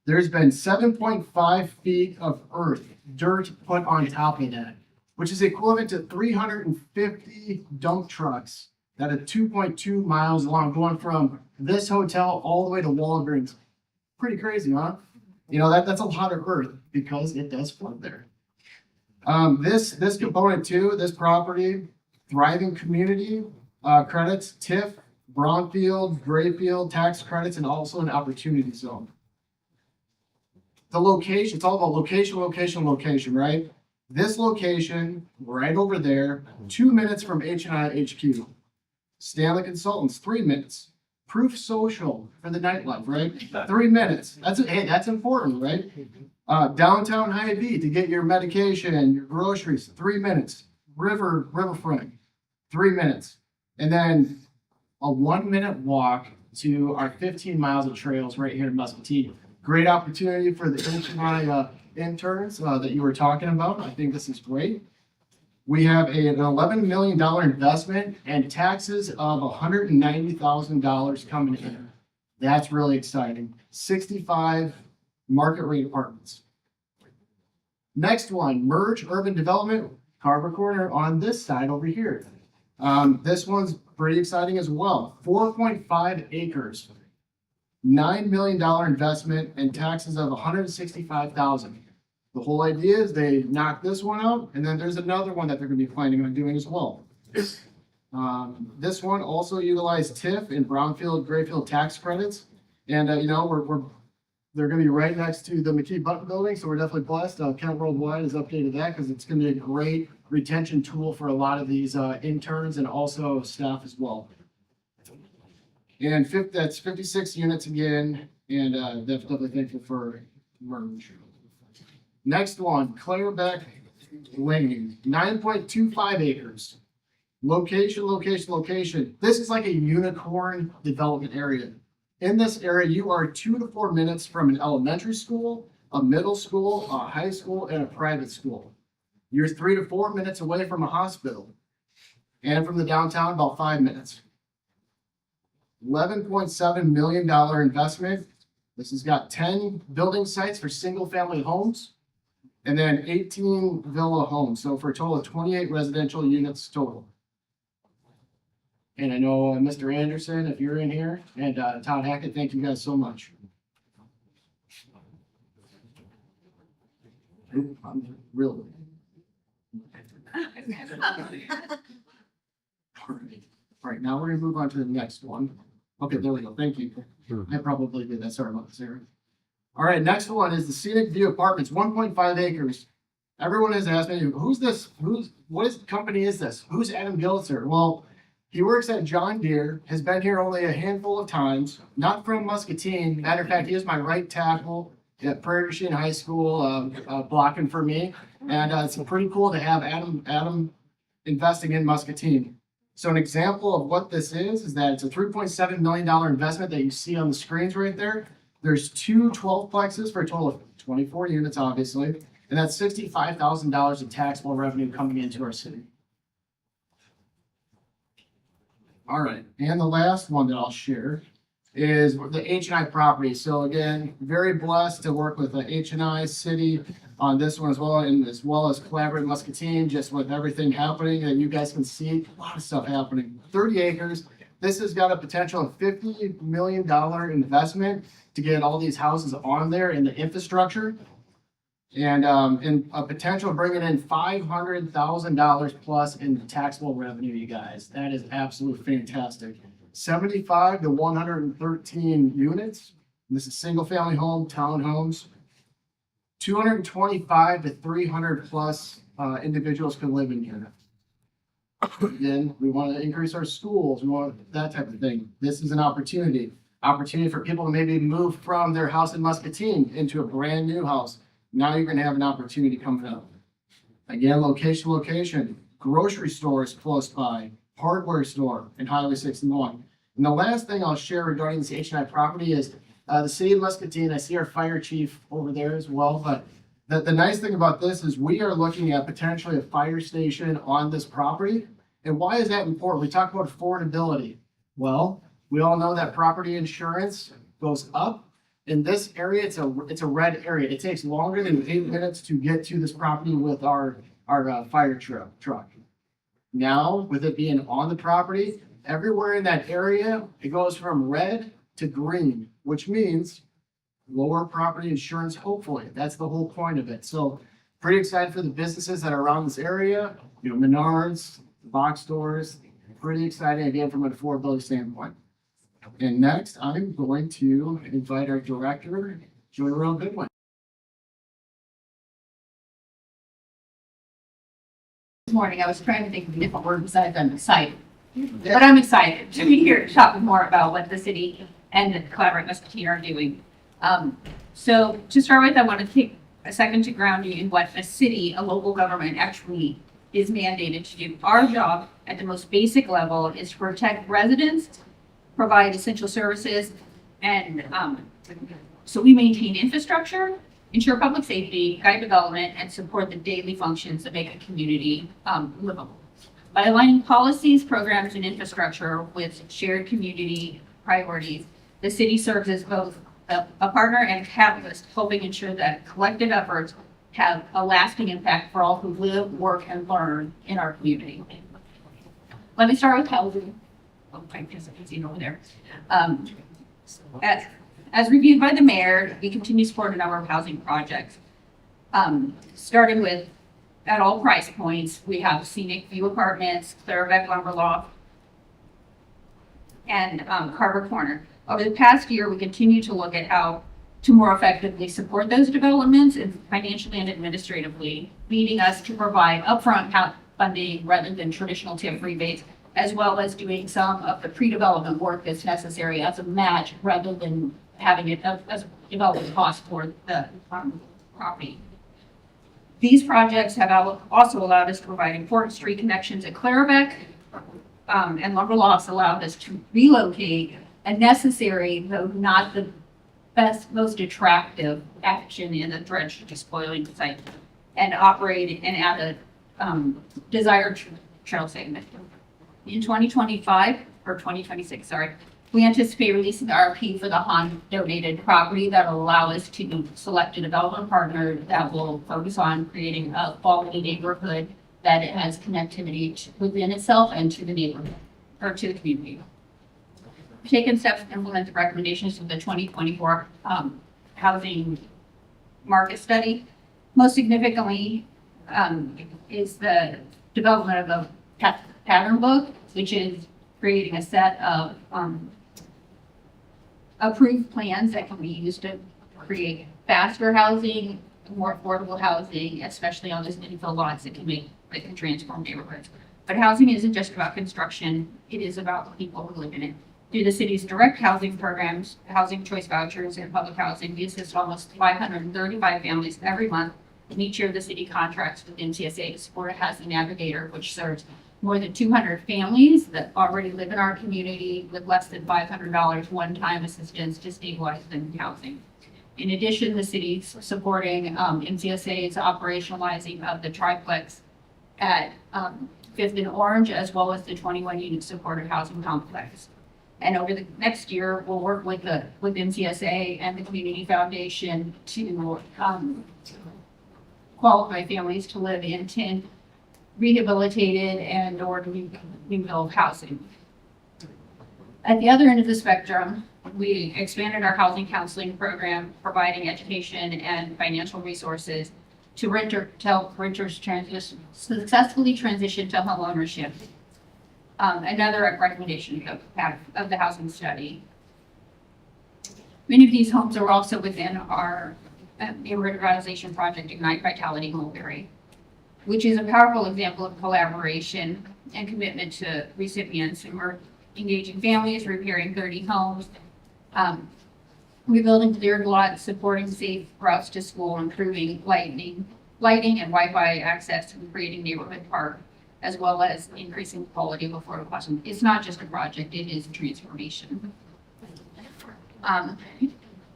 There's been 7.5 feet of earth, dirt put on top of that, which is equivalent to 350 dump trucks that are 2.2 miles long, going from this hotel all the way to Walgreens. Pretty crazy, huh? You know, that's a lot of earth because it does flood there. This component too, this property, thriving community, credits, TIF, brownfield, grayfield, tax credits, and also an opportunity zone. The location, it's all about location, location, location, right? This location, right over there, 2 minutes from H&I HQ. Stanley Consultants, 3 minutes. Proof Social for the nightlife, right? 3 minutes. That's important, right? Downtown Hy-Vee to get your medication, your groceries, 3 minutes. Riverfront, 3 minutes. And then a 1 minute walk to our 15 miles of trails right here in Muscatine. Great opportunity for the H&I interns that you were talking about. I think this is great. We have an $11 million investment and taxes of $190,000 coming in. That's really exciting. 65 market rate apartments. Next one, Merge Urban Development, Carver Corner on this side over here. This one's pretty exciting as well. 4.5 acres, $9 million investment and taxes of $165,000. The whole idea is they knock this one out, and then there's another one that they're going to be planning on doing as well. This one also utilized TIF and brownfield, grayfield tax credits, and we're They're gonna be right next to the McKee Button Building, so we're definitely blessed. Kent Worldwide has updated that because it's gonna be a great retention tool for a lot of these interns and also staff as well. And that's 56 units again, and definitely thankful for merge. Next one, Clarebeck Lane, 9.25 acres. Location. This is like a unicorn development area. In this area, you are 2 to 4 minutes from an elementary school, a middle school, a high school, and a private school. You're 3 to 4 minutes away from a hospital. And from the downtown, about 5 minutes. $11.7 million investment. This has got 10 building sites for single-family homes, and then 18 villa homes. So for a total of 28 residential units total. And I know Mr. Anderson, if you're in here, and Todd Hackett, thank you guys so much. I'm really. All right, now we're gonna move on to the next one. Okay, there we go. Thank you. I probably did that. Sorry about this, Sarah. All right, next one is the Scenic View Apartments, 1.5 acres. Everyone has asked me, who's this? What company is this? Who's Adam Gilitzer? Well, he works at John Deere, has been here only a handful of times, not from Muscatine. Matter of fact, he is my right tackle at Prairie du Chien High School, blocking for me. And it's pretty cool to have Adam investing in Muscatine. So an example of what this is that it's a $3.7 million investment that you see on the screens right there. There's 2 12-plexes for a total of 24 units, obviously. And that's $65,000 in taxable revenue coming into our city. All right, and the last one that I'll share is the H&I property. So again, very blessed to work with the H&I City on this one as well, and as well as Collaborate Muscatine, just with everything happening, and you guys can see a lot of stuff happening. 30 acres. This has got a potential of $50 million investment to get all these houses on there and the infrastructure. And a potential of bringing in $500,000 plus in taxable revenue, you guys. That is absolutely fantastic. 75 to 113 units. This is single family home, townhomes. 225 to 300 plus individuals can live in here. Again, we want to increase our schools. We want that type of thing. This is an opportunity for people to maybe move from their house in Muscatine into a brand new house. Now you're going to have an opportunity coming up. Again, location, grocery stores close by, hardware store in Highway 61. And the last thing I'll share regarding this H&I property is the city of Muscatine. I see our fire chief over there as well. But the nice thing about this is we are looking at potentially a fire station on this property. And why is that important? We talk about affordability. Well, we all know that property insurance goes up. In this area, it's a red area. It takes longer than 8 minutes to get to this property with our fire truck. Now, with it being on the property, everywhere in that area, it goes from red to green, which means lower property insurance, hopefully. That's the whole point of it. So pretty excited for the businesses that are around this area, Menards, box stores, pretty exciting again from an affordability standpoint. And next, I'm going to invite our director, Joy Goodwin. This morning, I was trying to think of different words besides I'm excited. But I'm excited to be here to talk more about what the city and the Collaborate Muscatine are doing. So to start with, I want to take a second to ground you in what a city, a local government actually is mandated to do. Our job at the most basic level is to protect residents, provide essential services, and so we maintain infrastructure, ensure public safety, guide development, and support the daily functions that make a community livable. By aligning policies, programs, and infrastructure with shared community priorities, the city serves as both a partner and a catalyst, helping ensure that collective efforts have a lasting impact for all who live, work, and learn in our community. Let me start with housing. I guess I can see it over there. As reviewed by the mayor, we continue to support a number of housing projects. Starting with, at all price points, we have Scenic View Apartments, Clarebeck Lumber Loft, and Carver Corner. Over the past year, we continue to look at how to more effectively support those developments and financially and administratively, leading us to provide upfront funding rather than traditional TIF rebates, as well as doing some of the pre-development work that's necessary as a match rather than having it as a development cost for the property. These projects have also allowed us to provide important street connections at Clarabeck, and Lumber Lofts allowed us to relocate a necessary, though not the best, most attractive action in the dredge despoiling site, and operate and add a desired trail segment. In 2025, or 2026, sorry, we anticipate releasing the RFP for the Han donated property that will allow us to select a development partner that will focus on creating a quality neighborhood that has connectivity within itself and to the neighborhood, or to the community. We've taken steps to implement the recommendations of the 2024 housing market study. Most significantly is the development of a pattern book, which is creating a set of approved plans that can be used to create faster housing, more affordable housing, especially on those infill lots that can transform neighborhoods. But housing isn't just about construction, it is about people who live in it. Through the city's direct housing programs, housing choice vouchers, and public housing, we assist almost 535 families every month. And each year, the city contracts with MCSA to support a housing navigator, which serves more than 200 families that already live in our community with less than $500 one-time assistance to stabilize them in housing. In addition, the city's supporting MCSA's operationalizing of the triplex at 5th and Orange, as well as the 21-unit supported housing complex. And over the next year, we'll work with MCSA and the Community Foundation to qualify families to live in 10 rehabilitated and or new build housing. At the other end of the spectrum, we expanded our housing counseling program, providing education and financial resources to help renters successfully transition to home ownership. Another recommendation of the housing study. Many of these homes are also within our neighborhood revitalization project, Ignite Vitality Mulberry, which is a powerful example of collaboration and commitment to recipients. And we're engaging families, repairing 30 homes, rebuilding cleared lots, supporting safe routes to school, improving lighting and Wi-Fi access, and creating neighborhood park, as well as increasing quality of affordable housing. It's not just a project, it is a transformation.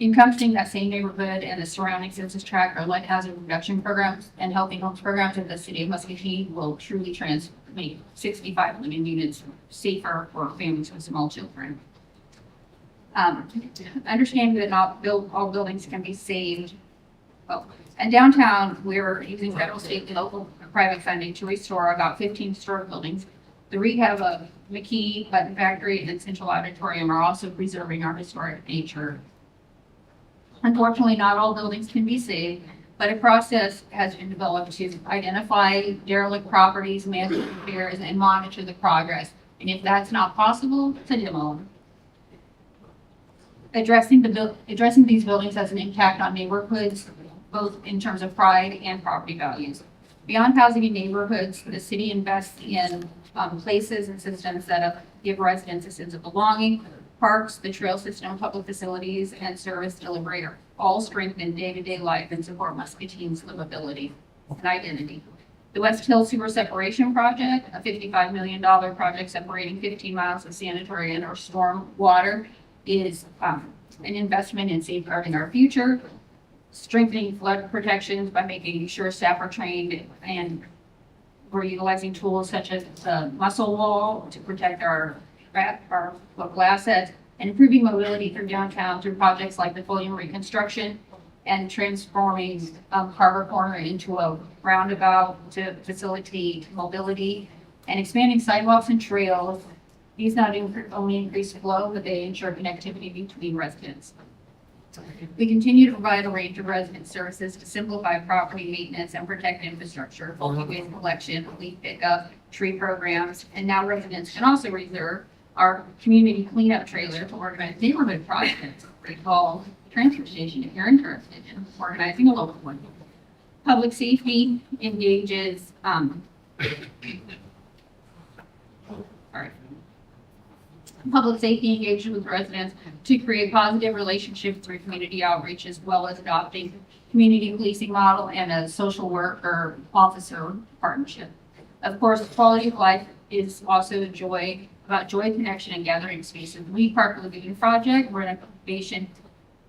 Encompassing that same neighborhood and the surrounding census tract are lead hazard reduction programs and healthy homes programs in the city of Muscatine will truly make 65 living units safer for families with small children. Understanding that not all buildings can be saved. Well, in downtown, we're using federal, state, and local private funding to restore about 15 historic buildings. The rehab of McKee, Button Factory, and Central Auditorium are also preserving our historic nature. Unfortunately, not all buildings can be saved, but a process has been developed to identify derelict properties, manage repairs, and monitor the progress. And if that's not possible, to demo. Addressing these buildings has an impact on neighborhoods, both in terms of pride and property values. Beyond housing in neighborhoods, the city invests in places and systems that give residents a sense of belonging. Parks, the trail system, public facilities, and service delivery are all strengthen day-to-day life and support Muscatine's livability and identity. The West Hill Sewer Separation Project, a $55 million project separating 15 miles of sanitary and or storm water, is an investment in safeguarding our future, strengthening flood protections by making sure staff are trained, and we're utilizing tools such as the muscle wall to protect our local assets, and improving mobility through downtown through projects like the Fulham reconstruction and transforming Carver Corner into a roundabout to facilitate mobility, and expanding sidewalks and trails. These not only increase flow, but they ensure connectivity between residents. We continue to provide a range of resident services to simplify property maintenance and protect infrastructure, bulky waste collection, leaf pickup, tree programs, and now residents can also reserve our community cleanup trailer to organize neighborhood projects. We call transfer station if you're interested in organizing a local one. Public safety engages, sorry. Public safety engages with residents to create positive relationships through community outreach, as well as adopting community policing model and a social worker officer partnership. Of course, quality of life is also about joy, connection, and gathering spaces. We Park Lagoon Project, renovation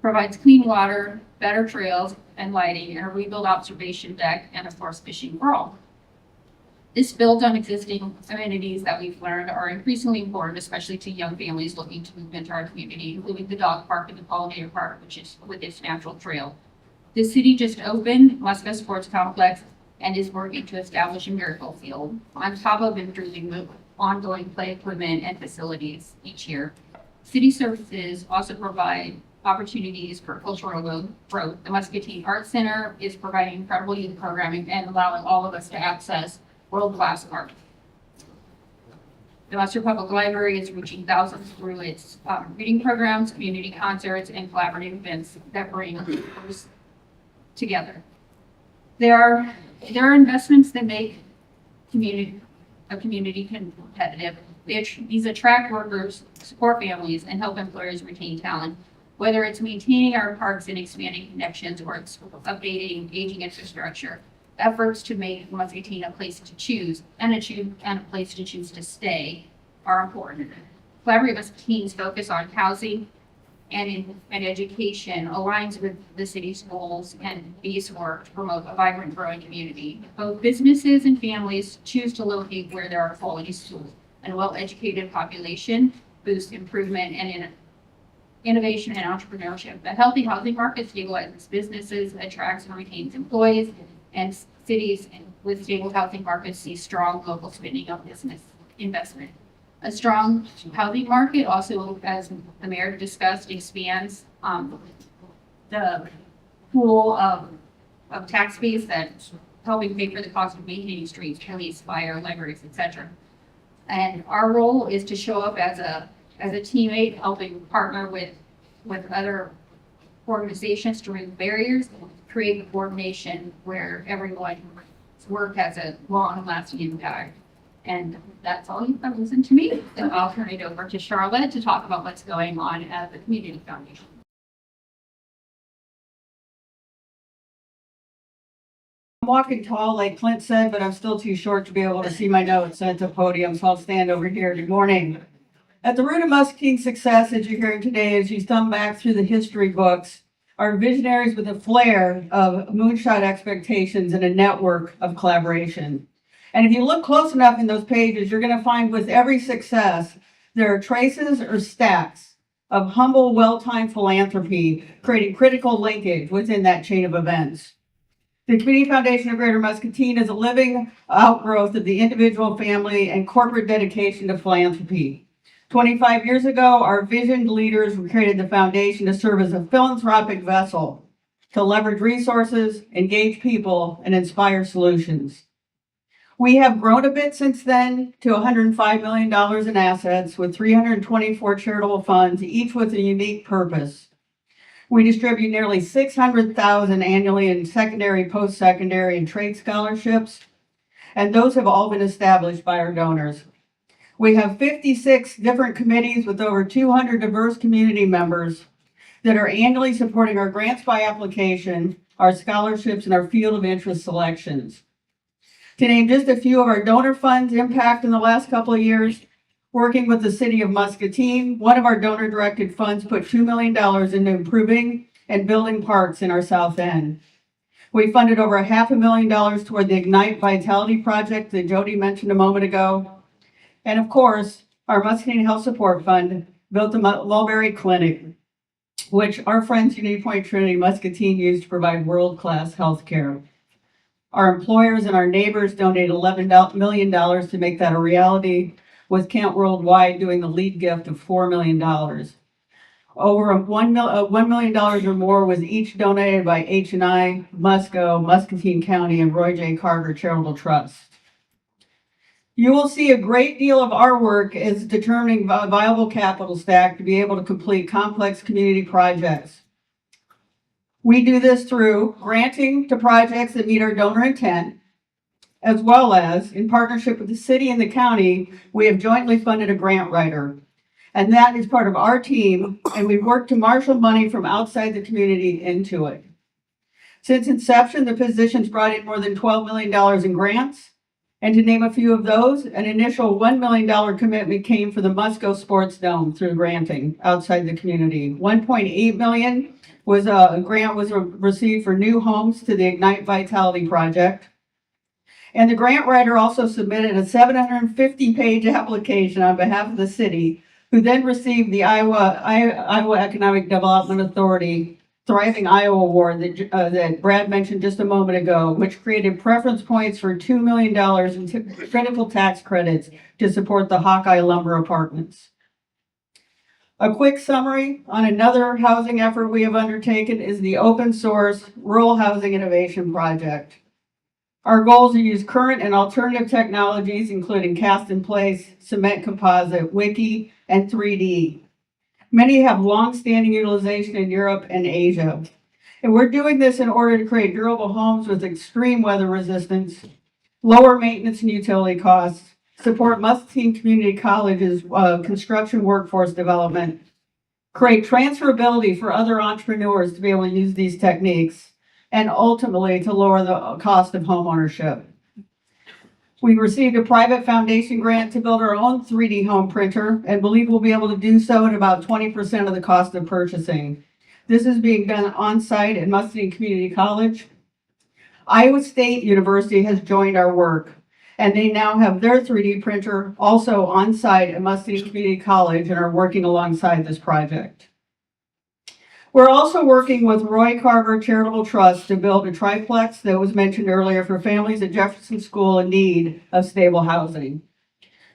provides clean water, better trails and lighting, and a rebuild observation deck, and of course, fishing for all. This builds on existing amenities that we've learned are increasingly important, especially to young families looking to move into our community, including the dog park and the pollinator park, which is with its natural trail. The city just opened Musca Sports Complex and is working to establish a miracle field on top of improving the ongoing play equipment and facilities each year. City services also provide opportunities for cultural growth. The Muscatine Arts Center is providing incredible youth programming and allowing all of us to access world-class art. The Musca Public Library is reaching thousands through its reading programs, community concerts, and collaborative events that bring us together. There are investments that make a community competitive. These attract workers, support families, and help employers retain talent. Whether it's maintaining our parks and expanding connections, or it's updating aging infrastructure, efforts to make Muscatine a place to choose and a place to choose to stay are important. Collaborate Muscatine's focus on housing and education aligns with the city's goals and base work to promote a vibrant, growing community. Both businesses and families choose to locate where there are quality schools, and a well-educated population boosts improvement and innovation and entrepreneurship. A healthy housing market stabilizes businesses, attracts and retains employees, and cities with stable housing markets see strong local spending on business investment. A strong housing market also, as the mayor discussed, expands the pool of tax base that's helping pay for the cost of maintaining streets, police, fire, libraries, etc. And our role is to show up as a teammate, helping partner with other organizations to remove barriers, create a coordination where everyone's work has a long and lasting impact. And that's all you've got to listen to me. So I'll turn it over to Charlotte to talk about what's going on at the Community Foundation. I'm walking tall, like Clint said, but I'm still too short to be able to see my notes at the podium, so I'll stand over here. Good morning. At the root of Muscatine's success, as you're hearing today, as you thumb back through the history books, are visionaries with a flair of moonshot expectations and a network of collaboration. And if you look close enough in those pages, you're going to find with every success, there are traces or stacks of humble, well-timed philanthropy, creating critical linkage within that chain of events. The Community Foundation of Greater Muscatine is a living outgrowth of the individual, family, and corporate dedication to philanthropy. 25 years ago, our visioned leaders created the foundation to serve as a philanthropic vessel to leverage resources, engage people, and inspire solutions. We have grown a bit since then to $105 million in assets with 324 charitable funds, each with a unique purpose. We distribute nearly $600,000 annually in secondary, post-secondary, and trade scholarships, and those have all been established by our donors. We have 56 different committees with over 200 diverse community members that are annually supporting our grants by application, our scholarships, and our field of interest selections. To name just a few of our donor funds' impact in the last couple of years, working with the city of Muscatine, one of our donor-directed funds put $2 million into improving and building parks in our south end. We funded over $500,000 toward the Ignite Vitality Project that Jody mentioned a moment ago. And of course, our Muscatine Health Support Fund built the Mulberry Clinic, which our friends Unity Point Trinity Muscatine used to provide world-class health care. Our employers and our neighbors donated $11 million to make that a reality, with Kent Worldwide doing the lead gift of $4 million. Over $1 million or more was each donated by H&I, Musco, Muscatine County, and Roy J. Carter Charitable Trust. You will see a great deal of our work is determining a viable capital stack to be able to complete complex community projects. We do this through granting to projects that meet our donor intent, as well as, in partnership with the city and the county, we have jointly funded a grant writer. And that is part of our team, and we work to marshal money from outside the community into it. Since inception, the position's brought in more than $12 million in grants. And to name a few of those, an initial $1 million commitment came for the Musco Sports Dome through granting outside the community. $1.8 million was a grant was received for new homes to the Ignite Vitality Project. And the grant writer also submitted a 750-page application on behalf of the city, who then received the Iowa Economic Development Authority Thriving Iowa Award that Brad mentioned just a moment ago, which created preference points for $2 million in critical tax credits to support the Hawkeye Lumber Apartments. A quick summary on another housing effort we have undertaken is the open source Rural Housing Innovation Project. Our goal is to use current and alternative technologies, including cast in place, cement composite, wiki, and 3D. Many have long-standing utilization in Europe and Asia. And we're doing this in order to create durable homes with extreme weather resistance, lower maintenance and utility costs, support Muscatine Community College's construction workforce development, create transferability for other entrepreneurs to be able to use these techniques, and ultimately to lower the cost of homeownership. We received a private foundation grant to build our own 3D home printer and believe we'll be able to do so at about 20% of the cost of purchasing. This is being done on site at Muscatine Community College. Iowa State University has joined our work, and they now have their 3D printer also on site at Muscatine Community College and are working alongside this project. We're also working with Roy Carver Charitable Trust to build a triplex that was mentioned earlier for families at Jefferson School in need of stable housing.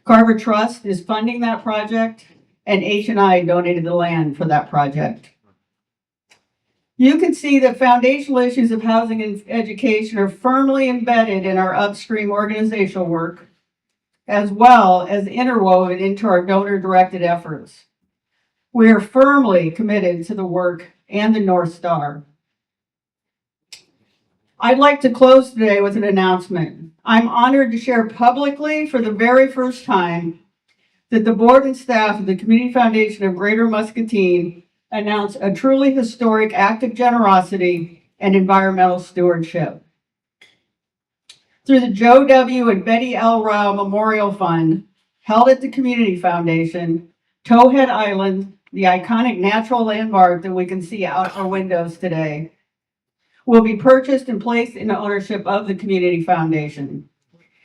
Carver Trust is funding that project, and H&I donated the land for that project. You can see that foundational issues of housing and education are firmly embedded in our upstream organizational work, as well as interwoven into our donor-directed efforts. We are firmly committed to the work and the North Star. I'd like to close today with an announcement. I'm honored to share publicly for the very first time that the board and staff of the Community Foundation of Greater Muscatine announced a truly historic act of generosity and environmental stewardship. Through the Joe W. and Betty L. Rao Memorial Fund, held at the Community Foundation, Towhead Island, the iconic natural landmark that we can see out our windows today, will be purchased and placed in ownership of the Community Foundation.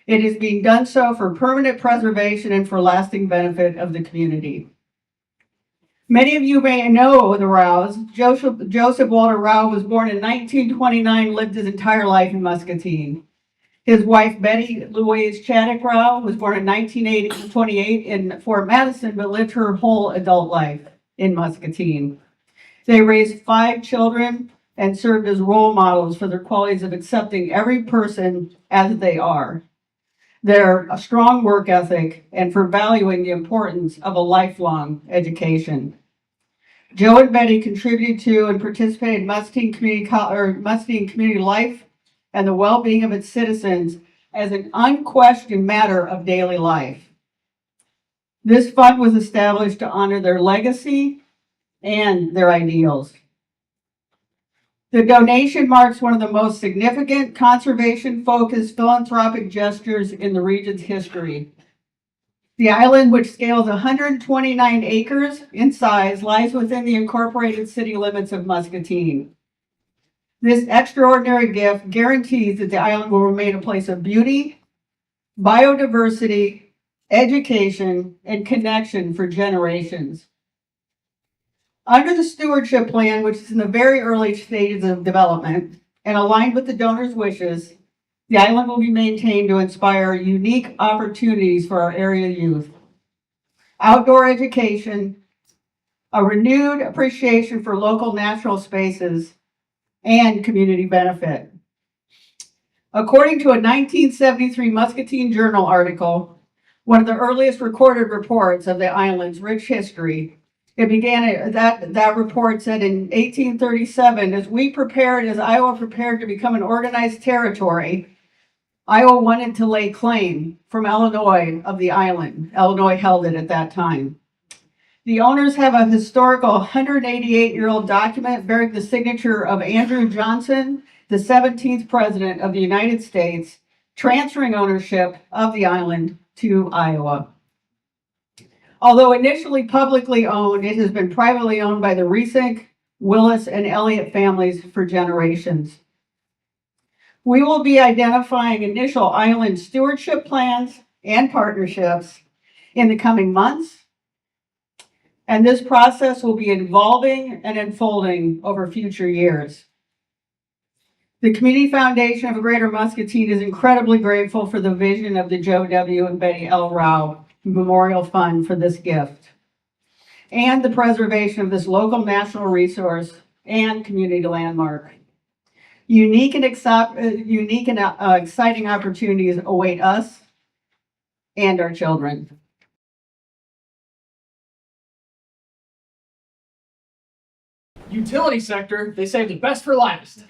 It is being done so for permanent preservation and for lasting benefit of the community. Many of you may know the Raos. Joseph Walter Rao was born in 1929, lived his entire life in Muscatine. His wife, Betty Louise Chaddock Rao, was born in 1928 in Fort Madison, but lived her whole adult life in Muscatine. They raised 5 children and served as role models for their qualities of accepting every person as they are, their strong work ethic, and for valuing the importance of a lifelong education. Joe and Betty contributed to and participated in Muscatine community life and the well-being of its citizens as an unquestioned matter of daily life. This fund was established to honor their legacy and their ideals. The donation marks one of the most significant conservation-focused philanthropic gestures in the region's history. The island, which scales 129 acres in size, lies within the incorporated city limits of Muscatine. This extraordinary gift guarantees that the island will remain a place of beauty, biodiversity, education, and connection for generations. Under the stewardship plan, which is in the very early stages of development and aligned with the donors' wishes, the island will be maintained to inspire unique opportunities for our area youth. Outdoor education, a renewed appreciation for local natural spaces, and community benefit. According to a 1973 Muscatine Journal article, one of the earliest recorded reports of the island's rich history, It began, that report said in 1837, as Iowa prepared to become an organized territory, Iowa wanted to lay claim from Illinois of the island. Illinois held it at that time. The owners have a historical 188-year-old document bearing the signature of Andrew Johnson, the 17th president of the United States, transferring ownership of the island to Iowa. Although initially publicly owned, it has been privately owned by the Reesink, Willis, and Elliott families for generations. We will be identifying initial island stewardship plans and partnerships in the coming months, and this process will be evolving and unfolding over future years. The Community Foundation of Greater Muscatine is incredibly grateful for the vision of the Joe W. and Betty L. Rao Memorial Fund for this gift and the preservation of this local national resource and community landmark. Unique and exciting opportunities await us and our children. Utility sector, they say the best for last.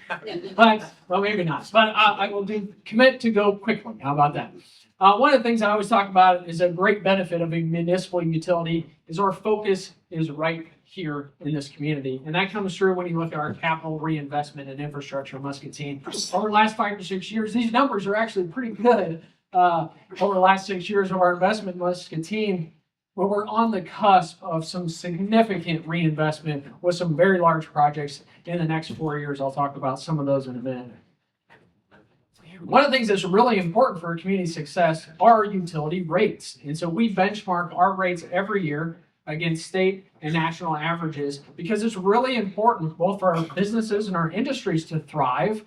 But, well, maybe not. But I will commit to go quickly. How about that? One of the things I always talk about is a great benefit of a municipal utility is our focus is right here in this community. And that comes through when you look at our capital reinvestment and infrastructure in Muscatine. Over the last 5 to 6 years, these numbers are actually pretty good. Over the last 6 years of our investment in Muscatine, where we're on the cusp of some significant reinvestment with some very large projects in the next 4 years. I'll talk about some of those in a minute. One of the things that's really important for community success are utility rates. And so we benchmark our rates every year against state and national averages because it's really important both for our businesses and our industries to thrive.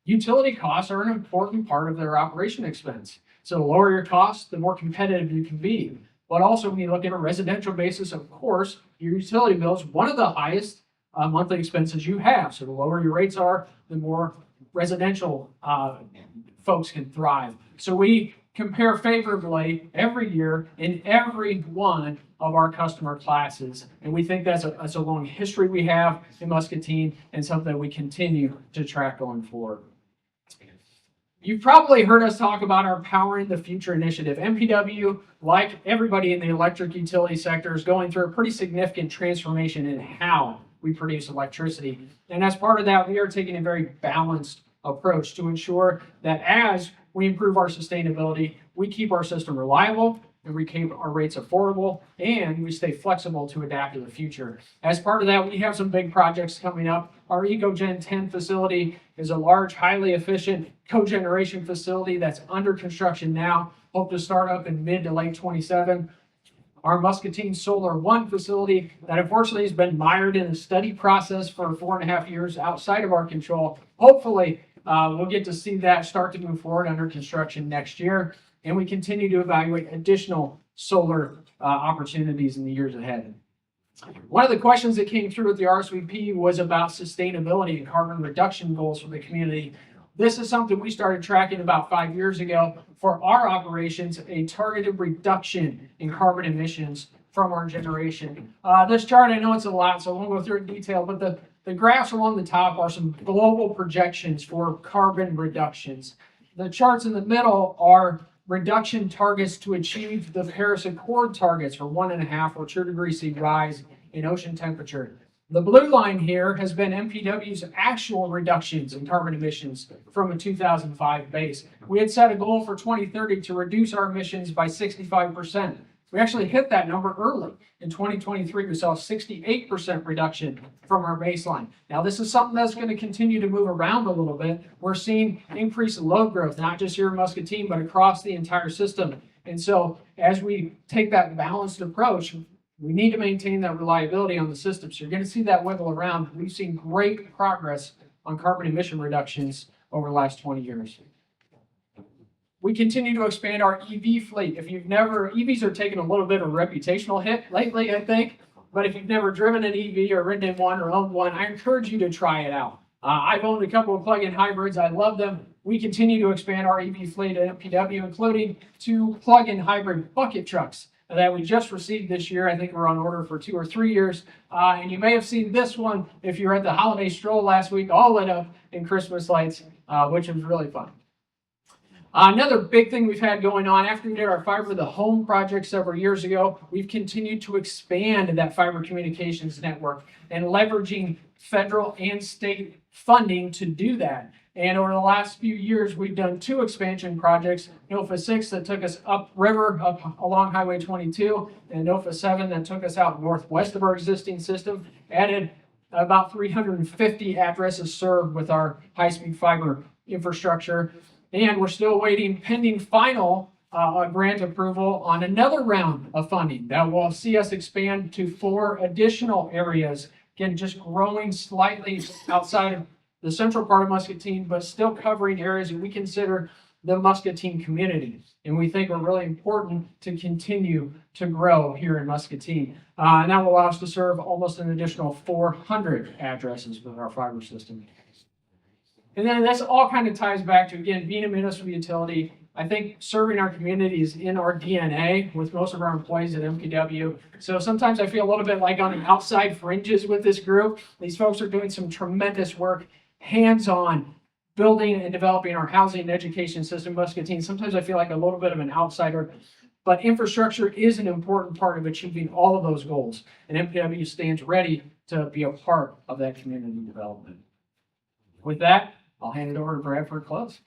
Utility costs are an important part of their operation expense. So the lower your costs, the more competitive you can be. But also when you look at a residential basis, of course, your utility bill is one of the highest monthly expenses you have. So the lower your rates are, the more residential folks can thrive. So we compare favorably every year in every one of our customer classes. And we think that's a long history we have in Muscatine and something we continue to track going forward. You've probably heard us talk about our Powering the Future initiative. MPW, like everybody in the electric utility sector, is going through a pretty significant transformation in how we produce electricity. And as part of that, we are taking a very balanced approach to ensure that as we improve our sustainability, we keep our system reliable and we keep our rates affordable and we stay flexible to adapt to the future. As part of that, we have some big projects coming up. Our EcoGen 10 facility is a large, highly efficient cogeneration facility that's under construction now. Hope to start up in mid to late 27. Our Muscatine Solar 1 facility that unfortunately has been mired in a study process for 4.5 years outside of our control. Hopefully, we'll get to see that start to move forward under construction next year. And we continue to evaluate additional solar opportunities in the years ahead. One of the questions that came through with the RSVP was about sustainability and carbon reduction goals for the community. This is something we started tracking about 5 years ago for our operations, a targeted reduction in carbon emissions from our generation. This chart, I know it's a lot, so I won't go through it in detail, but the graphs along the top are some global projections for carbon reductions. The charts in the middle are reduction targets to achieve the Paris Accord targets for 1.5 or 2 degrees C rise in ocean temperature. The blue line here has been MPW's actual reductions in carbon emissions from a 2005 base. We had set a goal for 2030 to reduce our emissions by 65%. We actually hit that number early. In 2023, we saw a 68% reduction from our baseline. Now, this is something that's going to continue to move around a little bit. We're seeing increased load growth, not just here in Muscatine, but across the entire system. And so as we take that balanced approach, we need to maintain that reliability on the system. So you're going to see that wiggle around. We've seen great progress on carbon emission reductions over the last 20 years. We continue to expand our EV fleet. EVs are taking a little bit of a reputational hit lately, I think. But if you've never driven an EV or ridden in one or owned one, I encourage you to try it out. I've owned a couple of plug-in hybrids. I love them. We continue to expand our EV fleet at MPW, including 2 plug-in hybrid bucket trucks that we just received this year. I think we're on order for 2 or 3 years. And you may have seen this one if you were at the holiday stroll last week, all lit up in Christmas lights, which was really fun. Another big thing we've had going on after we did our fiber to the home project several years ago, we've continued to expand that fiber communications network and leveraging federal and state funding to do that. And over the last few years, we've done 2 expansion projects, NOFA 6 that took us upriver up along Highway 22, and NOFA 7 that took us out northwest of our existing system, added about 350 addresses served with our high-speed fiber infrastructure. And we're still waiting pending final grant approval on another round of funding that will see us expand to 4 additional areas. Again, just growing slightly outside of the central part of Muscatine, but still covering areas that we consider the Muscatine community. And we think are really important to continue to grow here in Muscatine. And that will allow us to serve almost an additional 400 addresses with our fiber system. And then this all kind of ties back to, again, being a municipal utility. I think serving our community is in our DNA with most of our employees at MPW. So sometimes I feel a little bit like on the outside fringes with this group. These folks are doing some tremendous work, hands-on, building and developing our housing and education system in Muscatine. Sometimes I feel like a little bit of an outsider, but infrastructure is an important part of achieving all of those goals. And MPW stands ready to be a part of that community development. With that, I'll hand it over to Brad for a close.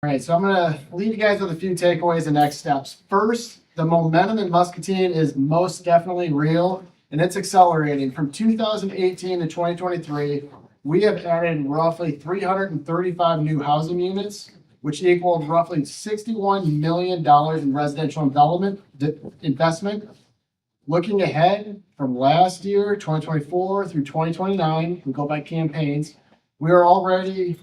All right, so I'm gonna leave you guys with a few takeaways and next steps. First, the momentum in Muscatine is most definitely real, and it's accelerating. From 2018 to 2023, we have added roughly 335 new housing units, which equaled roughly $61 million in residential development investment. Looking ahead from last year, 2024 through 2029, we go by campaigns. We already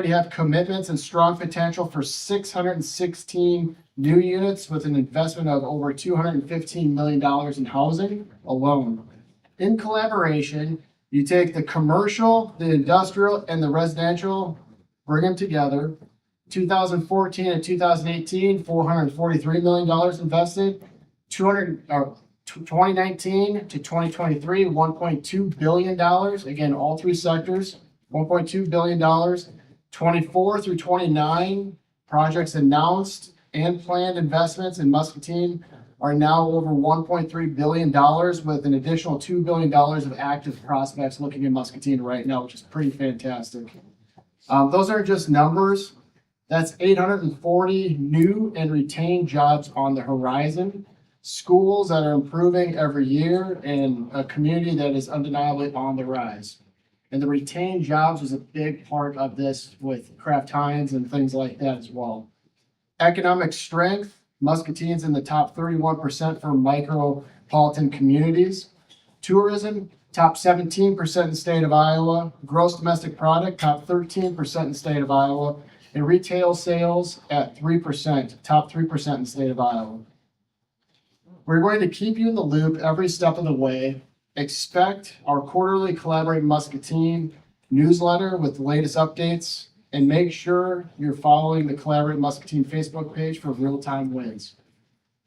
have commitments and strong potential for 616 new units with an investment of over $215 million in housing alone. In collaboration, you take the commercial, the industrial, and the residential, bring them together. 2014 and 2018, $443 million invested. 2019 to 2023, $1.2 billion. Again, all 3 sectors, $1.2 billion. 24 through 29, projects announced and planned investments in Muscatine are now over $1.3 billion with an additional $2 billion of active prospects looking in Muscatine right now, which is pretty fantastic. Those aren't just numbers. That's 840 new and retained jobs on the horizon. Schools that are improving every year, and a community that is undeniably on the rise. And the retained jobs was a big part of this with Kraft Heinz and things like that as well. Economic strength, Muscatine's in the top 31% for micropolitan communities. Tourism, top 17% in the state of Iowa. Gross domestic product, top 13% in the state of Iowa. And retail sales at 3%, top 3% in the state of Iowa. We're going to keep you in the loop every step of the way. Expect our quarterly Collaborate Muscatine newsletter with the latest updates, and make sure you're following the Collaborate Muscatine Facebook page for real-time wins.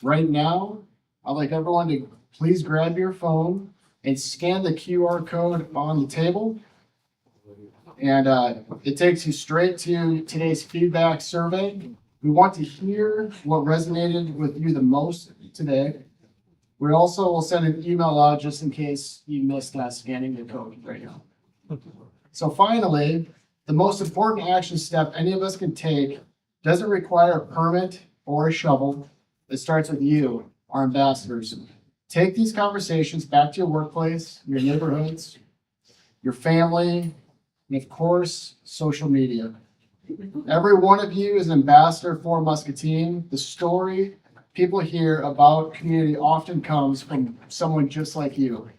Right now, I'd like everyone to please grab your phone and scan the QR code on the table. And it takes you straight to today's feedback survey. We want to hear what resonated with you the most today. We also will send an email out just in case you missed scanning the code right now. So finally, the most important action step any of us can take doesn't require a permit or a shovel. It starts with you, our ambassadors. Take these conversations back to your workplace, your neighborhoods, your family, and of course, social media. Every one of you is an ambassador for Muscatine. The story people hear about community often comes from someone just like you.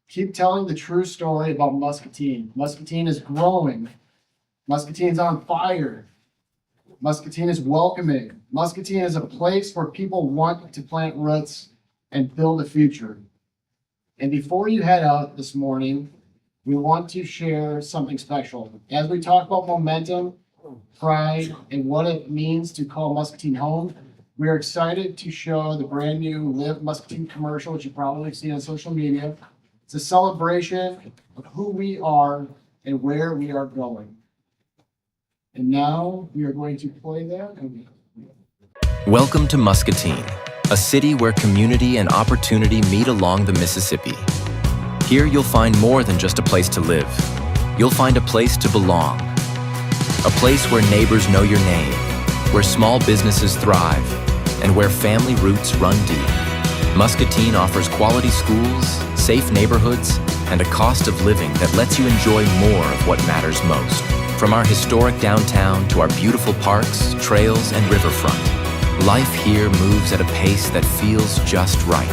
Keep telling the true story about Muscatine. Muscatine is growing. Muscatine's on fire. Muscatine is welcoming. Muscatine is a place where people want to plant roots and build a future. And before you head out this morning, we want to share something special. As we talk about momentum pride, and what it means to call Muscatine home. We are excited to show the brand new Live Muscatine commercial, which you probably see on social media. It's a celebration of who we are and where we are going. And now we are going to play that. Welcome to Muscatine, a city where community and opportunity meet along the Mississippi. Here you'll find more than just a place to live. You'll find a place to belong. A place where neighbors know your name, where small businesses thrive, and where family roots run deep. Muscatine offers quality schools, safe neighborhoods, and a cost of living that lets you enjoy more of what matters most. From our historic downtown to our beautiful parks, trails, and riverfront, life here moves at a pace that feels just right.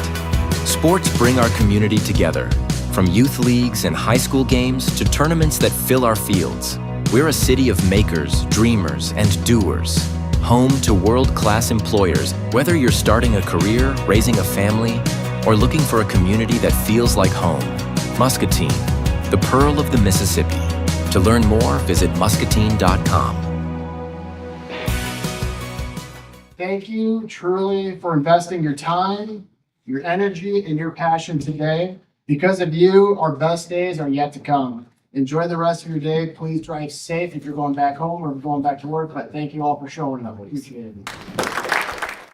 Sports bring our community together, from youth leagues and high school games to tournaments that fill our fields. We're a city of makers, dreamers, and doers, home to world-class employers. Whether you're starting a career, raising a family, or looking for a community that feels like home, Muscatine, the pearl of the Mississippi. To learn more, visit muscatine.com. Thank you truly for investing your time, your energy, and your passion today. Because of you, our best days are yet to come. Enjoy the rest of your day. Please drive safe if you're going back home or going back to work. But thank you all for showing up. Appreciate it.